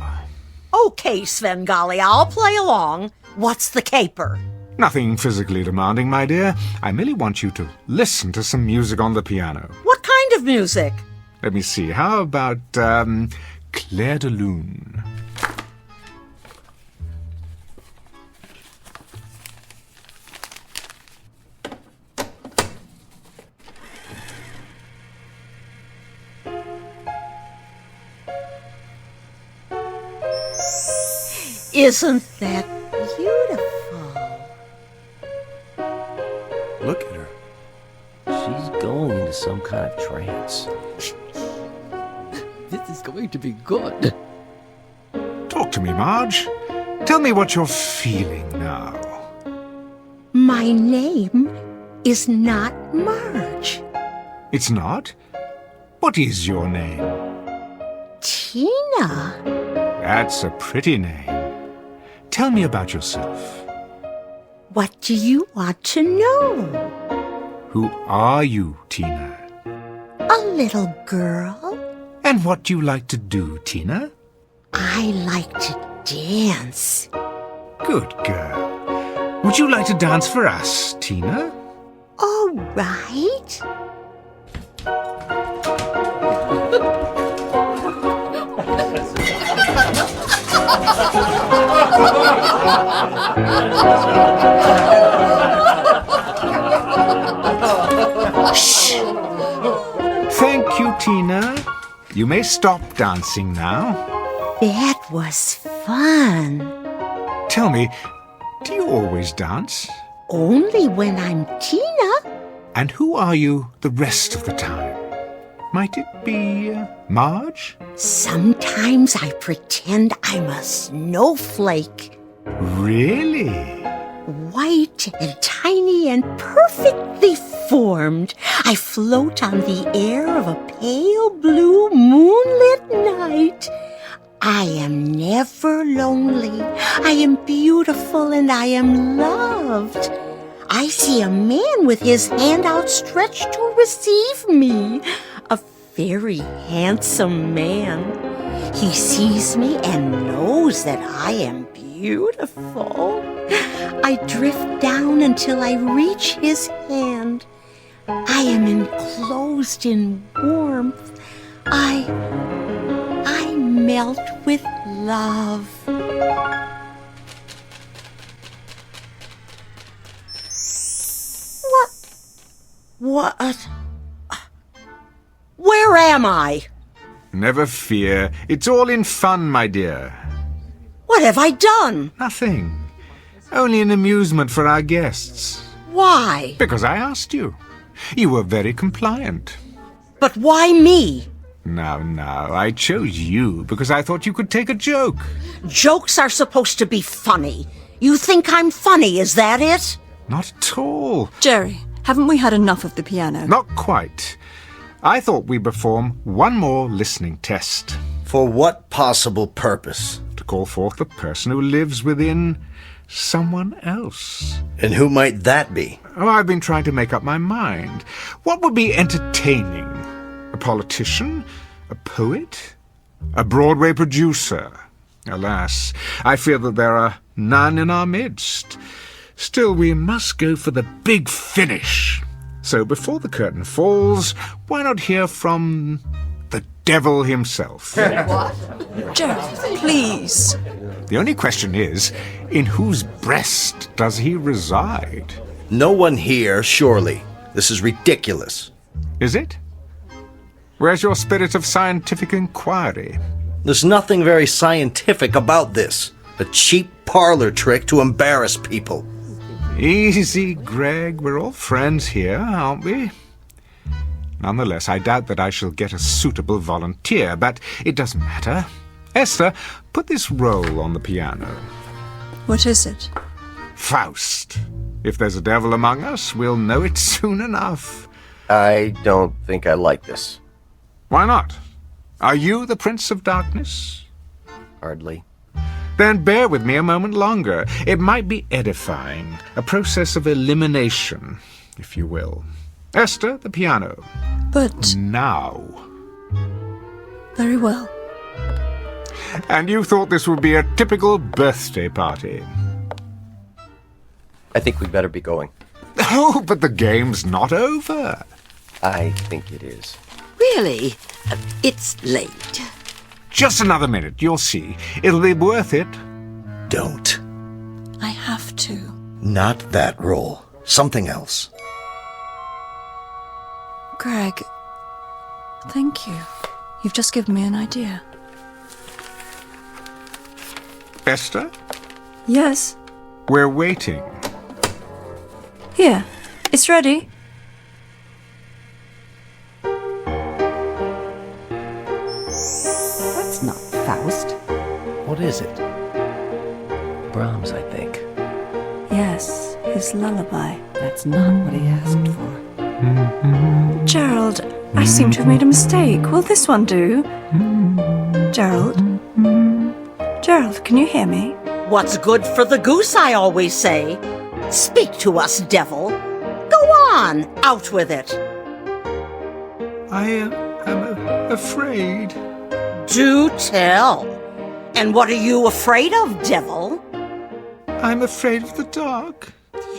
Okay, Svengali, I'll play along. What's the caper? Nothing physically demanding, my dear. I merely want you to listen to some music on the piano. What kind of music? Let me see. How about Clair de Lune? Isn't that beautiful? Look at her. She's going into some kind of trance. This is going to be good. Talk to me, Marge. Tell me what you're feeling now. My name is not Marge. It's not? What is your name? Tina. That's a pretty name. Tell me about yourself. What do you want to know? Who are you, Tina? A little girl. And what do you like to do, Tina? I like to dance. Good girl. Would you like to dance for us, Tina? All right. Shh! Thank you, Tina. You may stop dancing now. That was fun. Tell me, do you always dance? Only when I'm Tina. And who are you the rest of the time? Might it be Marge? Sometimes I pretend I'm a snowflake. Really? White and tiny and perfectly formed. I float on the air of a pale blue moonlit night. I am never lonely. I am beautiful and I am loved. I see a man with his hand outstretched to receive me. A very handsome man. He sees me and knows that I am beautiful. I drift down until I reach his hand. I am enclosed in warmth. I melt with love. What? Where am I? Never fear. It's all in fun, my dear. What have I done? Nothing. Only an amusement for our guests. Why? Because I asked you. You were very compliant. But why me? Now, I chose you because I thought you could take a joke. Jokes are supposed to be funny. You think I'm funny, is that it? Not at all. Jerry, haven't we had enough of the piano? Not quite. I thought we'd perform one more listening test. For what possible purpose? To call forth the person who lives within someone else. And who might that be? Oh, I've been trying to make up my mind. What would be entertaining? A politician? A poet? A Broadway producer? Alas, I fear that there are none in our midst. Still, we must go for the big finish. So before the curtain falls, why not hear from the devil himself? What? Jerry, please. The only question is, in whose breast does he reside? No one here, surely. This is ridiculous. Is it? Where's your spirit of scientific inquiry? There's nothing very scientific about this. A cheap parlor trick to embarrass people. Easy, Greg. We're all friends here, aren't we? Nonetheless, I doubt that I shall get a suitable volunteer, but it doesn't matter. Esther, put this roll on the piano. What is it? Faust. If there's a devil among us, we'll know it soon enough. I don't think I like this. Why not? Are you the Prince of Darkness? Hardly. Then bear with me a moment longer. It might be edifying, a process of elimination, if you will. Esther, the piano. But... Now. Very well. And you thought this would be a typical birthday party? I think we'd better be going. Oh, but the game's not over. I think it is. Really? It's late. Just another minute, you'll see. It'll be worth it. Don't. I have to. Not that role. Something else. Greg, thank you. You've just given me an idea. Esther? Yes? We're waiting. Here, it's ready. That's not Faust. What is it? Brahms, I think. Yes, his lullaby. That's not what he asked for. Gerald, I seem to have made a mistake. Will this one do? Gerald? Gerald, can you hear me? What's good for the goose, I always say. Speak to us, devil. Go on, out with it. I am afraid. Do tell. And what are you afraid of, devil? I'm afraid of the dark.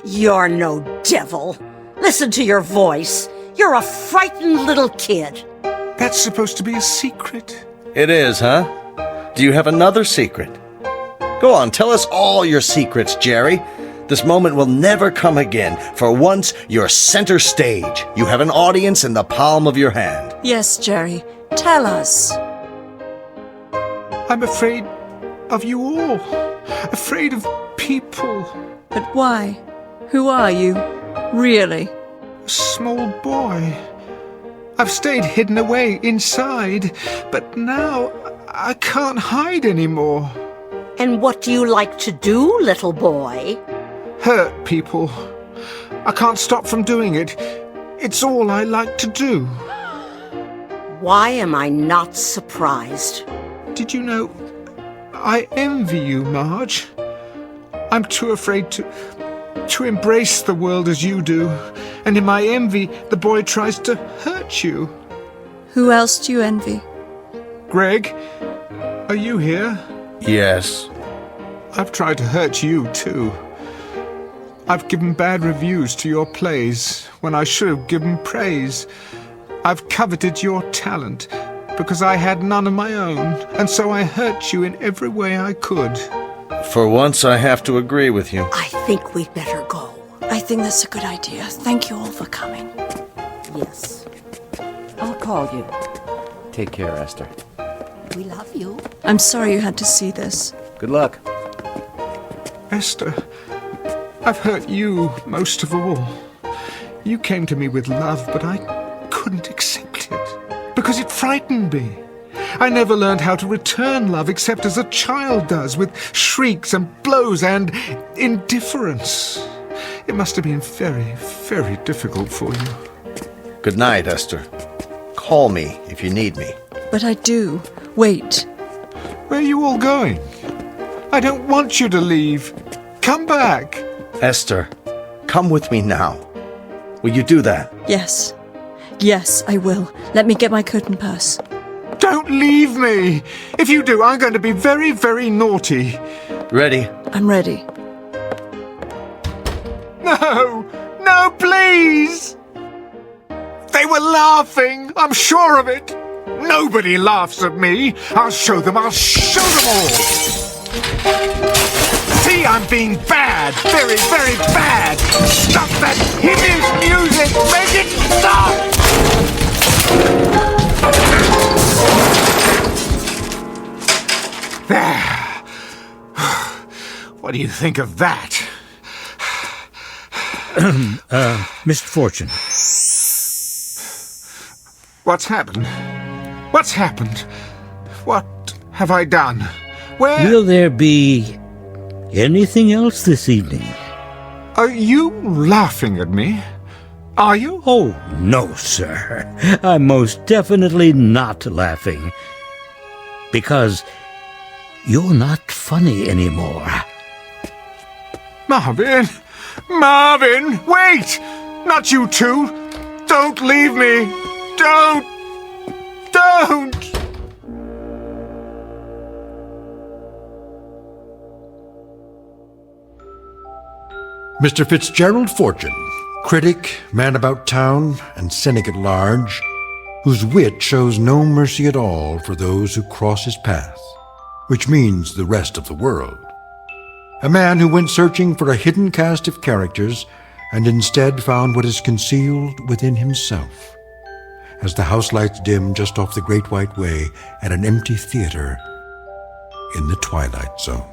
You're no devil. Listen to your voice. You're a frightened little kid. That's supposed to be a secret. It is, huh? Do you have another secret? Go on, tell us all your secrets, Jerry. This moment will never come again. For once, you're center stage. You have an audience in the palm of your hand. Yes, Jerry. Tell us. I'm afraid of you all. Afraid of people. But why? Who are you? Really? A small boy. I've stayed hidden away inside, but now I can't hide anymore. And what do you like to do, little boy? Hurt people. I can't stop from doing it. It's all I like to do. Why am I not surprised? Did you know I envy you, Marge? I'm too afraid to embrace the world as you do, and in my envy, the boy tries to hurt you. Who else do you envy? Greg, are you here? Yes. I've tried to hurt you, too. I've given bad reviews to your plays when I should have given praise. I've coveted your talent, because I had none of my own, and so I hurt you in every way I could. For once, I have to agree with you. I think we'd better go. I think that's a good idea. Thank you all for coming. Yes. I'll call you. Take care, Esther. We love you. I'm sorry you had to see this. Good luck. Esther, I've hurt you most of all. You came to me with love, but I couldn't accept it, because it frightened me. I never learned how to return love except as a child does, with shrieks and blows and indifference. It must have been very, very difficult for you. Good night, Esther. Call me if you need me. But I do. Wait. Where are you all going? I don't want you to leave. Come back. Esther, come with me now. Will you do that? Yes. Yes, I will. Let me get my curtain purse. Don't leave me! If you do, I'm going to be very, very naughty. Ready? I'm ready. No! No, please! They were laughing! I'm sure of it! Nobody laughs at me! I'll show them all! See, I'm being bad! Very, very bad! Stop that hideous music! Make it stop! There! What do you think of that? Mr. Fortune. What's happened? What's happened? What have I done? Where... Will there be anything else this evening? Are you laughing at me? Are you? Oh, no, sir. I'm most definitely not laughing. Because you're not funny anymore. Marvin! Marvin! Wait! Not you too! Don't leave me! Don't! Don't! Mr. Fitzgerald Fortune, critic, man about town, and cynic at large, whose wit shows no mercy at all for those who cross his path, which means the rest of the world. A man who went searching for a hidden cast of characters and instead found what is concealed within himself. As the house lights dim just off the Great White Way at an empty theater in the Twilight Zone.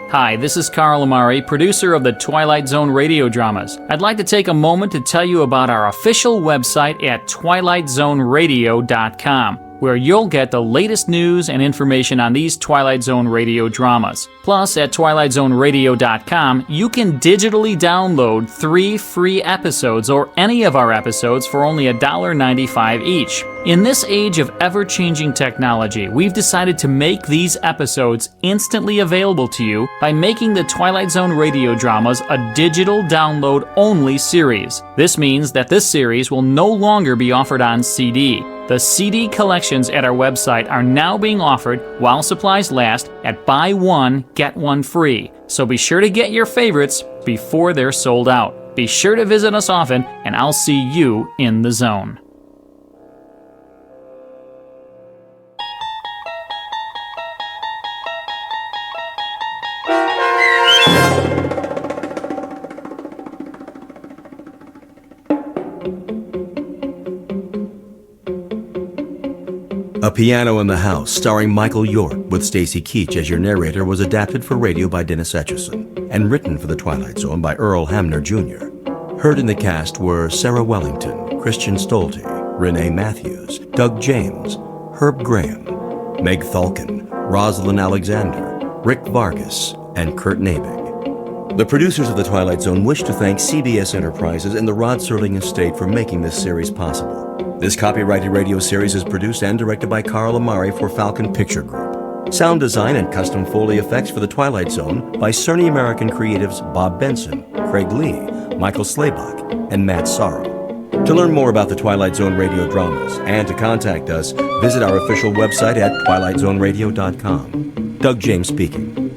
Hi, this is Carl Amari, producer of the Twilight Zone radio dramas. I'd like to take a moment to tell you about our official website at twilightzoneradio.com, where you'll get the latest news and information on these Twilight Zone radio dramas. Plus, at twilightzoneradio.com, you can digitally download 3 free episodes or any of our episodes for only $1.95 each. In this age of ever-changing technology, we've decided to make these episodes instantly available to you by making the Twilight Zone radio dramas a digital download-only series. This means that this series will no longer be offered on CD. The CD collections at our website are now being offered while supplies last at buy one, get one free. So be sure to get your favorites before they're sold out. Be sure to visit us often, and I'll see you in the zone. A Piano in the House, starring Michael York, with Stacy Keach as your narrator, was adapted for radio by Dennis Etchison and written for The Twilight Zone by Earl Hamner Jr. Heard in the cast were Sarah Wellington, Christian Stolte, Renee Matthews, Doug James, Herb Graham, Meg Thalken, Rosalind Alexander, Rick Vargas, and Kurt Nabig. The producers of The Twilight Zone wish to thank CBS Enterprises and the Rod Serling Estate for making this series possible. This copyrighted radio series is produced and directed by Carl Amari for Falcon Picture Group. Sound design and custom Foley effects for The Twilight Zone by Cerny American creatives Bob Benson, Craig Lee, Michael Slaybach, and Matt Sorrow. To learn more about the Twilight Zone radio dramas and to contact us, visit our official website at twilightzoneradio.com. Doug James speaking.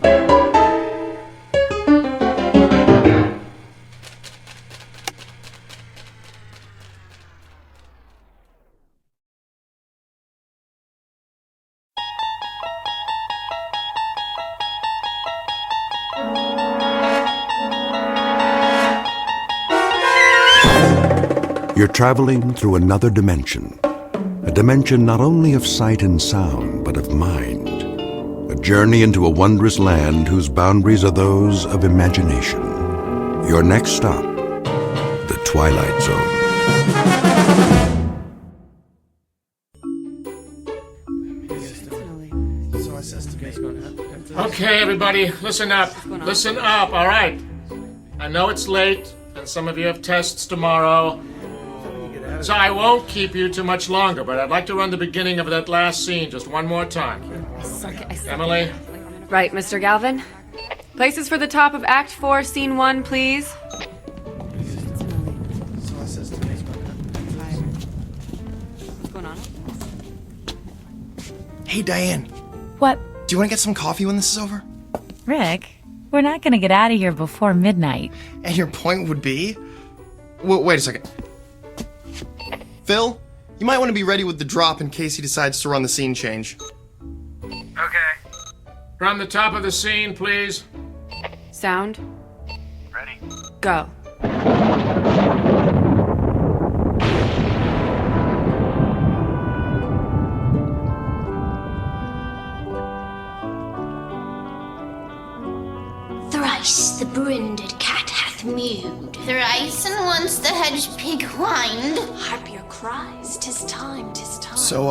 You're traveling through another dimension. A dimension not only of sight and sound, but of mind. A journey into a wondrous land whose boundaries are those of imagination. Your next stop, the Twilight Zone. Okay, everybody, listen up. Listen up, all right? I know it's late, and some of you have tests tomorrow, so I won't keep you too much longer, but I'd like to run the beginning of that last scene just one more time. Emily? Right, Mr. Galvin. Places for the top of Act 4, Scene 1, please. What's going on? Hey, Diane. What? Do you want to get some coffee when this is over? Rick, we're not going to get out of here before midnight. And your point would be? Wait a second. Phil, you might want to be ready with the drop in case he decides to run the scene change. Okay. From the top of the scene, please. Sound. Ready. Go. Thrice the brinded cat hath mewed. Thrice and once the hedge pig whined. Harp your cries, 'tis time, 'tis time. So,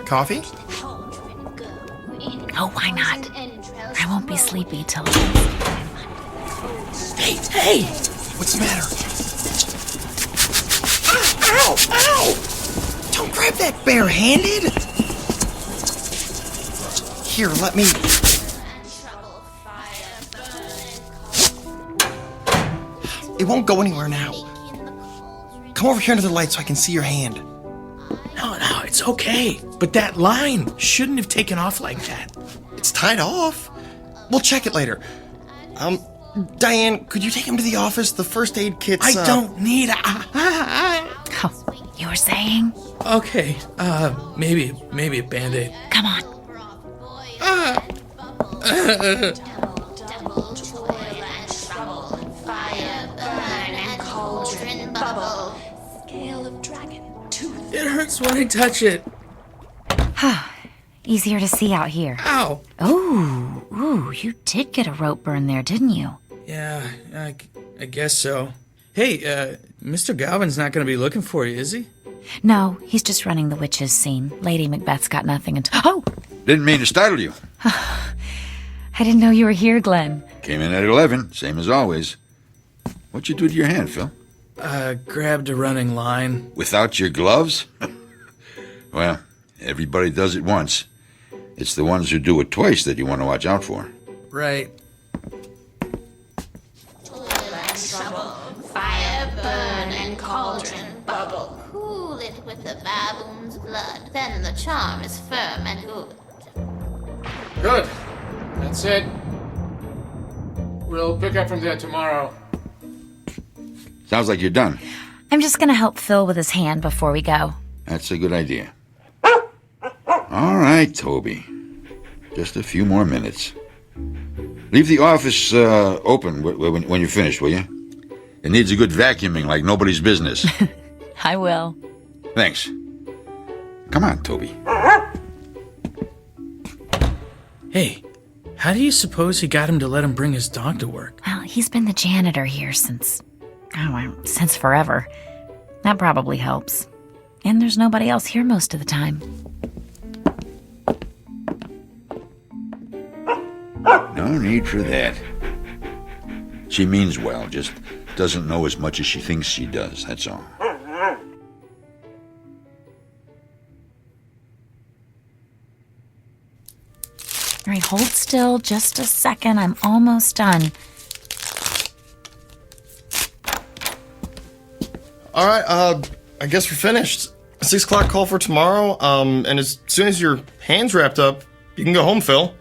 coffee? Oh, why not? I won't be sleepy till... Hey! What's the matter? Ow! Ow! Don't grab that barehanded! Here, let me... It won't go anywhere now. Come over here under the light so I can see your hand. No, it's okay. But that line shouldn't have taken off like that. It's tied off. We'll check it later. Diane, could you take him to the office? The first aid kit's... I don't need a... Oh, you were saying? Okay, maybe a Band-Aid. Come on. It hurts when I touch it. Easier to see out here. Ow! Ooh, you did get a rope burn there, didn't you? Yeah, I guess so. Hey, Mr. Galvin's not going to be looking for you, is he? No, he's just running the witches scene. Lady Macbeth's got nothing until... Oh! Didn't mean to startle you. I didn't know you were here, Glenn. Came in at 11, same as always. What'd you do to your hand, Phil? Grabbed a running line. Without your gloves? Well, everybody does it once. It's the ones who do it twice that you want to watch out for. Right. Fire burn and cauldron bubble. Cool it with the baboon's blood. Then the charm is firm and good. Good. That's it. We'll pick up from there tomorrow. Sounds like you're done. I'm just gonna help Phil with his hand before we go. That's a good idea. All right, Toby. Just a few more minutes. Leave the office open when you're finished, will you? It needs a good vacuuming like nobody's business. I will. Thanks. Come on, Toby. Hey, how do you suppose he got him to let him bring his dog to work? Well, he's been the janitor here since forever. That probably helps. And there's nobody else here most of the time. No need for that. She means well, just doesn't know as much as she thinks she does, that's all. All right, hold still just a second. I'm almost done. All right, I guess we're finished. 6 o'clock call for tomorrow, and as soon as your hand's wrapped up, you can go home, Phil.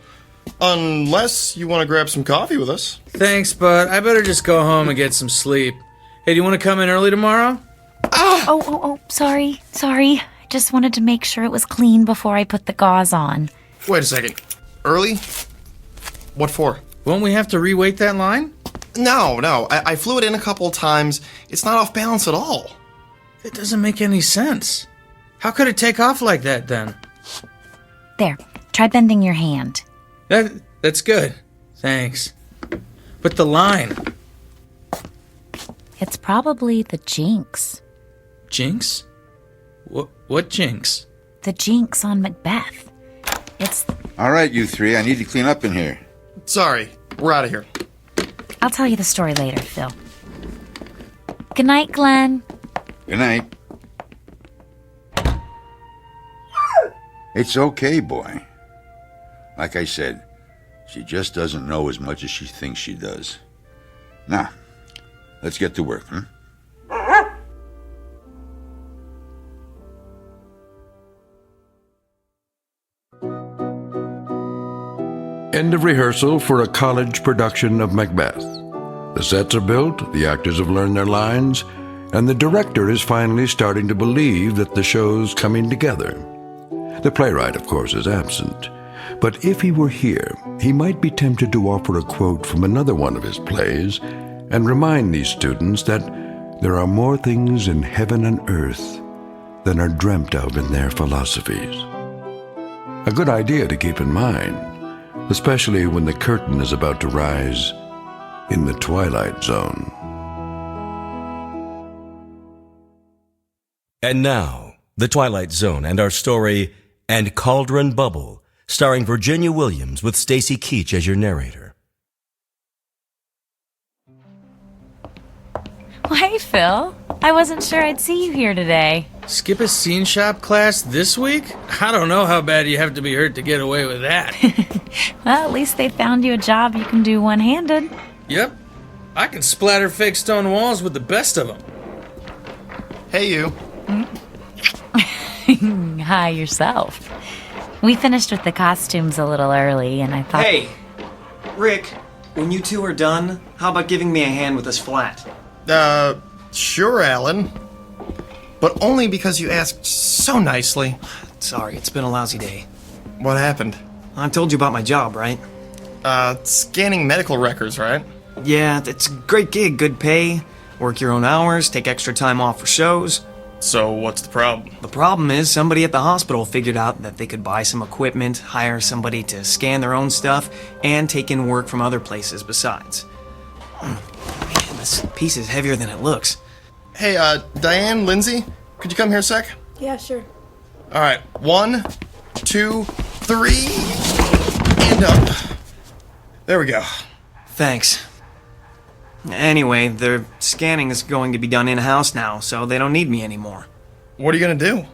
Unless you want to grab some coffee with us. Thanks, but I better just go home and get some sleep. Hey, do you want to come in early tomorrow? Oh, sorry. I just wanted to make sure it was clean before I put the gauze on. Wait a second. Early? What for? Won't we have to reweight that line? No. I flew it in a couple of times. It's not off balance at all. It doesn't make any sense. How could it take off like that, then? There, try bending your hand. That's good. Thanks. But the line. It's probably the jinx. Jinx? What jinx? The jinx on Macbeth. It's... All right, you three, I need to clean up in here. Sorry, we're out of here. I'll tell you the story later, Phil. Good night, Glenn. Good night. It's okay, boy. Like I said, she just doesn't know as much as she thinks she does. Now, let's get to work, huh? End of rehearsal for a college production of Macbeth. The sets are built, the actors have learned their lines, and the director is finally starting to believe that the show's coming together. The playwright, of course, is absent. But if he were here, he might be tempted to offer a quote from another one of his plays and remind these students that there are more things in heaven and earth than are dreamt of in their philosophies. A good idea to keep in mind, especially when the curtain is about to rise in the Twilight Zone. And now, The Twilight Zone and our story, And Cauldron Bubble, starring Virginia Williams with Stacy Keach as your narrator. Well, hey, Phil. I wasn't sure I'd see you here today. Skip a scene shop class this week? I don't know how bad you have to be hurt to get away with that. Well, at least they found you a job you can do one-handed. Yep. I can splatter fake stone walls with the best of them. Hey, you. Hi, yourself. We finished with the costumes a little early, and I thought... Hey, Rick, when you two are done, how about giving me a hand with this flat? Sure, Alan. But only because you asked so nicely. Sorry, it's been a lousy day. What happened? I told you about my job, right? Scanning medical records, right? Yeah, it's a great gig, good pay. Work your own hours, take extra time off for shows. So what's the problem? The problem is somebody at the hospital figured out that they could buy some equipment, hire somebody to scan their own stuff, and take in work from other places besides. Man, this piece is heavier than it looks. Hey, Diane, Lindsay, could you come here a sec? Yeah, sure. All right, 1, 2, 3, and up. There we go. Thanks. Anyway, their scanning is going to be done in-house now, so they don't need me anymore. What are you gonna do?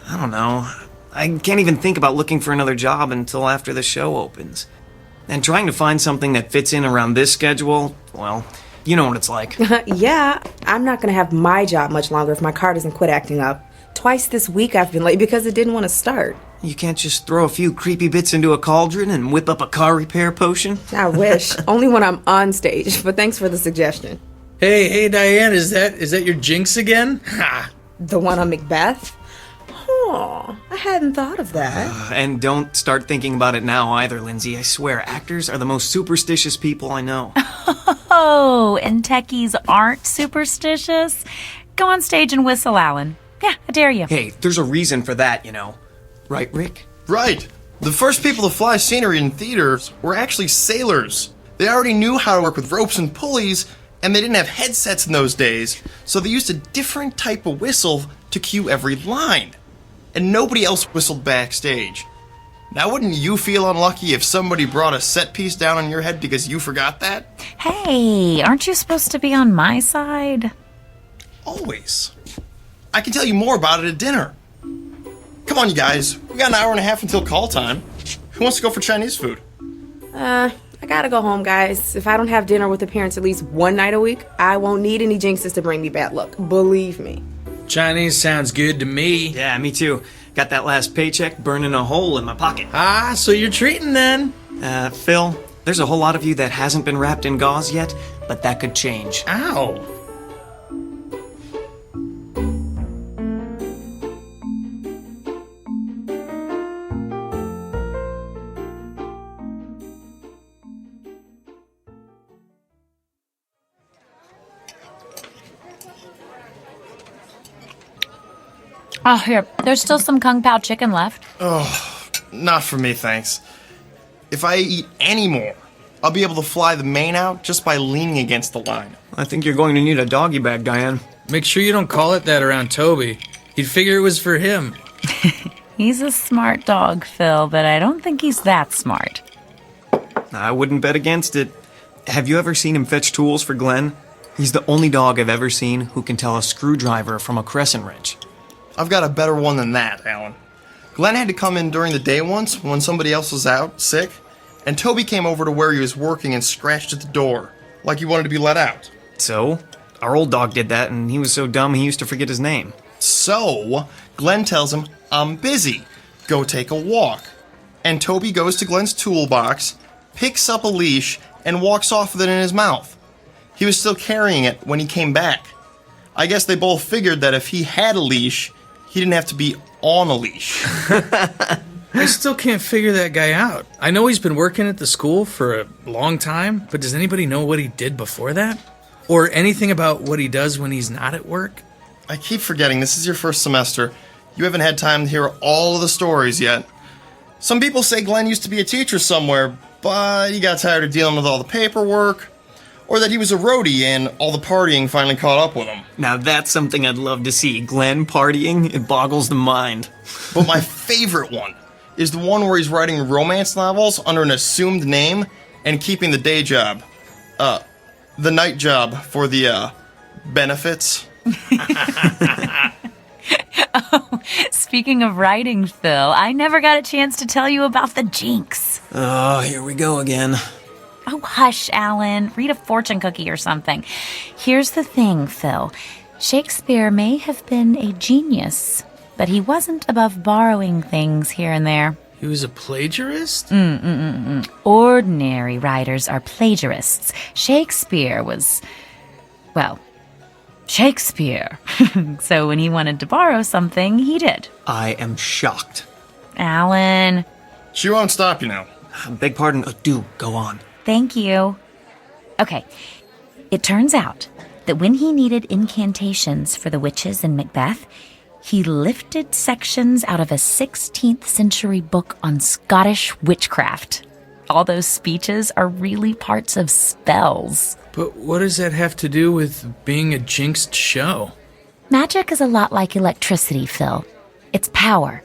I don't know. I can't even think about looking for another job until after the show opens. And trying to find something that fits in around this schedule, well, you know what it's like. Yeah, I'm not gonna have my job much longer if my car doesn't quit acting up. Twice this week I've been late because it didn't want to start. You can't just throw a few creepy bits into a cauldron and whip up a car repair potion? I wish. Only when I'm on stage, but thanks for the suggestion. Hey, Diane, is that your jinx again? Ha! The one on Macbeth? Oh, I hadn't thought of that. And don't start thinking about it now either, Lindsay. I swear, actors are the most superstitious people I know. Oh, and techies aren't superstitious? Go on stage and whistle, Alan. Yeah, I dare you. Hey, there's a reason for that, you know. Right, Rick? Right. The first people to fly scenery in theaters were actually sailors. They already knew how to work with ropes and pulleys, and they didn't have headsets in those days, so they used a different type of whistle to cue every line. And nobody else whistled backstage. Now, wouldn't you feel unlucky if somebody brought a set piece down on your head because you forgot that? Hey, aren't you supposed to be on my side? Always. I can tell you more about it at dinner. Come on, you guys. We got an hour and a half until call time. Who wants to go for Chinese food? I gotta go home, guys. If I don't have dinner with the parents at least one night a week, I won't need any jinxes to bring me bad luck. Believe me. Chinese sounds good to me. Yeah, me too. Got that last paycheck burning a hole in my pocket. Ah, so you're treating then? Phil, there's a whole lot of you that hasn't been wrapped in gauze yet, but that could change. Ow. Oh, here. There's still some Kung Pao chicken left. Oh, not for me, thanks. If I eat any more, I'll be able to fly the mane out just by leaning against the line. I think you're going to need a doggy bag, Diane. Make sure you don't call it that around Toby. He'd figure it was for him. He's a smart dog, Phil, but I don't think he's that smart. I wouldn't bet against it. Have you ever seen him fetch tools for Glenn? He's the only dog I've ever seen who can tell a screwdriver from a crescent wrench. I've got a better one than that, Alan. Glenn had to come in during the day once when somebody else was out, sick, and Toby came over to where he was working and scratched at the door, like he wanted to be let out. So, our old dog did that, and he was so dumb he used to forget his name. So, Glenn tells him, "I'm busy. Go take a walk." And Toby goes to Glenn's toolbox, picks up a leash, and walks off with it in his mouth. He was still carrying it when he came back. I guess they both figured that if he had a leash, he didn't have to be on a leash. I still can't figure that guy out. I know he's been working at the school for a long time, but does anybody know what he did before that? Or anything about what he does when he's not at work? I keep forgetting this is your first semester. You haven't had time to hear all of the stories yet. Some people say Glenn used to be a teacher somewhere, but he got tired of dealing with all the paperwork. Or that he was a roadie and all the partying finally caught up with him. Now that's something I'd love to see. Glenn partying, it boggles the mind. But my favorite one is the one where he's writing romance novels under an assumed name and keeping the day job. The night job for the, benefits. Oh, speaking of writing, Phil, I never got a chance to tell you about the Jinx. Oh, here we go again. Oh, hush, Alan. Read a fortune cookie or something. Here's the thing, Phil. Shakespeare may have been a genius, but he wasn't above borrowing things here and there. He was a plagiarist? Ordinary writers are plagiarists. Shakespeare was, well, Shakespeare. So when he wanted to borrow something, he did. I am shocked. Alan. She won't stop you now. Beg pardon. Do go on. Thank you. Okay, it turns out that when he needed incantations for the witches in Macbeth, he lifted sections out of a 16th century book on Scottish witchcraft. All those speeches are really parts of spells. But what does that have to do with being a jinxed show? Magic is a lot like electricity, Phil. It's power.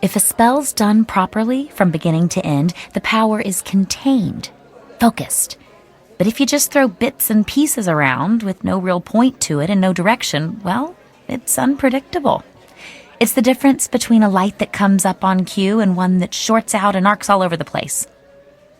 If a spell's done properly from beginning to end, the power is contained, focused. But if you just throw bits and pieces around with no real point to it and no direction, well, it's unpredictable. It's the difference between a light that comes up on cue and one that shorts out and arcs all over the place.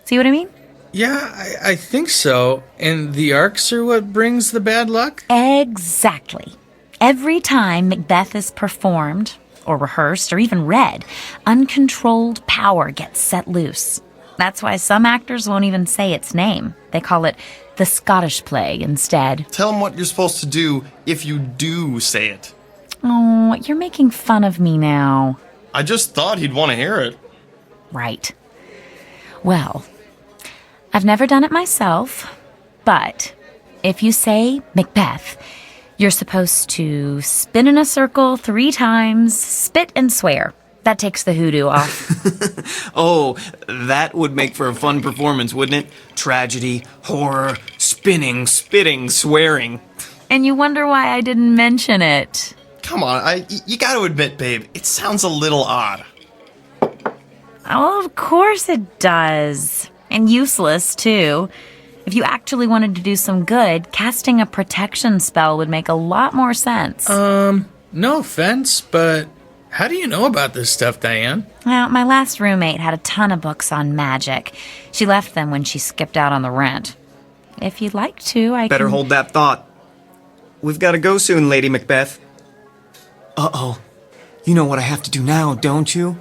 See what I mean? Yeah, I think so. And the arcs are what brings the bad luck? Exactly. Every time Macbeth is performed, or rehearsed, or even read, uncontrolled power gets set loose. That's why some actors won't even say its name. They call it the Scottish play instead. Tell him what you're supposed to do if you do say it. Oh, you're making fun of me now. I just thought he'd want to hear it. Right. Well, I've never done it myself, but if you say Macbeth, you're supposed to spin in a circle 3 times, spit and swear. That takes the hoodoo off. Oh, that would make for a fun performance, wouldn't it? Tragedy, horror, spinning, spitting, swearing. And you wonder why I didn't mention it. Come on, you gotta admit, babe, it sounds a little odd. Oh, of course it does. And useless, too. If you actually wanted to do some good, casting a protection spell would make a lot more sense. No offense, but how do you know about this stuff, Diane? Well, my last roommate had a ton of books on magic. She left them when she skipped out on the rent. If you'd like to, I Better can... hold that thought. We've got to go soon, Lady Macbeth. Uh-oh. You know what I have to do now, don't you?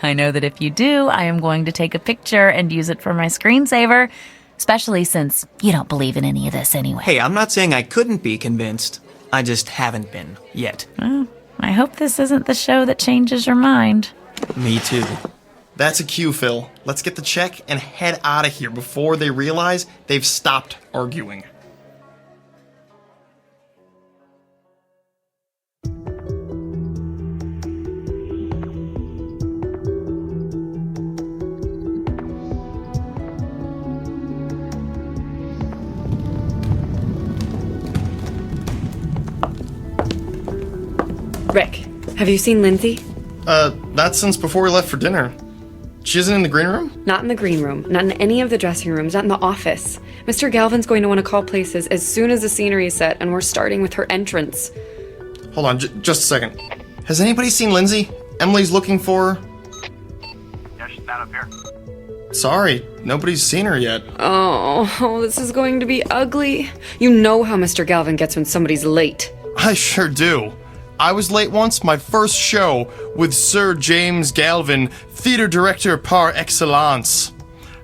I know that if you do, I am going to take a picture and use it for my screensaver, especially since you don't believe in any of this anyway. Hey, I'm not saying I couldn't be convinced. I just haven't been, yet. Well, I hope this isn't the show that changes your mind. Me too. That's a cue, Phil. Let's get the check and head out of here before they realize they've stopped arguing. Rick, have you seen Lindsay? Not since before we left for dinner. She isn't in the green room? Not in the green room, not in any of the dressing rooms, not in the office. Mr. Galvin's going to want to call places as soon as the scenery is set, and we're starting with her entrance. Hold on, just a second. Has anybody seen Lindsay? Emily's looking for her. Yeah, she's not up here. Sorry, nobody's seen her yet. Oh, this is going to be ugly. You know how Mr. Galvin gets when somebody's late. I sure do. I was late once, my first show, with Sir James Galvin, theater director par excellence.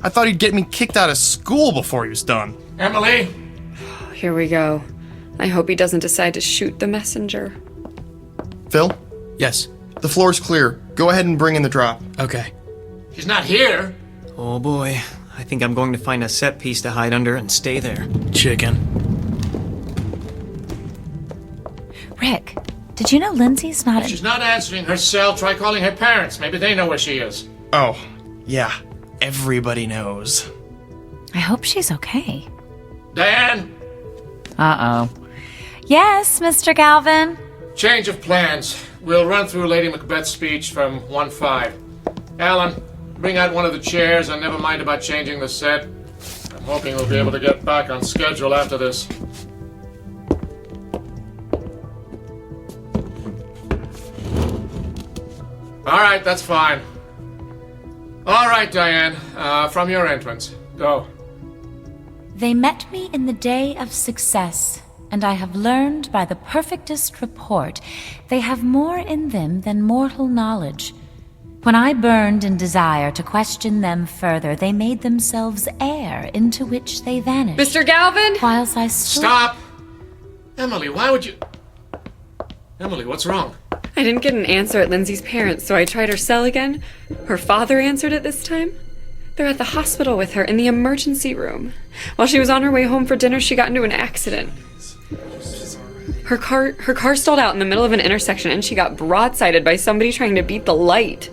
I thought he'd get me kicked out of school before he was done. Emily? Here we go. I hope he doesn't decide to shoot the messenger. Phil? Yes? The floor's clear. Go ahead and bring in the drop. Okay. She's not here. Oh boy, I think I'm going to find a set piece to hide under and stay there. Chicken. Rick, did you know Lindsay's not If she's not answering her cell, try calling her parents. Maybe they know where she is. Oh, yeah. Everybody knows. I hope she's okay. Diane? Uh-oh. Yes, Mr. Galvin? Change of plans. We'll run through Lady Macbeth's speech from 1-5. Alan, bring out one of the chairs and never mind about changing the set. I'm hoping we'll be able to get back on schedule after this. All right, that's fine. All right, Diane, from your entrance. Go. They met me in the day of success, and I have learned by the perfectest report they have more in them than mortal knowledge. When I burned in desire to question them further, they made themselves air into which they vanished. Mr. Galvin? Whilst I stood... Stop! Emily, why would you... Emily, what's wrong? I didn't get an answer at Lindsay's parents, so I tried her cell again. Her father answered it this time. They're at the hospital with her in the emergency room. While she was on her way home for dinner, she got into an accident. Her car stalled out in the middle of an intersection, and she got broadsided by somebody trying to beat the light.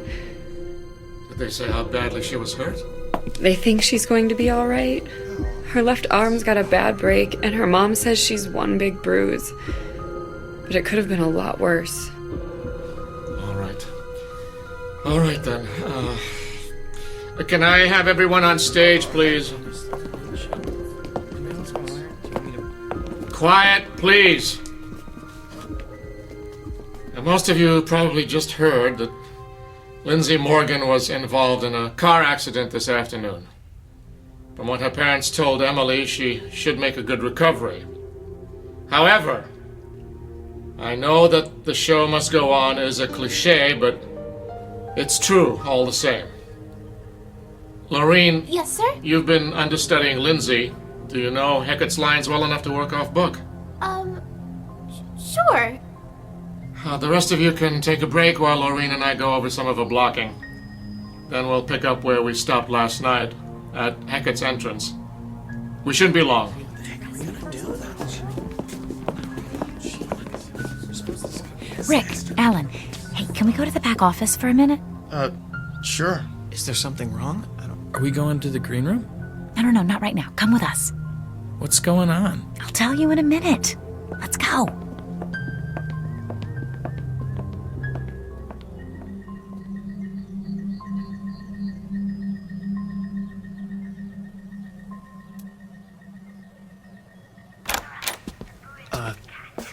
Did they say how badly she was hurt? They think she's going to be all right. Her left arm's got a bad break, and her mom says she's one big bruise. But it could have been a lot worse. All right, then. Can I have everyone on stage, please? Quiet, please. Now, most of you probably just heard that Lindsay Morgan was involved in a car accident this afternoon. From what her parents told Emily, she should make a good recovery. However, I know that the show must go on is a cliche, but it's true all the same. Laureen. Yes, sir? You've been understudying Lindsay. Do you know Hecat's lines well enough to work off book? Sure. The rest of you can take a break while Laureen and I go over some of the blocking. Then we'll pick up where we stopped last night, at Hecat's entrance. We shouldn't be long. Rick, Alan, hey, can we go to the back office for a minute? Sure. Is there something wrong? Are we going to the green room? No, not right now. Come with us. What's going on? I'll tell you in a minute. Let's go.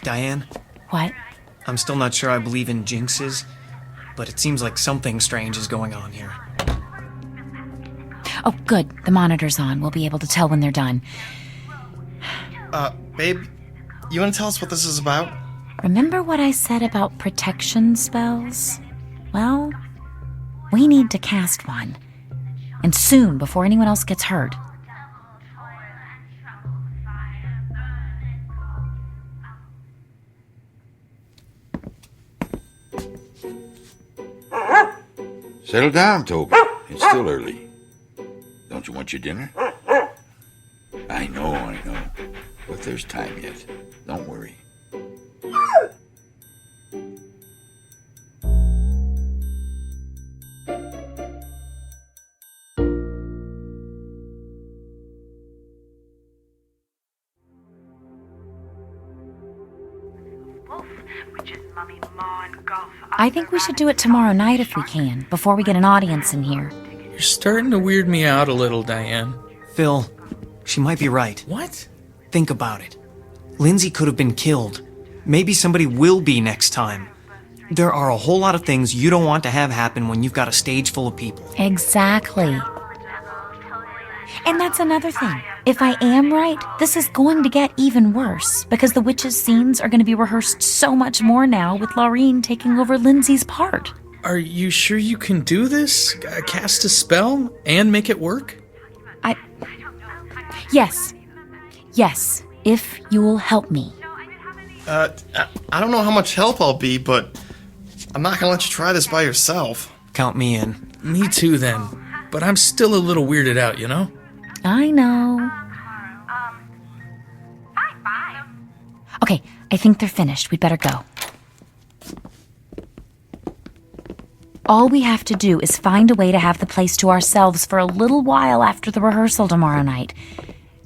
Diane? What? I'm still not sure I believe in jinxes, but it seems like something strange is going on here. Oh, good. The monitor's on. We'll be able to tell when they're done. Babe, you want to tell us what this is about? Remember what I said about protection spells? Well, we need to cast one. And soon, before anyone else gets hurt. Settle down, Toby. It's still early. Don't you want your dinner? I know. But there's time yet. Don't worry. I think we should do it tomorrow night if we can, before we get an audience in here. You're starting to weird me out a little, Diane. Phil, she might be right. What? Think about it. Lindsay could have been killed. Maybe somebody will be next time. There are a whole lot of things you don't want to have happen when you've got a stage full of people. Exactly. And that's another thing. If I am right, this is going to get even worse, because the witches' scenes are going to be rehearsed so much more now with Laureen taking over Lindsay's part. Are you sure you can do this? Cast a spell and make it work? Yes. Yes, if you'll help me. I don't know how much help I'll be, but I'm not gonna let you try this by yourself. Count me in. Me too, then. But I'm still a little weirded out, you know? I know. Okay, I think they're finished. We'd better go. All we have to do is find a way to have the place to ourselves for a little while after the rehearsal tomorrow night.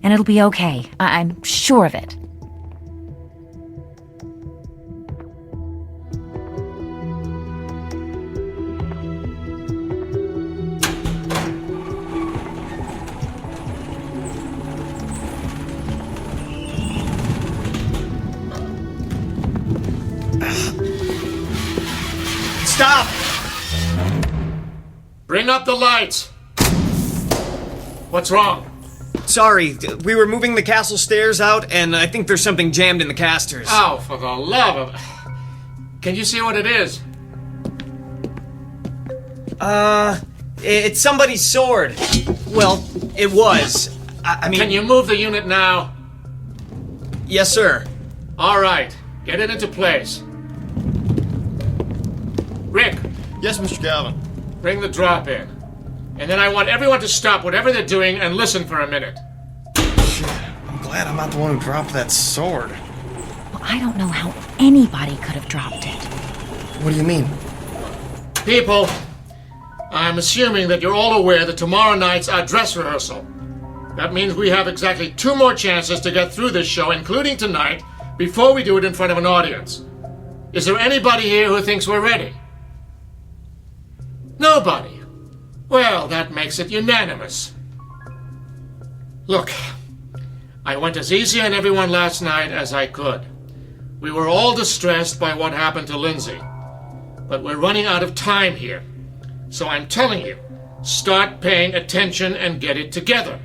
And it'll be okay. I'm sure of it. Stop! Bring up the lights. What's wrong? Sorry, we were moving the castle stairs out, and I think there's something jammed in the casters. Oh, for the love of... Can you see what it is? It's somebody's sword. Well, it was. I mean... Can you move the unit now? Yes, sir. All right, get it into place. Rick. Yes, Mr. Galvin. Bring the drop in. And then I want everyone to stop whatever they're doing and listen for a minute. Shit, I'm glad I'm not the one who dropped that sword. Well, I don't know how anybody could have dropped it. What do you mean? People, I'm assuming that you're all aware that tomorrow night's our dress rehearsal. That means we have exactly 2 more chances to get through this show, including tonight, before we do it in front of an audience. Is there anybody here who thinks we're ready? Nobody. Well, that makes it unanimous. Look, I went as easy on everyone last night as I could. We were all distressed by what happened to Lindsay. But we're running out of time here. So I'm telling you, start paying attention and get it together.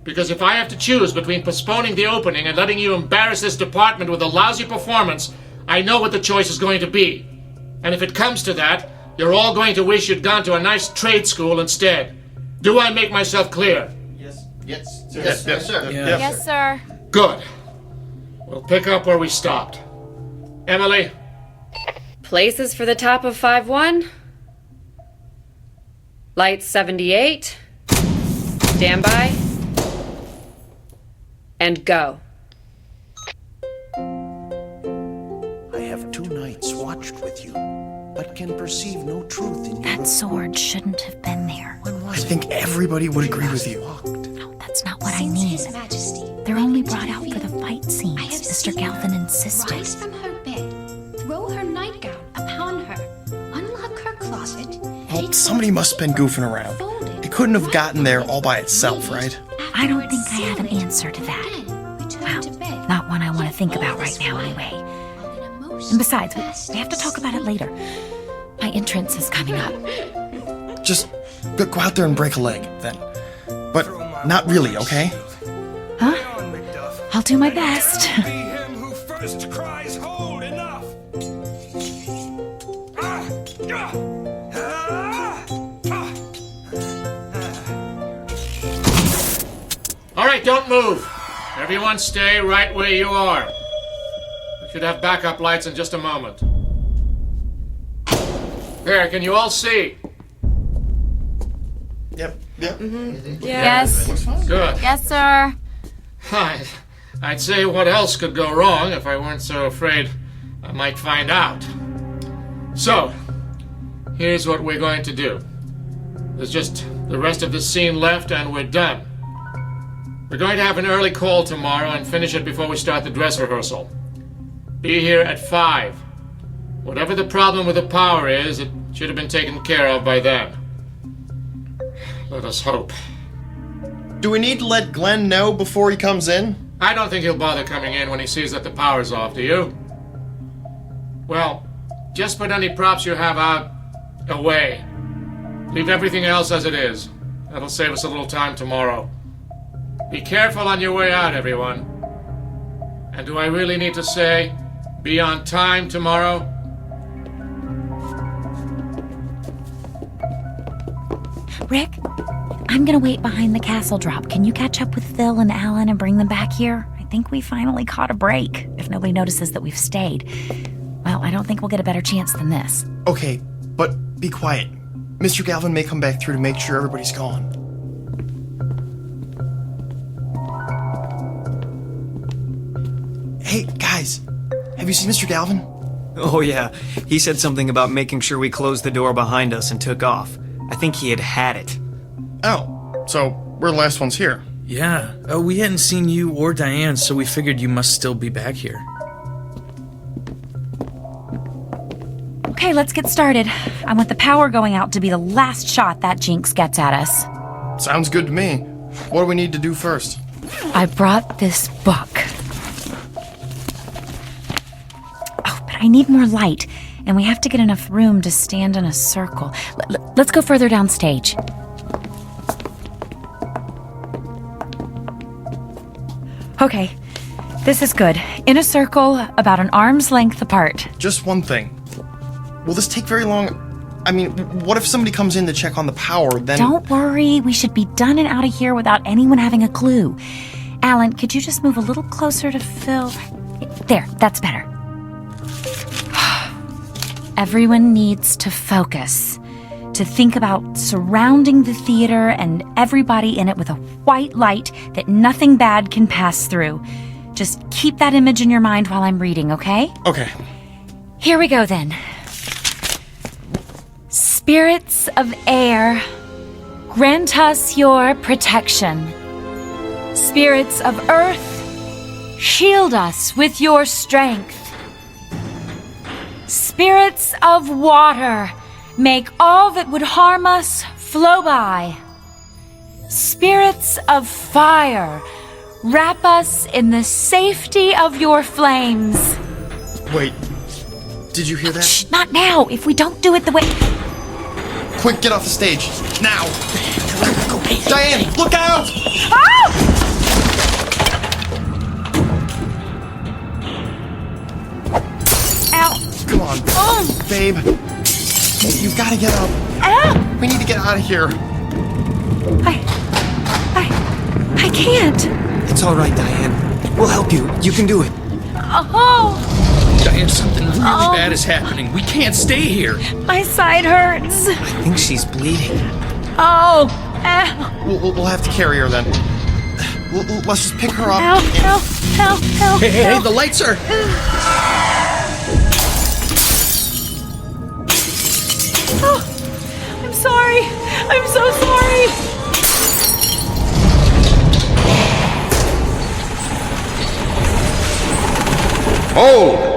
Because if I have to choose between postponing the opening and letting you embarrass this department with a lousy performance, I know what the choice is going to be. And if it comes to that, you're all going to wish you'd gone to a nice trade school instead. Do I make myself clear? Yes. Yes. Yes, Yes, sir. Yes, sir. Good. We'll pick up where we stopped. Emily? Places for the top of 5-1. Lights 78. Stand by. And go. I have 2 nights watched with you, but can perceive no truth in That sword shouldn't have been there. I think everybody would agree with you. No, that's not what I mean. They're only brought out for the fight scenes, Mr. Galvin insisted. Rise from her bed, throw her nightgown upon her, unlock her closet. Well, somebody must have been goofing around. It couldn't have gotten there all by itself, right? I don't think I have an answer to that. Well, not one I want to think about right now anyway. And besides, we have to talk about it later. My entrance is coming up. Just go out there and break a leg, then. But not really, okay? Huh? I'll do my best. All right, don't move. Everyone stay right where you are. We should have backup lights in just a moment. There, can you all see? Yep. Yes. Good. Yes, sir. I'd say what else could go wrong if I weren't so afraid I might find out. So, here's what we're going to do. There's just the rest of the scene left and we're done. We're going to have an early call tomorrow and finish it before we start the dress rehearsal. Be here at 5. Whatever the problem with the power is, it should have been taken care of by then. Let us hope. Do we need to let Glenn know before he comes in? I don't think he'll bother coming in when he sees that the power's off, do you? Well, just put any props you have out away. Leave everything else as it is. That'll save us a little time tomorrow. Be careful on your way out, everyone. And do I really need to say, be on time tomorrow? Rick, I'm gonna wait behind the castle drop. Can you catch up with Phil and Alan and bring them back here? I think we finally caught a break, if nobody notices that we've stayed. Well, I don't think we'll get a better chance than this. Okay, but be quiet. Mr. Galvin may come back through to make sure everybody's gone. Hey, guys, have you seen Mr. Galvin? Oh yeah, he said something about making sure we closed the door behind us and took off. I think he had it. Oh, so we're the last ones here. Yeah, we hadn't seen you or Diane, so we figured you must still be back here. Okay, let's get started. I want the power going out to be the last shot that Jinx gets at us. Sounds good to me. What do we need to do first? I brought this book. Oh, but I need more light, and we have to get enough room to stand in a circle. Let's go further downstage. Okay, this is good. In a circle, about an arm's length apart. Just one thing. Will this take very long? I mean, what if somebody comes in to check on the power, then... Don't worry, we should be done and out of here without anyone having a clue. Alan, could you just move a little closer to Phil? There, that's better. Everyone needs to focus, to think about surrounding the theater and everybody in it with a white light that nothing bad can pass through. Just keep that image in your mind while I'm reading, okay? Okay. Here we go then. Spirits of air, grant us your protection. Spirits of earth, shield us with your strength. Spirits of water, make all that would harm us flow by. Spirits of fire, wrap us in the safety of your flames. Wait, did you hear that? Shh, not now. If we don't do it the way... Quick, get off the stage. Now! Diane, look out! Ah! Ow. Come on. Oh. Babe. You've got to get up. Ow. We need to get out of here. I can't. It's all right, Diane. We'll help you. You can do it. Oh. Diane, something really bad is happening. We can't stay here. My side hurts. I think she's bleeding. Oh. We'll have to carry her then. Let's just pick her up. Help. Hey, the lights are... Oh, I'm sorry. I'm so sorry. Hold!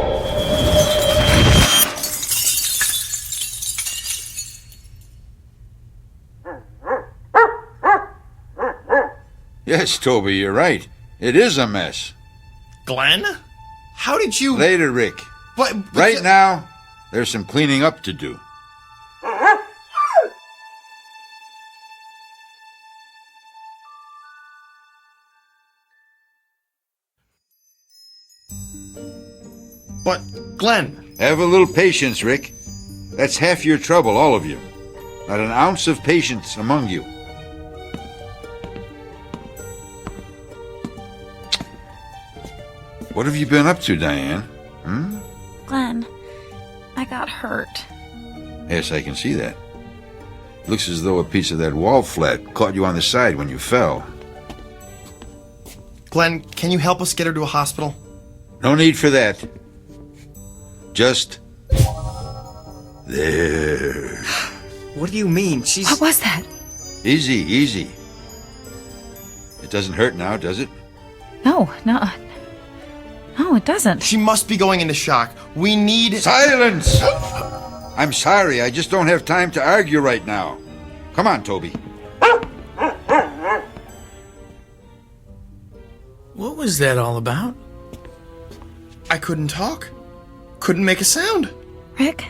Yes, Toby, you're right. It is a mess. Glenn? How did you... Later, Rick. But right now, there's some cleaning up to do. But, Glenn... Have a little patience, Rick. That's half your trouble, all of you. Not an ounce of patience among you. What have you been up to, Diane? Glenn, I got hurt. Yes, I can see that. Looks as though a piece of that wall flat caught you on the side when you fell. Glenn, can you help us get her to a hospital? No need for that. Just... there. What do you mean? She's... What was that? Easy, easy. It doesn't hurt now, does it? No. No, it doesn't. She must be going into shock. We need... Silence! I'm sorry, I just don't have time to argue right now. Come on, Toby. What was that all about? I couldn't talk. Couldn't make a sound. Rick,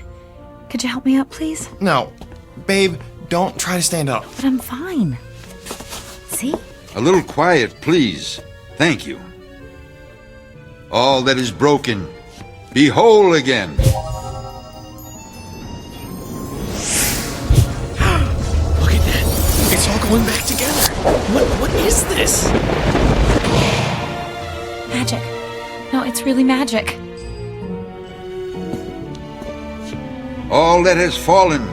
could you help me up, please? No. Babe, don't try to stand up. But I'm fine. See? A little quiet, please. Thank you. All that is broken, be whole again. Look at that. It's all going back together. What is this? Magic. No, it's really magic. All that has fallen,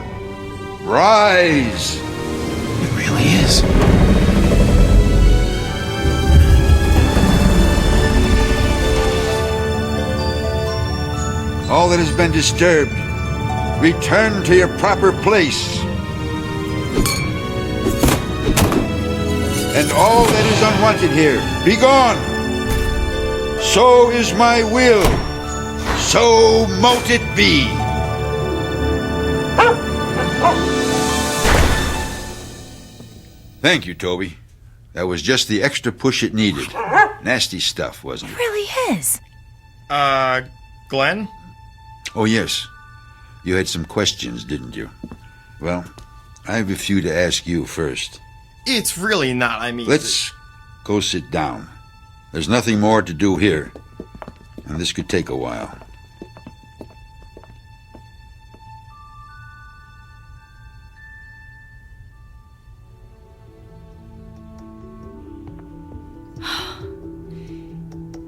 rise. It really is. All that has been disturbed, return to your proper place. And all that is unwanted here, be gone. So is my will. So mote it be. Thank you, Toby. That was just the extra push it needed. Nasty stuff, wasn't it? It really is. Glenn? Oh, yes. You had some questions, didn't you? Well, I have a few to ask you first. It's really not, I mean... Let's go sit down. There's nothing more to do here, and this could take a while.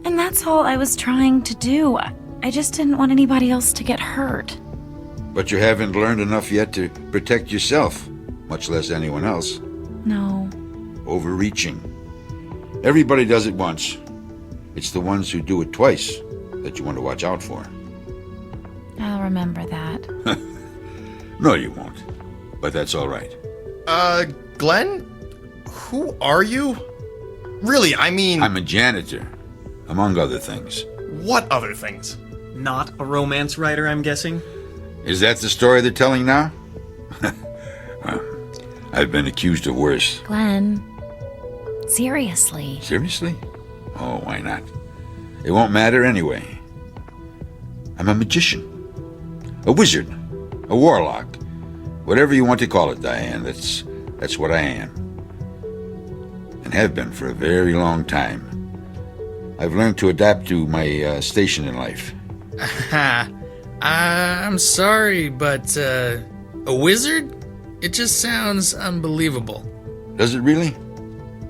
And that's all I was trying to do. I just didn't want anybody else to get hurt. But you haven't learned enough yet to protect yourself, much less anyone else. No. Overreaching. Everybody does it once. It's the ones who do it twice that you want to watch out for. I'll remember that. No, you won't. But that's all right. Glenn? Who are you? Really, I mean... I'm a janitor, among other things. What other things? Not a romance writer, I'm guessing? Is that the story they're telling now? Well, I've been accused of worse. Glenn, seriously. Seriously? Oh, why not? It won't matter anyway. I'm a magician. A wizard. A warlock. Whatever you want to call it, Diane, that's what I am. And have been for a very long time. I've learned to adapt to my station in life. I'm sorry, but a wizard? It just sounds unbelievable. Does it really?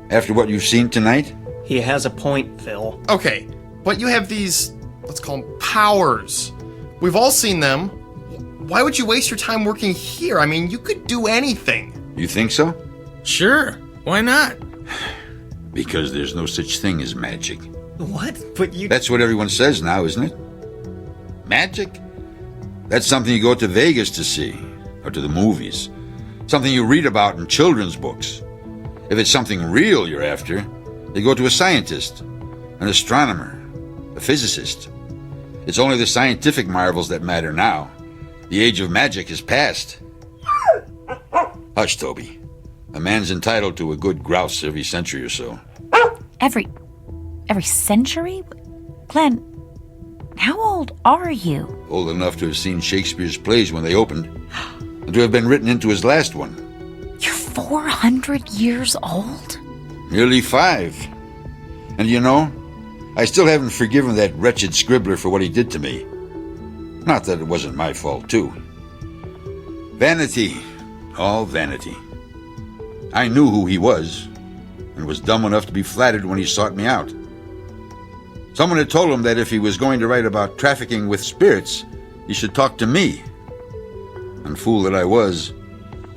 After what you've seen tonight? He has a point, Phil. Okay, but you have these, let's call them powers. We've all seen them. Why would you waste your time working here? I mean, you could do anything. You think so? Sure. Why not? Because there's no such thing as magic. What? But you... That's what everyone says now, isn't it? Magic? That's something you go to Vegas to see, or to the movies. Something you read about in children's books. If it's something real you're after, you go to a scientist, an astronomer, a physicist. It's only the scientific marvels that matter now. The age of magic is past. Hush, Toby. A man's entitled to a good grouse every century or so. Every century? Glenn, how old are you? Old enough to have seen Shakespeare's plays when they opened, and to have been written into his last one. You're 400 years old? Nearly 5. And you know, I still haven't forgiven that wretched scribbler for what he did to me. Not that it wasn't my fault, too. Vanity. All vanity. I knew who he was, and was dumb enough to be flattered when he sought me out. Someone had told him that if he was going to write about trafficking with spirits, he should talk to me. And fool that I was,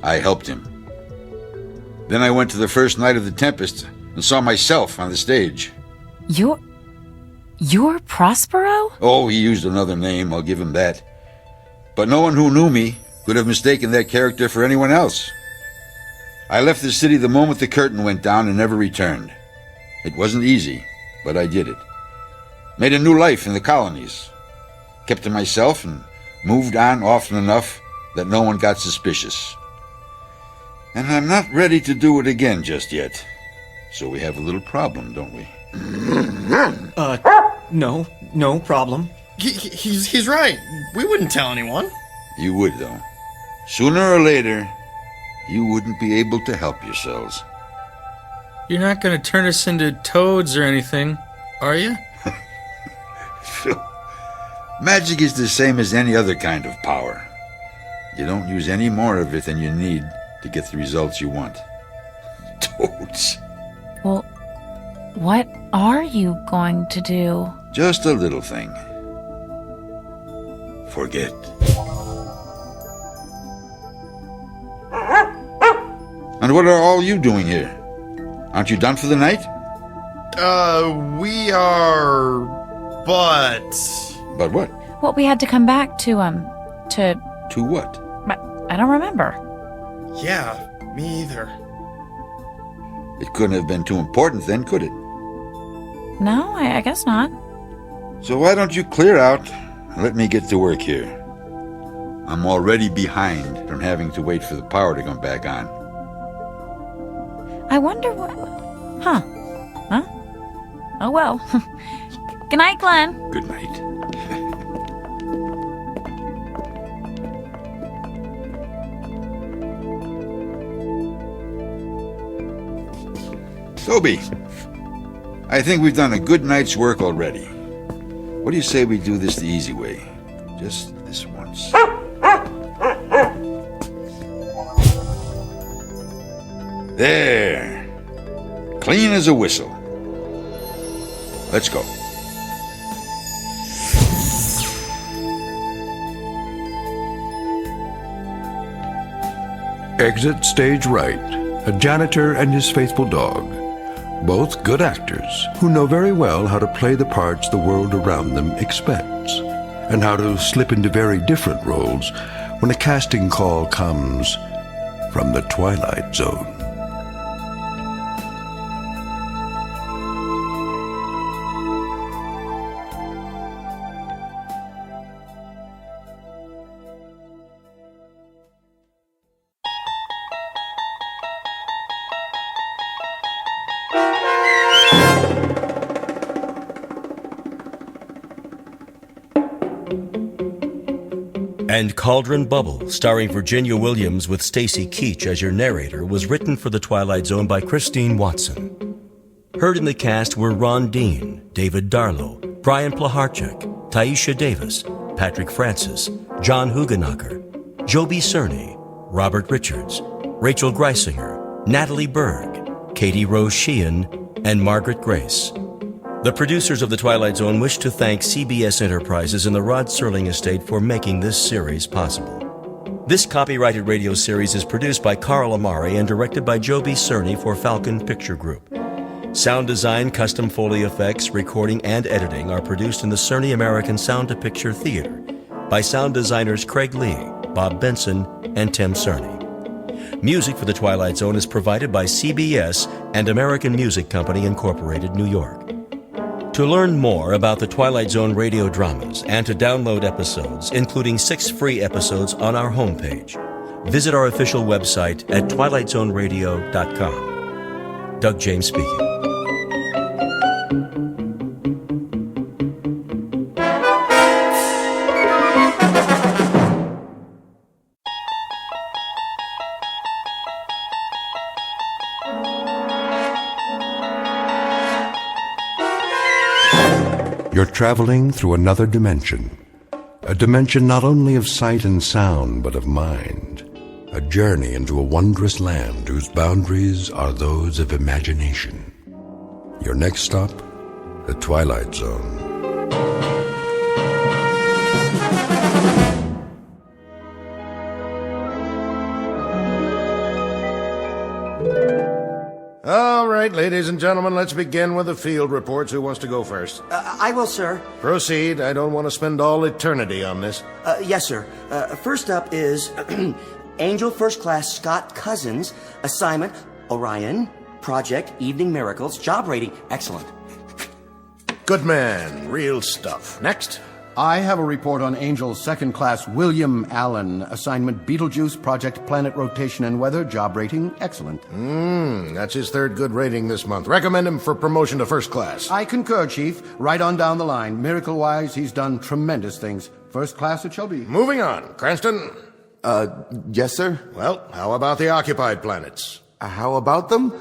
I helped him. Then I went to the first night of the Tempest and saw myself on the stage. You're Prospero? Oh, he used another name, I'll give him that. But no one who knew me could have mistaken that character for anyone else. I left the city the moment the curtain went down and never returned. It wasn't easy, but I did it. Made a new life in the colonies. Kept to myself and moved on often enough that no one got suspicious. And I'm not ready to do it again just yet. So we have a little problem, don't we? No problem. He's right. We wouldn't tell anyone. You would, though. Sooner or later, you wouldn't be able to help yourselves. You're not going to turn us into toads or anything, are you? Phil, magic is the same as any other kind of power. You don't use any more of it than you need to get the results you want. Toads. Well, what are you going to do? Just a little thing. Forget. And what are all you doing here? Aren't you done for the night? We are... But what? Well, we had to come back to To what? I don't remember. Yeah, me either. It couldn't have been too important then, could it? No, I guess not. So why don't you clear out and let me get to work here? I'm already behind from having to wait for the power to come back on. I wonder what... Huh? Oh, well. Good night, Glenn. Good night. Toby, I think we've done a good night's work already. What do you say we do this the easy way? Just this once. There. Clean as a whistle. Let's go. Exit stage right. A janitor and his faithful dog. Both good actors who know very well how to play the parts the world around them expects, and how to slip into very different roles when a casting call comes from the Twilight Zone. And Cauldron Bubble, starring Virginia Williams with Stacy Keach as your narrator, was written for The Twilight Zone by Christine Watson. Heard in the cast were Ron Dean, David Darlow, Brian Plaharchuk, Taisha Davis, Patrick Francis, John Hugenacher, Joby Cerny, Robert Richards, Rachel Greisinger, Natalie Berg, Katie Rose Sheehan, and Margaret Grace. The producers of The Twilight Zone wish to thank CBS Enterprises and the Rod Serling Estate for making this series possible. This copyrighted radio series is produced by Carl Amari and directed by Joby Cerny for Falcon Picture Group. Sound design, custom Foley effects, recording, and editing are produced in the Cerny American Sound to Picture Theater by sound designers Craig Lee, Bob Benson, and Tim Cerny. Music for The Twilight Zone is provided by CBS and American Music Company, Incorporated, New York. To learn more about the Twilight Zone radio dramas and to download episodes, including 6 free episodes on our homepage, visit our official website at twilightzoneradio.com. Doug James speaking. You're traveling through another dimension. A dimension not only of sight and sound, but of mind. A journey into a wondrous land whose boundaries are those of imagination. Your next stop, the Twilight Zone. All right, ladies and gentlemen, let's begin with the field reports. Who wants to go first? I will, sir. Proceed. I don't want to spend all eternity on this. Yes, sir. First up is Angel First Class Scott Cousins. Assignment, Orion. Project, Evening Miracles. Job rating, excellent. Good man. Real stuff. Next. I have a report on Angel's second class William Allen. Assignment Beetlejuice, Project Planet Rotation and Weather, job rating excellent. That's his third good rating this month. Recommend him for promotion to first class. I concur, Chief. Right on down the line. Miracle-wise, he's done tremendous things. First class it shall be. Moving on. Cranston? Yes, sir? Well, how about the occupied planets? How about them?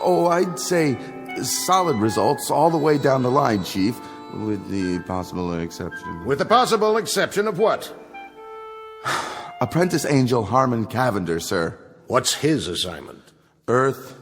Oh, I'd say solid results all the way down the line, Chief. With the possible exception. With the possible exception of what? Apprentice Angel Harmon Cavender, sir. What's his assignment? Earth.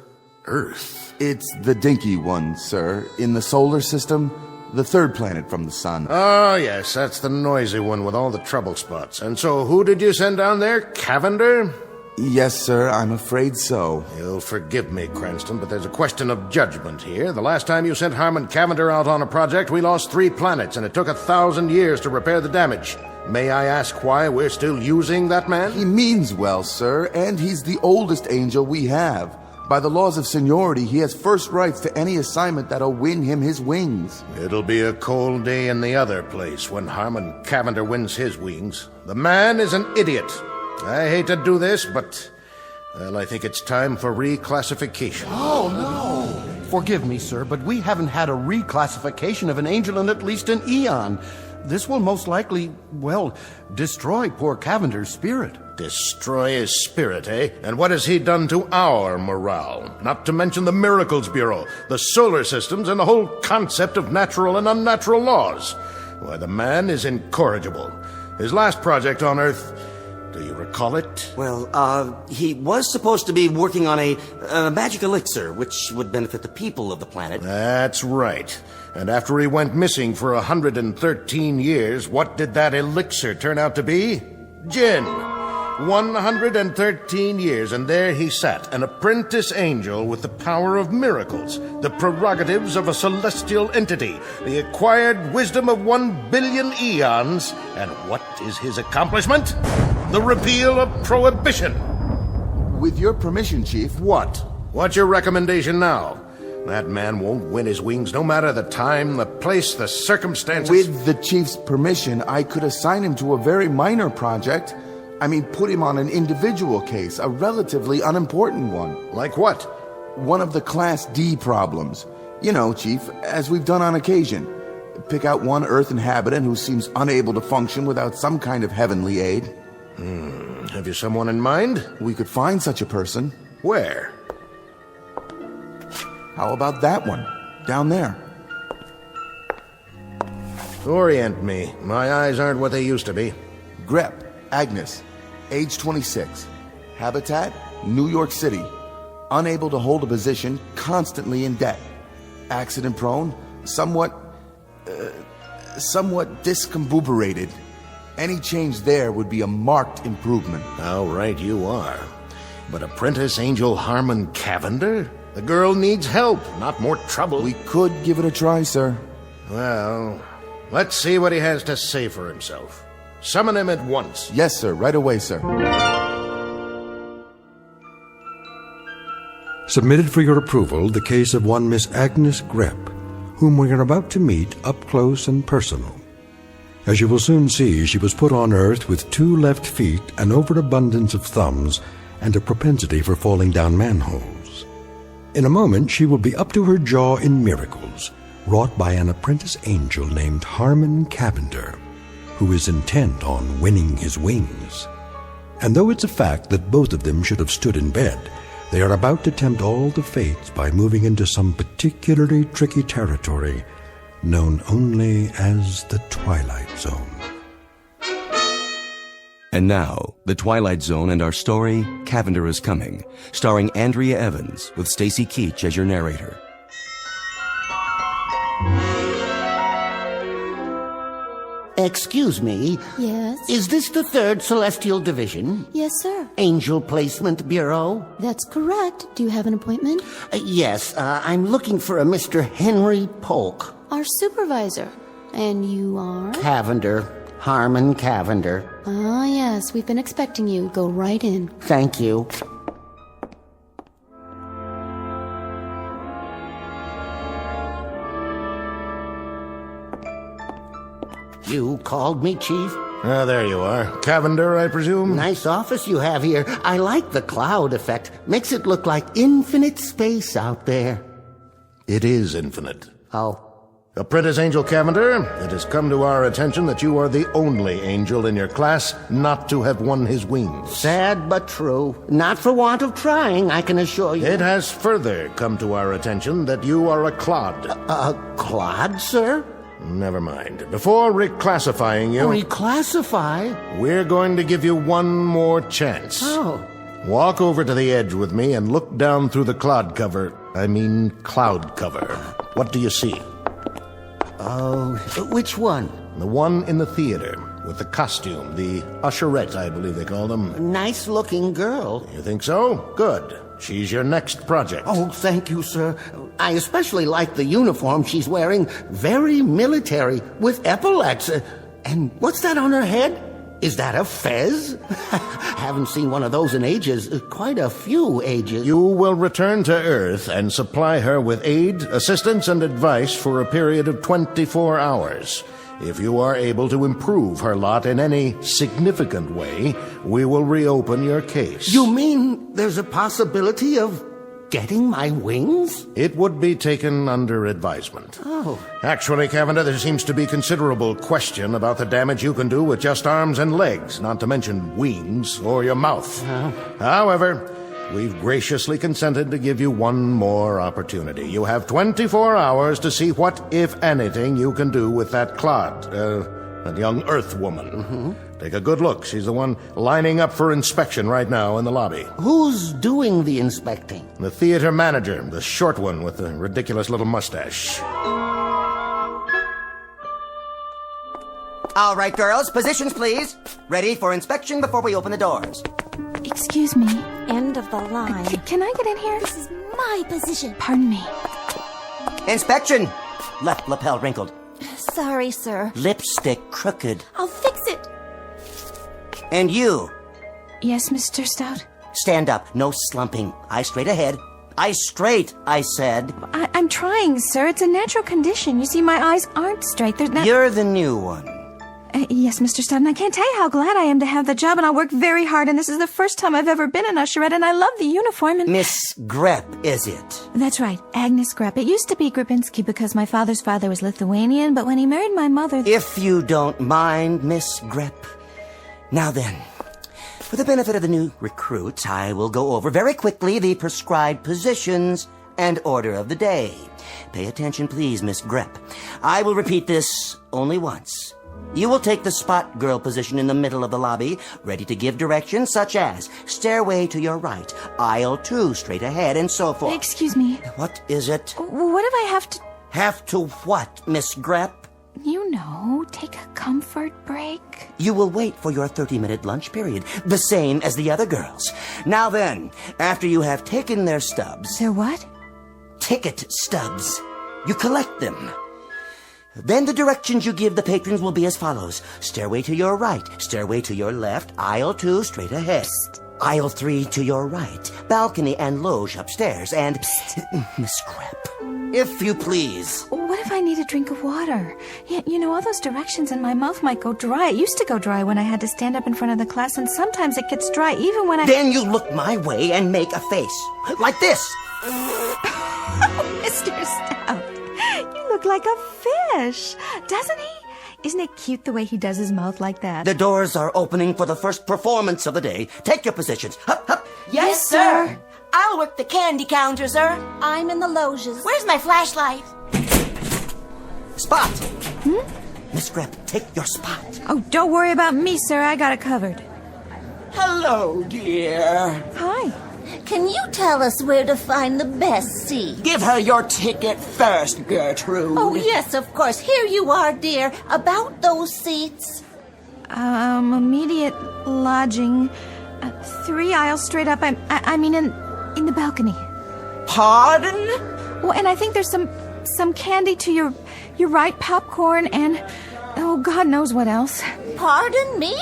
Earth? It's the dinky one, sir. In the solar system, the third planet from the sun. Oh, yes, that's the noisy one with all the trouble spots. And so who did you send down there? Cavender? Yes, sir, I'm afraid so. You'll forgive me, Cranston, but there's a question of judgment here. The last time you sent Harmon Cavender out on a project, we lost 3 planets, and it took 1,000 years to repair the damage. May I ask why we're still using that man? He means well, sir, and he's the oldest angel we have. By the laws of seniority, he has first rights to any assignment that'll win him his wings. It'll be a cold day in the other place when Harmon Cavender wins his wings. The man is an idiot. I hate to do this, but, well, I think it's time for reclassification. Oh, no! Forgive me, sir, but we haven't had a reclassification of an angel in at least an eon. This will most likely, well, destroy poor Cavender's spirit. Destroy his spirit, eh? And what has he done to our morale? Not to mention the Miracles Bureau, the solar systems, and the whole concept of natural and unnatural laws. Why, the man is incorrigible. His last project on Earth... Do you recall it? Well, he was supposed to be working on a magic elixir, which would benefit the people of the planet. That's right. And after he went missing for 113 years, what did that elixir turn out to be? Gin. 113 years, and there he sat, an apprentice angel with the power of miracles, the prerogatives of a celestial entity, the acquired wisdom of 1 billion eons. And what is his accomplishment? The repeal of prohibition. With your permission, Chief. What? What's your recommendation now? That man won't win his wings, no matter the time, the place, the circumstances. With the Chief's permission, I could assign him to a very minor project. I mean, put him on an individual case, a relatively unimportant one. Like what? One of the Class D problems. You know, Chief, as we've done on occasion. Pick out one Earth inhabitant who seems unable to function without some kind of heavenly aid. Have you someone in mind? We could find such a person. Where? How about that one? Down there. Orient me. My eyes aren't what they used to be. Grep, Agnes, age 26. Habitat, New York City. Unable to hold a position, constantly in debt. Accident prone, somewhat discombobulated. Any change there would be a marked improvement. How right you are. But Apprentice Angel Harmon Cavender? The girl needs help, not more trouble. We could give it a try, sir. Well, let's see what he has to say for himself. Summon him at once. Yes, sir. Right away, sir. Submitted for your approval the case of one Miss Agnes Grep, whom we are about to meet up close and personal. As you will soon see, she was put on Earth with 2 left feet, an overabundance of thumbs, and a propensity for falling down manholes. In a moment, she will be up to her jaw in miracles, wrought by an apprentice angel named Harmon Cavender, who is intent on winning his wings. And though it's a fact that both of them should have stood in bed, they are about to tempt all the fates by moving into some particularly tricky territory known only as the Twilight Zone. And now, The Twilight Zone and our story, Cavender is Coming, starring Andrea Evans with Stacy Keach as your narrator. Excuse me. Yes? Is this the 3rd Celestial Division? Yes, sir. Angel Placement Bureau? That's correct. Do you have an appointment? Yes, I'm looking for a Mr. Henry Polk. Our supervisor. And you are? Cavender. Harmon Cavender. Ah, yes. We've been expecting you. Go right in. Thank you. You called me, Chief? Ah, there you are. Cavender, I presume? Nice office you have here. I like the cloud effect. Makes it look like infinite space out there. It is infinite. Oh. Apprentice Angel Cavender, it has come to our attention that you are the only angel in your class not to have won his wings. Sad but true. Not for want of trying, I can assure you. It has further come to our attention that you are a clod. A clod, sir? Never mind. Before reclassifying you... Reclassify? We're going to give you one more chance. Oh. Walk over to the edge with me and look down through the cloud cover. What do you see? Oh, which one? The one in the theater, with the costume, the usherette, I believe they call them. Nice-looking girl. You think so? Good. She's your next project. Oh, thank you, sir. I especially like the uniform she's wearing. Very military, with epaulets. And what's that on her head? Is that a fez? Haven't seen one of those in ages. Quite a few ages. You will return to Earth and supply her with aid, assistance, and advice for a period of 24 hours. If you are able to improve her lot in any significant way, we will reopen your case. You mean there's a possibility of getting my wings? It would be taken under advisement. Oh. Actually, Cavender, there seems to be considerable question about the damage you can do with just arms and legs, not to mention wings or your mouth. However, we've graciously consented to give you one more opportunity. You have 24 hours to see what, if anything, you can do with that clod, that young Earth woman. Mm-hmm. Take a good look. She's the one lining up for inspection right now in the lobby. Who's doing the inspecting? The theater manager, the short one with the ridiculous little mustache. All right, girls, positions, please. Ready for inspection before we open the doors. Excuse me. End of the line. Can I get in here? This is my position. Pardon me. Inspection. Left lapel wrinkled. Sorry, sir. Lipstick crooked. I'll fix it. And you. Yes, Mr. Stout? Stand up. No slumping. Eyes straight ahead. Eyes straight, I said. I'm trying, sir. It's a natural condition. You see, my eyes aren't straight. There's not... You're the new one. Yes, Mr. Stout, and I can't tell you how glad I am to have the job, and I work very hard, and this is the first time I've ever been an usherette, and I love the uniform, and... Miss Grepp, is it? That's right, Agnes Grepp. It used to be Grabinski because my father's father was Lithuanian, but when he married my mother... If you don't mind, Miss Grepp. Now then, for the benefit of the new recruits, I will go over very quickly the prescribed positions and order of the day. Pay attention, please, Miss Grepp. I will repeat this only once. You will take the spot girl position in the middle of the lobby, ready to give directions such as stairway to your right, aisle 2 straight ahead, and so forth. Excuse me. What is it? What if I have to... Have to what, Miss Grepp? You know, take a comfort break. You will wait for your 30-minute lunch period, the same as the other girls. Now then, after you have taken their stubs... Their what? Ticket stubs. You collect them. Then the directions you give the patrons will be as follows. Stairway to your right, stairway to your left, aisle 2 straight ahead. Psst. Aisle 3 to your right, balcony and loge upstairs, and... Miss Grepp, if you please. What if I need a drink of water? Yeah, you know, all those directions and my mouth might go dry. It used to go dry when I had to stand up in front of the class, and sometimes it gets dry even when I... Then you look my way and make a face. Like this. Mr. Stout, you look like a fish, doesn't he? Isn't it cute the way he does his mouth like that? The doors are opening for the first performance of the day. Take your positions. Hup, hup. Yes, sir. I'll work the candy counter, sir. I'm in the loges. Where's my flashlight? Spot. Miss Grepp, take your spot. Oh, don't worry about me, sir. I got it covered. Hello, dear. Hi. Can you tell us where to find the best seat? Give her your ticket first, Gertrude. Oh, yes, of course. Here you are, dear. About those seats. Immediate lodging. 3 aisles straight up. I mean, in the balcony. Pardon? Well, and I think there's some candy to your right, popcorn, and Oh, God knows what else. Pardon me?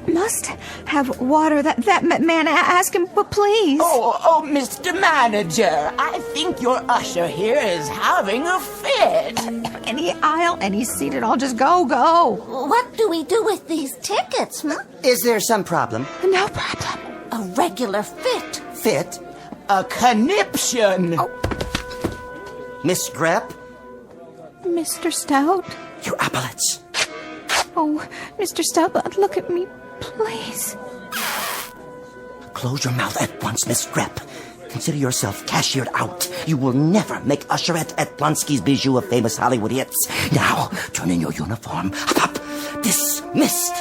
Must have water. That man, ask him, please. Oh, Mr. Manager, I think your usher here is having a fit. Any aisle, any seat, I'll just go. What do we do with these tickets, Is there some problem? No problem. A regular fit. Fit? A conniption. Oh. Miss Grep? Mr. Stout? You epaulets. Oh, Mr. Stout, look at me, please. Close your mouth at once, Miss Grep. Consider yourself cashiered out. You will never make usherette at Blonsky's Bijou of famous Hollywood hits. Now, turn in your uniform. Up. Dismissed.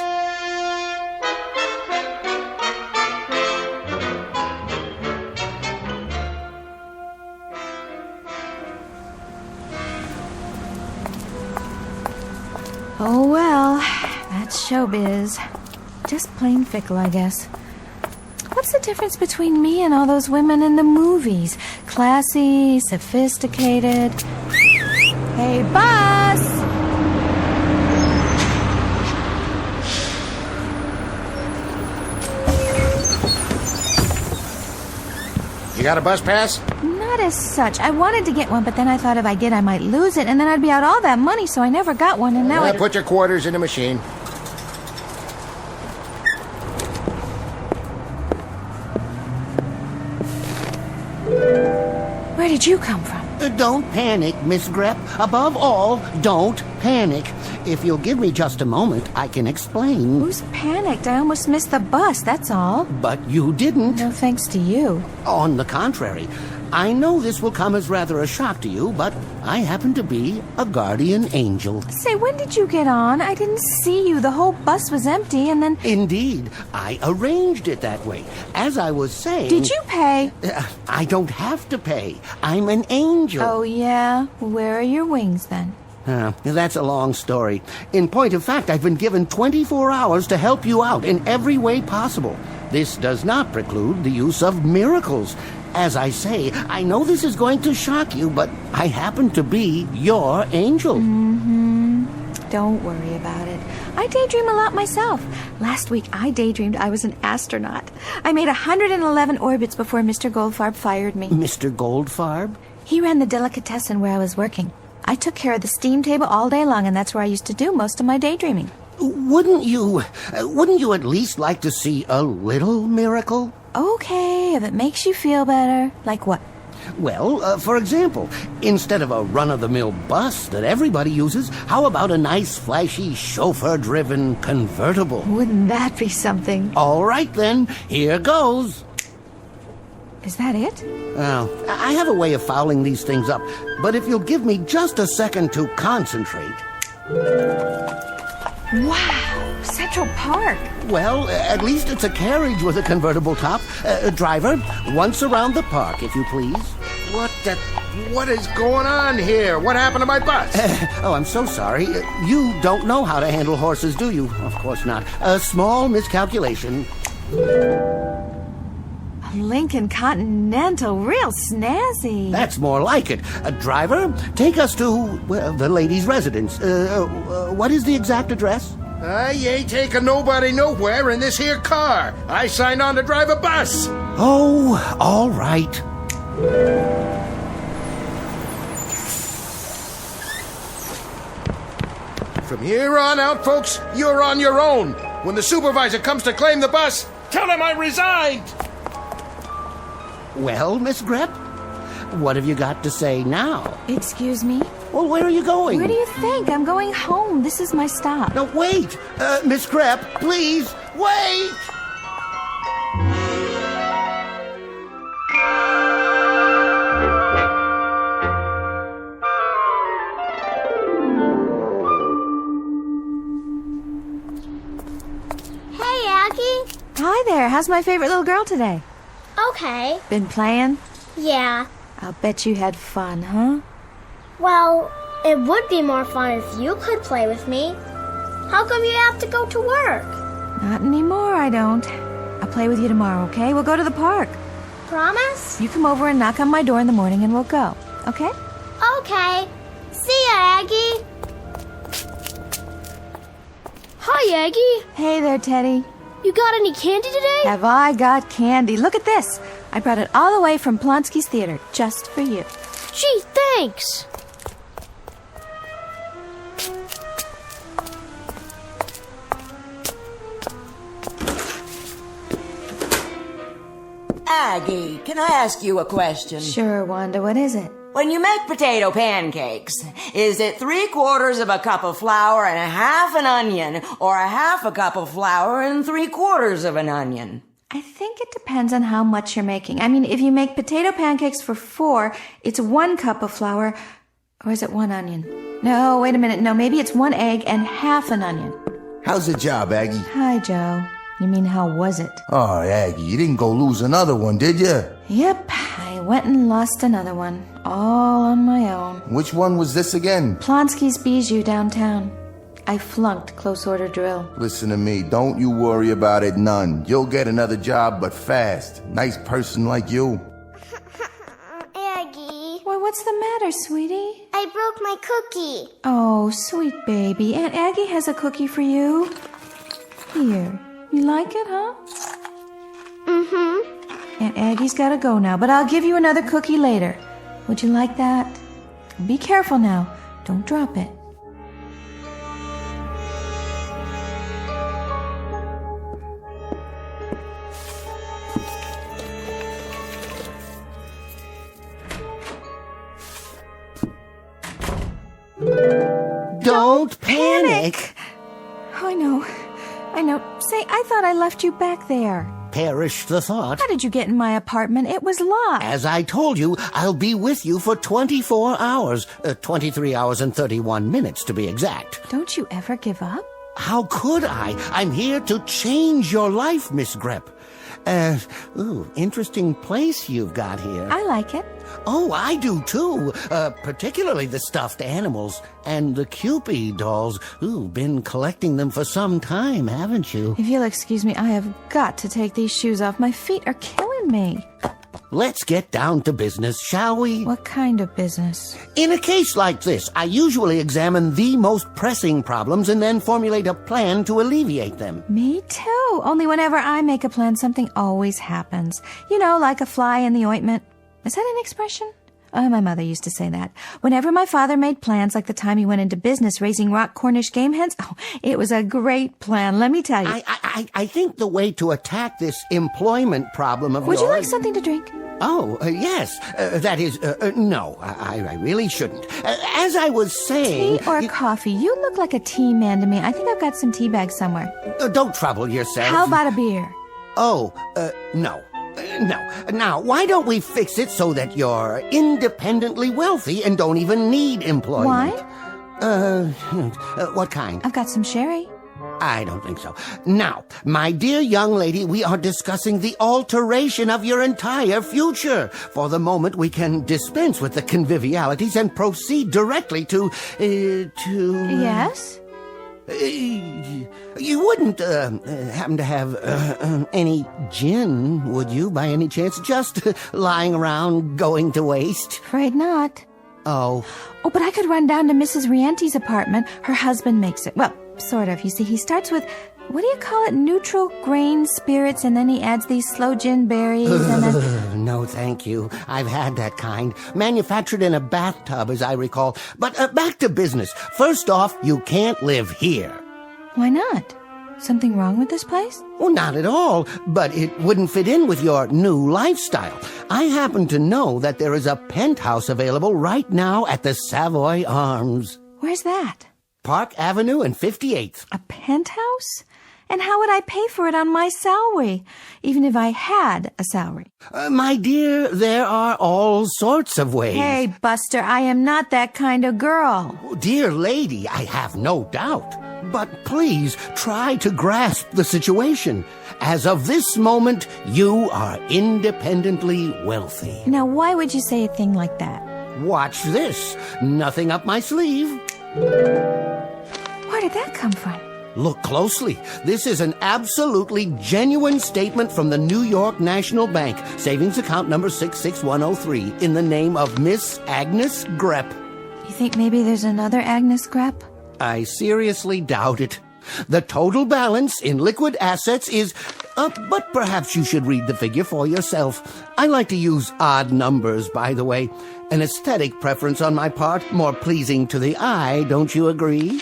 Oh, well, that's showbiz. Just plain fickle, I guess. What's the difference between me and all those women in the movies? Classy, sophisticated. Hey, bus! You got a bus pass? Not as such. I wanted to get one, but then I thought if I did, I might lose it, and then I'd be out all that money, so I never got one, and now Well, put your quarters in the machine. Where did you come from? Don't panic, Miss Grep. Above all, don't panic. If you'll give me just a moment, I can explain. Who's panicked? I almost missed the bus, that's all. But you didn't. No thanks to you. On the contrary, I know this will come as rather a shock to you, but I happen to be a guardian angel. Say, when did you get on? I didn't see you. The whole bus was empty, and then... Indeed, I arranged it that way. As I was saying... Did you pay? I don't have to pay. I'm an angel. Oh, yeah? Where are your wings, then? That's a long story. In point of fact, I've been given 24 hours to help you out in every way possible. This does not preclude the use of miracles. As I say, I know this is going to shock you, but I happen to be your angel. Don't worry about it. I daydream a lot myself. Last week, I daydreamed I was an astronaut. I made 111 orbits before Mr. Goldfarb fired me. Mr. Goldfarb? He ran the delicatessen where I was working. I took care of the steam table all day long, and that's where I used to do most of my daydreaming. Wouldn't you at least like to see a little miracle? Okay, if it makes you feel better. Like what? Well, for example, instead of a run-of-the-mill bus that everybody uses, how about a nice, flashy, chauffeur-driven convertible? Wouldn't that be something? All right, then. Here goes. Is that it? Well, I have a way of fouling these things up, but if you'll give me just a second to concentrate... Wow, Central Park. Well, at least it's a carriage with a convertible top. Driver, once around the park, if you please. What is going on here? What happened to my bus? Oh, I'm so sorry. You don't know how to handle horses, do you? Of course not. A small miscalculation. A Lincoln Continental, real snazzy. That's more like it. Driver, take us to, well, the lady's residence. What is the exact address? I ain't taking nobody nowhere in this here car. I signed on to drive a bus. Oh, all right. From here on out, folks, you're on your own. When the supervisor comes to claim the bus, tell him I resigned. Well, Miss Grep, what have you got to say now? Excuse me? Well, where are you going? Where do you think? I'm going home. This is my stop. No, wait! Miss Grep, please, wait! Hey, Aggie. Hi there. How's my favorite little girl today? Okay. Been playing? Yeah. I'll bet you had fun, huh? Well, it would be more fun if you could play with me. How come you have to go to work? Not anymore, I don't. I'll play with you tomorrow, okay? We'll go to the park. Promise? You come over and knock on my door in the morning and we'll go, okay? Okay. See ya, Aggie. Hi, Aggie. Hey there, Teddy. You got any candy today? Have I got candy? Look at this. I brought it all the way from Plonsky's Theater, just for you. Gee, thanks. Aggie, can I ask you a question? Sure, Wanda, what is it? When you make potato pancakes, is it 3/4 of a cup of flour and a half an onion, or a half a cup of flour and 3/4 of an onion? I think it depends on how much you're making. I mean, if you make potato pancakes for 4, it's 1 cup of flour, or is it 1 onion? No, wait a minute. No, maybe it's 1 egg and half an onion. How's the job, Aggie? Hi, Joe. You mean, how was it? Oh, Aggie, you didn't go lose another one, did you? Yep, I went and lost another one, all on my own. Which one was this again? Plonsky's Bijou downtown. I flunked close order drill. Listen to me, don't you worry about it none. You'll get another job, but fast. Nice person like you. Aggie. Well, what's the matter, sweetie? I broke my cookie. Oh, sweet baby. Aunt Aggie has a cookie for you. Here. You like it, huh? Mm-hmm. Aunt Aggie's gotta go now, but I'll give you another cookie later. Would you like that? Be careful now. Don't drop it. Don't panic. I know. Say, I thought I left you back there. Perish the thought. How did you get in my apartment? It was locked. As I told you, I'll be with you for 24 hours. 23 hours and 31 minutes, to be exact. Don't you ever give up? How could I? I'm here to change your life, Miss Grep. Interesting place you've got here. I like it. Oh, I do too. Particularly the stuffed animals and the Cupid dolls. Been collecting them for some time, haven't you? If you'll excuse me, I have got to take these shoes off. My feet are killing me. Let's get down to business, shall we? What kind of business? In a case like this, I usually examine the most pressing problems and then formulate a plan to alleviate them. Me too. Only whenever I make a plan, something always happens. You know, like a fly in the ointment. Is that an expression? Oh, my mother used to say that. Whenever my father made plans, like the time he went into business raising rock Cornish game hens, it was a great plan, let me tell you. I think the way to attack this employment problem of Would yours... you like something to drink? Oh, yes. That is, no, I really shouldn't. As I was saying... Tea or coffee? You look like a tea man to me. I think I've got some tea bags somewhere. Don't trouble yourself. How about a beer? Oh, no. No. Now, why don't we fix it so that you're independently wealthy and don't even need employment? Wine? What kind? I've got some sherry. I don't think so. Now, my dear young lady, we are discussing the alteration of your entire future. For the moment, we can dispense with the convivialities and proceed directly to... Yes? You wouldn't happen to have any gin, would you, by any chance? Just lying around going to waste? Afraid not. Oh, but I could run down to Mrs. Riente's apartment. Her husband makes it. Well, sort of. You see, he starts with, what do you call it, neutral grain spirits, and then he adds these sloe gin berries, and then... No, thank you. I've had that kind. Manufactured in a bathtub, as I recall. But back to business. First off, you can't live here. Why not? Something wrong with this place? Well, not at all, but it wouldn't fit in with your new lifestyle. I happen to know that there is a penthouse available right now at the Savoy Arms. Where's that? Park Avenue and 58th. A penthouse? And how would I pay for it on my salary, even if I had a salary? My dear, there are all sorts of ways. Hey, Buster, I am not that kind of girl. Dear lady, I have no doubt. But please try to grasp the situation. As of this moment, you are independently wealthy. Now, why would you say a thing like that? Watch this. Nothing up my sleeve. Where did that come from? Look closely. This is an absolutely genuine statement from the New York National Bank, savings account number 66103, in the name of Miss Agnes Grep. You think maybe there's another Agnes Grep? I seriously doubt it. The total balance in liquid assets is... but perhaps you should read the figure for yourself. I like to use odd numbers, by the way. An aesthetic preference on my part, more pleasing to the eye, don't you agree?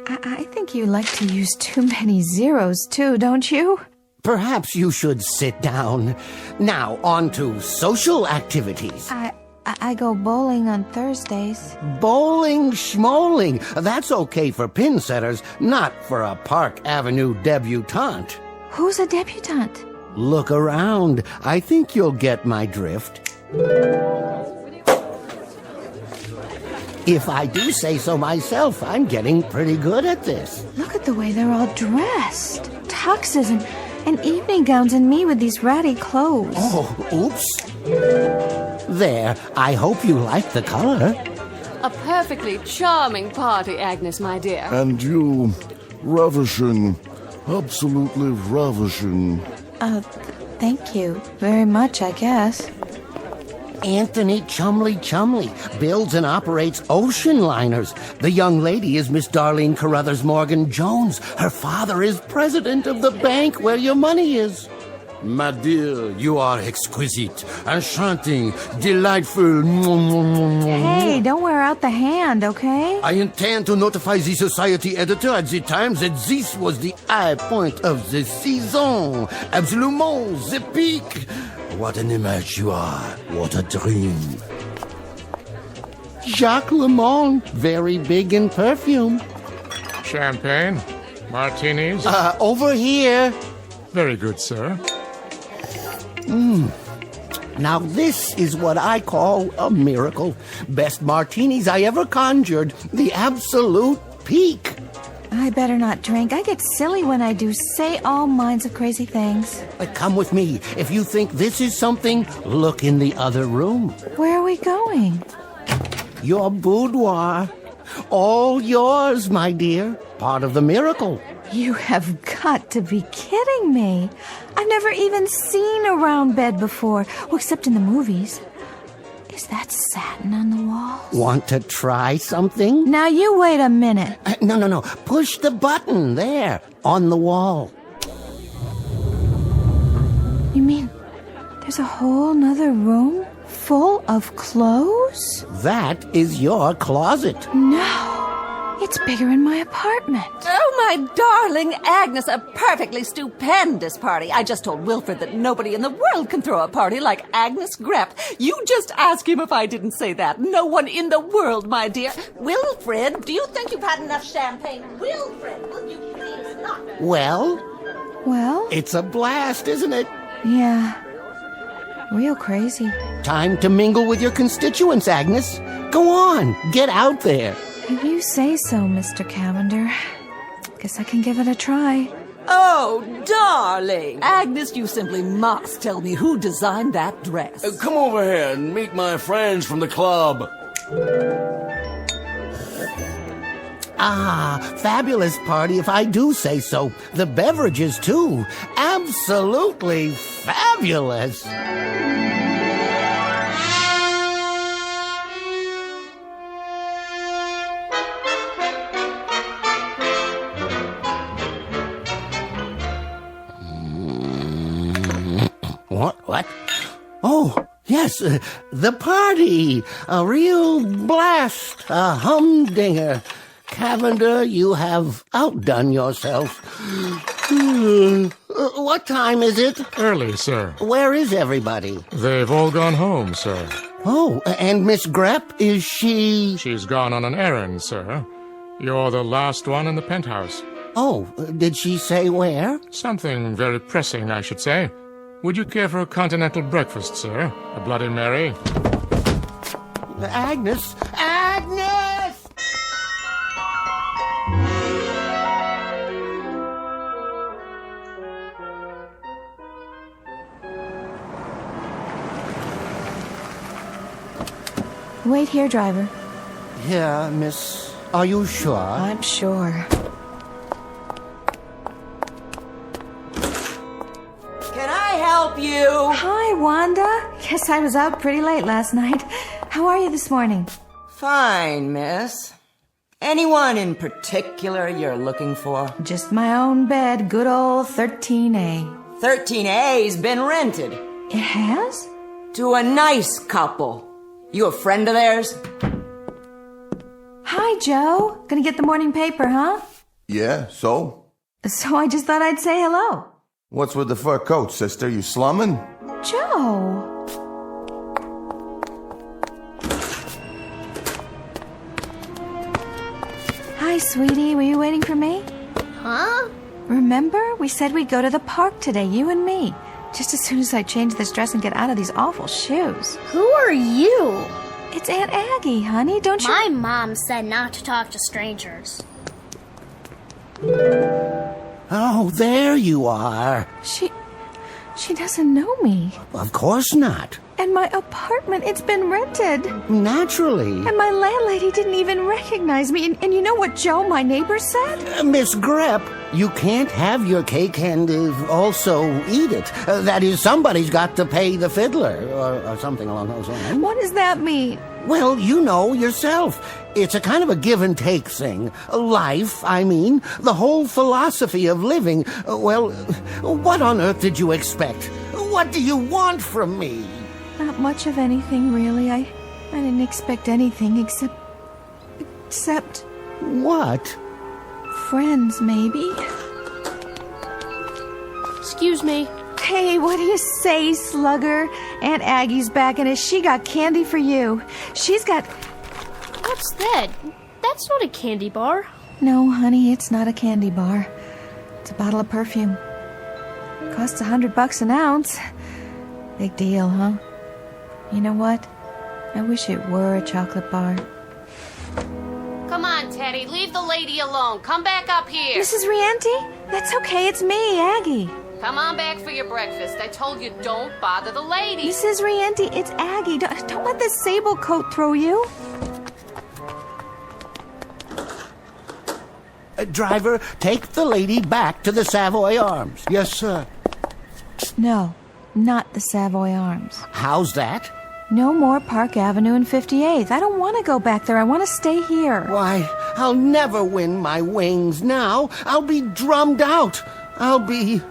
I think you like to use too many zeros, too, don't you? Perhaps you should sit down. Now, on to social activities. I go bowling on Thursdays. Bowling schmoling. That's okay for pin setters, not for a Park Avenue debutante. Who's a debutante? Look around. I think you'll get my drift. If I do say so myself, I'm getting pretty good at this. Look at the way they're all dressed. Tuxes and evening gowns, and me with these ratty clothes. Oh, oops. There, I hope you like the color. A perfectly charming party, Agnes, my dear. And you, ravishing, absolutely ravishing. Thank you very much, I guess. Anthony Chumley builds and operates ocean liners. The young lady is Miss Darlene Carruthers Morgan Jones. Her father is president of the bank where your money is. My dear, you are exquisite, enchanting, delightful. Hey, don't wear out the hand, okay? I intend to notify the society editor at the Times that this was the high point of the season. Absolument, the peak. What an image you are. What a dream. Jacques Lemond, very big in perfume. Champagne? Martinis? Over here. Very good, sir. Now this is what I call a miracle. Best martinis I ever conjured. The absolute peak. I better not drink. I get silly when I do. Say all kinds of crazy things. Come with me. If you think this is something, look in the other room. Where are we going? Your boudoir. All yours, my dear. Part of the miracle. You have got to be kidding me. I've never even seen a round bed before, well, except in the movies. Is that satin on the walls? Want to try something? Now you wait a minute. No. Push the button there, on the wall. You mean there's a whole nother room full of clothes? That is your closet. No. It's bigger in my apartment. Oh, my darling Agnes, a perfectly stupendous party. I just told Wilfred that nobody in the world can throw a party like Agnes Grepp. You just ask him if I didn't say that. No one in the world, my dear. Wilfred, do you think you've had enough champagne? Wilfred, will you please not? Well? It's a blast, isn't it? Yeah. Real crazy. Time to mingle with your constituents, Agnes. Go on, get out there. If you say so, Mr. Cavender. Guess I can give it a try. Oh, darling. Agnes, you simply must tell me who designed that dress. Come over here and meet my friends from the club. Fabulous party if I do say so. The beverages, too. Absolutely fabulous. What? Oh, yes, the party. A real blast. A humdinger. Cavender, you have outdone yourself. What time is it? Early, sir. Where is everybody? They've all gone home, sir. Oh, and Miss Grepp, is she... She's gone on an errand, sir. You're the last one in the penthouse. Oh, did she say where? Something very pressing, I should say. Would you care for a continental breakfast, sir? A Bloody Mary? Agnes! Wait here, driver. Here, miss. Are you sure? I'm sure. Can I help you? Hi, Wanda. Guess I was out pretty late last night. How are you this morning? Fine, miss. Anyone in particular you're looking for? Just my own bed, good old 13A. 13A's been rented. It has? To a nice couple. You a friend of theirs? Hi, Joe. Gonna get the morning paper, huh? Yeah, so? So I just thought I'd say hello. What's with the fur coat, sister? You slumming? Joe. Hi, sweetie. Were you waiting for me? Huh? Remember? We said we'd go to the park today, you and me. Just as soon as I change this dress and get out of these awful shoes. Who are you? It's Aunt Aggie, honey. Don't you... My mom said not to talk to strangers. Oh, there you are. She doesn't know me. Of course not. And my apartment, it's been rented. Naturally. And my landlady didn't even recognize me. And you know what Joe, my neighbor, said? Miss Grepp, you can't have your cake and also eat it. That is, somebody's got to pay the fiddler, or something along those lines. What does that mean? Well, you know yourself. It's a kind of a give and take thing. Life, I mean. The whole philosophy of living. Well, what on earth did you expect? What do you want from me? Not much of anything, really. I didn't expect anything except... What? Friends, maybe. Excuse me. Hey, what do you say, slugger? Aunt Aggie's back, and she got candy for you. She's got... What's that? That's not a candy bar. No, honey, it's not a candy bar. It's a bottle of perfume. Costs $100 an ounce. Big deal, huh? You know what? I wish it were a chocolate bar. Come on, Teddy, leave the lady alone. Come back up here. Mrs. Rienti? That's okay, it's me, Aggie. Come on back for your breakfast. I told you don't bother the lady. Mrs. Rienti, it's Aggie. Don't let this sable coat throw you. Driver, take the lady back to the Savoy Arms. Yes, sir. No, not the Savoy Arms. How's that? No more Park Avenue and 58th. I don't want to go back there. I want to stay here. Why, I'll never win my wings now. I'll be drummed out. I'll be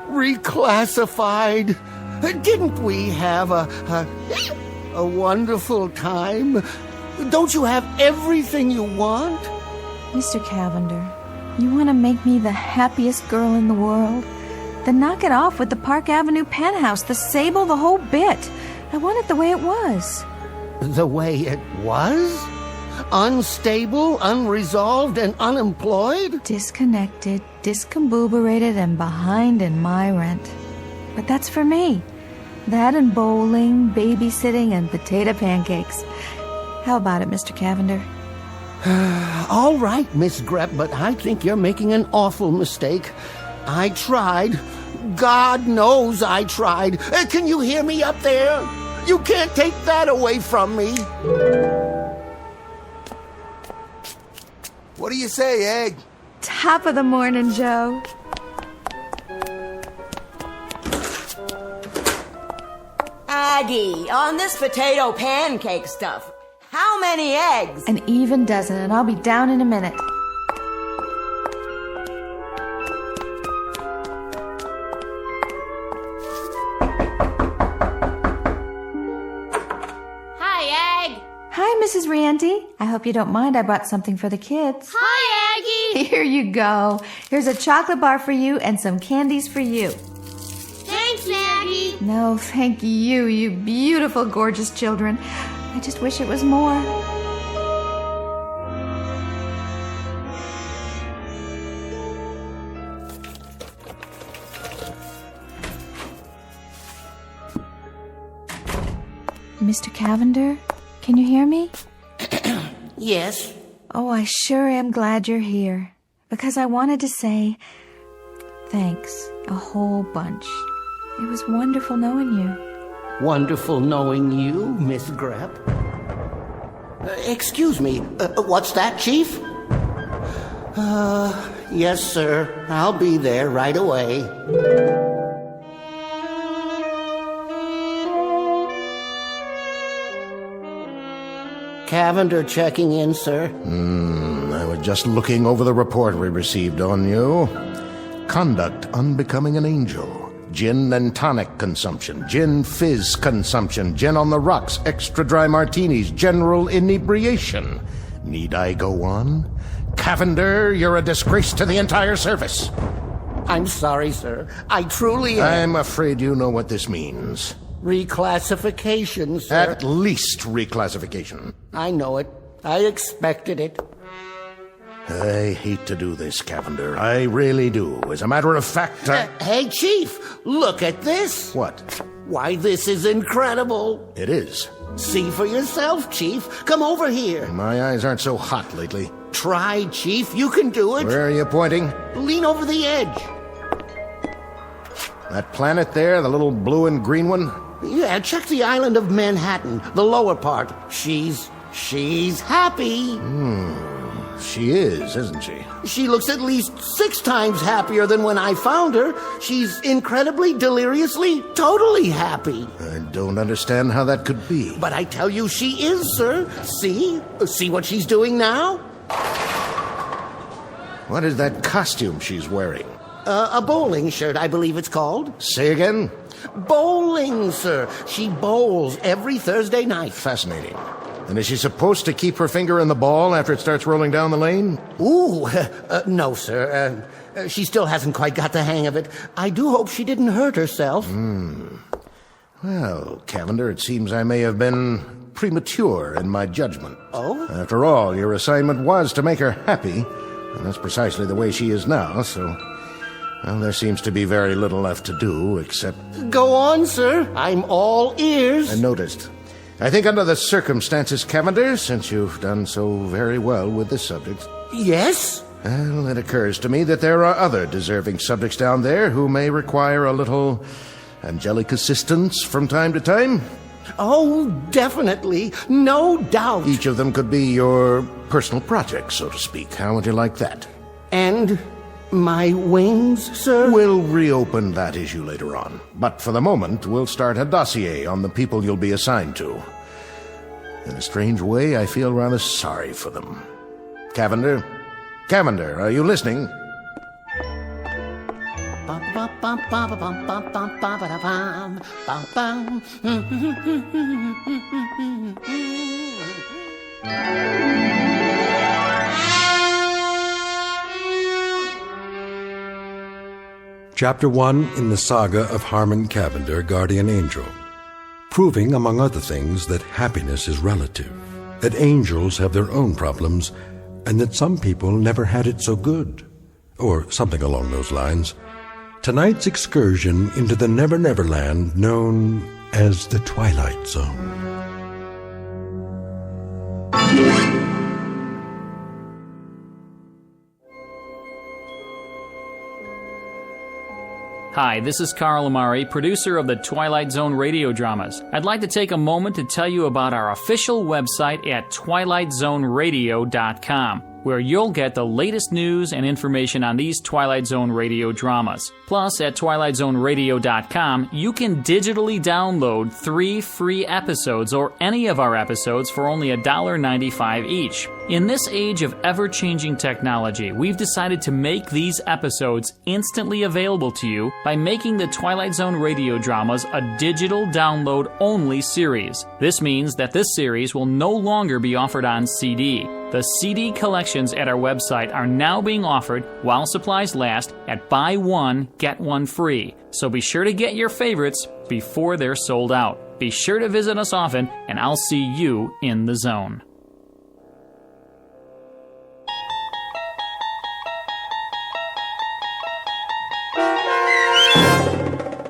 reclassified. Didn't we have a wonderful time? Don't you have everything you want? Mr. Cavender, you want to make me the happiest girl in the world? Then knock it off with the Park Avenue penthouse, the sable, the whole bit. I want it the way it was. The way it was? Unstable, unresolved, and unemployed? Disconnected, discombobulated, and behind in my rent. But that's for me. That and bowling, babysitting, and potato pancakes. How about it, Mr. Cavender? All right, Miss Grepp, but I think you're making an awful mistake. I tried. God knows I tried. Can you hear me up there? You can't take that away from me. What do you say, Egg? Top of the morning, Joe. Aggie, on this potato pancake stuff, how many eggs? An even dozen, and I'll be down in a minute. Hi, Egg. Hi, Mrs. Rienti. I hope you don't mind. I brought something for the kids. Hi, Aggie. Here you go. Here's a chocolate bar for you and some candies for you. Thanks, Aggie. No, thank you, you beautiful, gorgeous children. I just wish it was more. Mr. Cavender, can you hear me? Yes. Oh, I sure am glad you're here. Because I wanted to say thanks a whole bunch. It was wonderful knowing you. Wonderful knowing you, Miss Grepp. Excuse me, what's that, Chief? Yes, sir. I'll be there right away. Cavender checking in, sir. I just looking over the report we received on you. Conduct unbecoming an angel. Gin and tonic consumption, gin fizz consumption, gin on the rocks, extra dry martinis, general inebriation. Need I go on? Cavender, you're a disgrace to the entire service. I'm sorry, sir. I truly am. I'm afraid you know what this means. Reclassification, sir. At least reclassification. I know it. I expected it. I hate to do this, Cavender. I really do. As a matter of fact, Hey, Chief, look at this. What? Why, this is incredible. It is. See for yourself, Chief. Come over here. My eyes aren't so hot lately. Try, Chief. You can do it. Where are you pointing? Lean over the edge. That planet there, the little blue and green one? Yeah, check the island of Manhattan, the lower part. She's happy. She is, isn't she? She looks at least 6 times happier than when I found her. She's incredibly, deliriously, totally happy. I don't understand how that could be. But I tell you she is, sir. See? See what she's doing now? What is that costume she's wearing? A bowling shirt, I believe it's called. Say again? Bowling, sir. She bowls every Thursday night. Fascinating. And is she supposed to keep her finger in the ball after it starts rolling down the lane? Ooh, no, sir. She still hasn't quite got the hang of it. I do hope she didn't hurt herself. Well, Cavender, it seems I may have been premature in my judgment. Oh? After all, your assignment was to make her happy, and that's precisely the way she is now, so... Well, there seems to be very little left to do, except... Go on, sir. I'm all ears. I noticed. I think under the circumstances, Cavender, since you've done so very well with this subject... Yes? Well, it occurs to me that there are other deserving subjects down there who may require a little angelic assistance from time to time. Oh, definitely. No doubt. Each of them could be your personal project, so to speak. How would you like that? And my wings, sir? We'll reopen that issue later on. But for the moment, we'll start a dossier on the people you'll be assigned to. In a strange way, I feel rather sorry for them. Cavender? Cavender, are you listening? Chapter 1 in the saga of Harmon Cavender, Guardian Angel, proving, among other things, that happiness is relative, that angels have their own problems, and that some people never had it so good, or something along those lines. Tonight's excursion into the Never Never Land known as the Twilight Zone. Hi, this is Carl Amari, producer of the Twilight Zone radio dramas. I'd like to take a moment to tell you about our official website at twilightzoneradio.com, where you'll get the latest news and information on these Twilight Zone radio dramas. Plus, at twilightzoneradio.com, you can digitally download 3 free episodes or any of our episodes for only $1.95 each. In this age of ever-changing technology, we've decided to make these episodes instantly available to you by making the Twilight Zone radio dramas a digital download-only series. This means that this series will no longer be offered on CD. The CD collections at our website are now being offered while supplies last at buy one, get one free. So be sure to get your favorites before they're sold out. Be sure to visit us often, and I'll see you in the zone.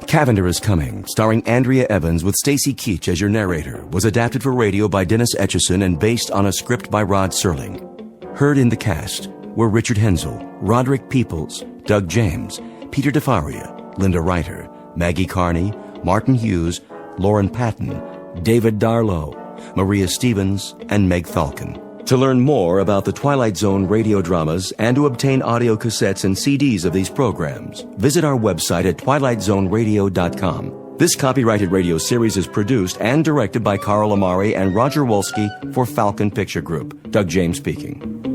Cavender is Coming, starring Andrea Evans with Stacy Keach as your narrator, was adapted for radio by Dennis Etchison and based on a script by Rod Serling. Heard in the cast were Richard Hensel, Roderick Peoples, Doug James, Peter DeFaria, Linda Reiter, Maggie Carney, Martin Hughes, Lauren Patton, David Darlow, Maria Stevens, and Meg Falcon. To learn more about the Twilight Zone radio dramas and to obtain audio cassettes and CDs of these programs, visit our website at twilightzoneradio.com. This copyrighted radio series is produced and directed by Carl Amari and Roger Wolski for Falcon Picture Group. Doug James speaking.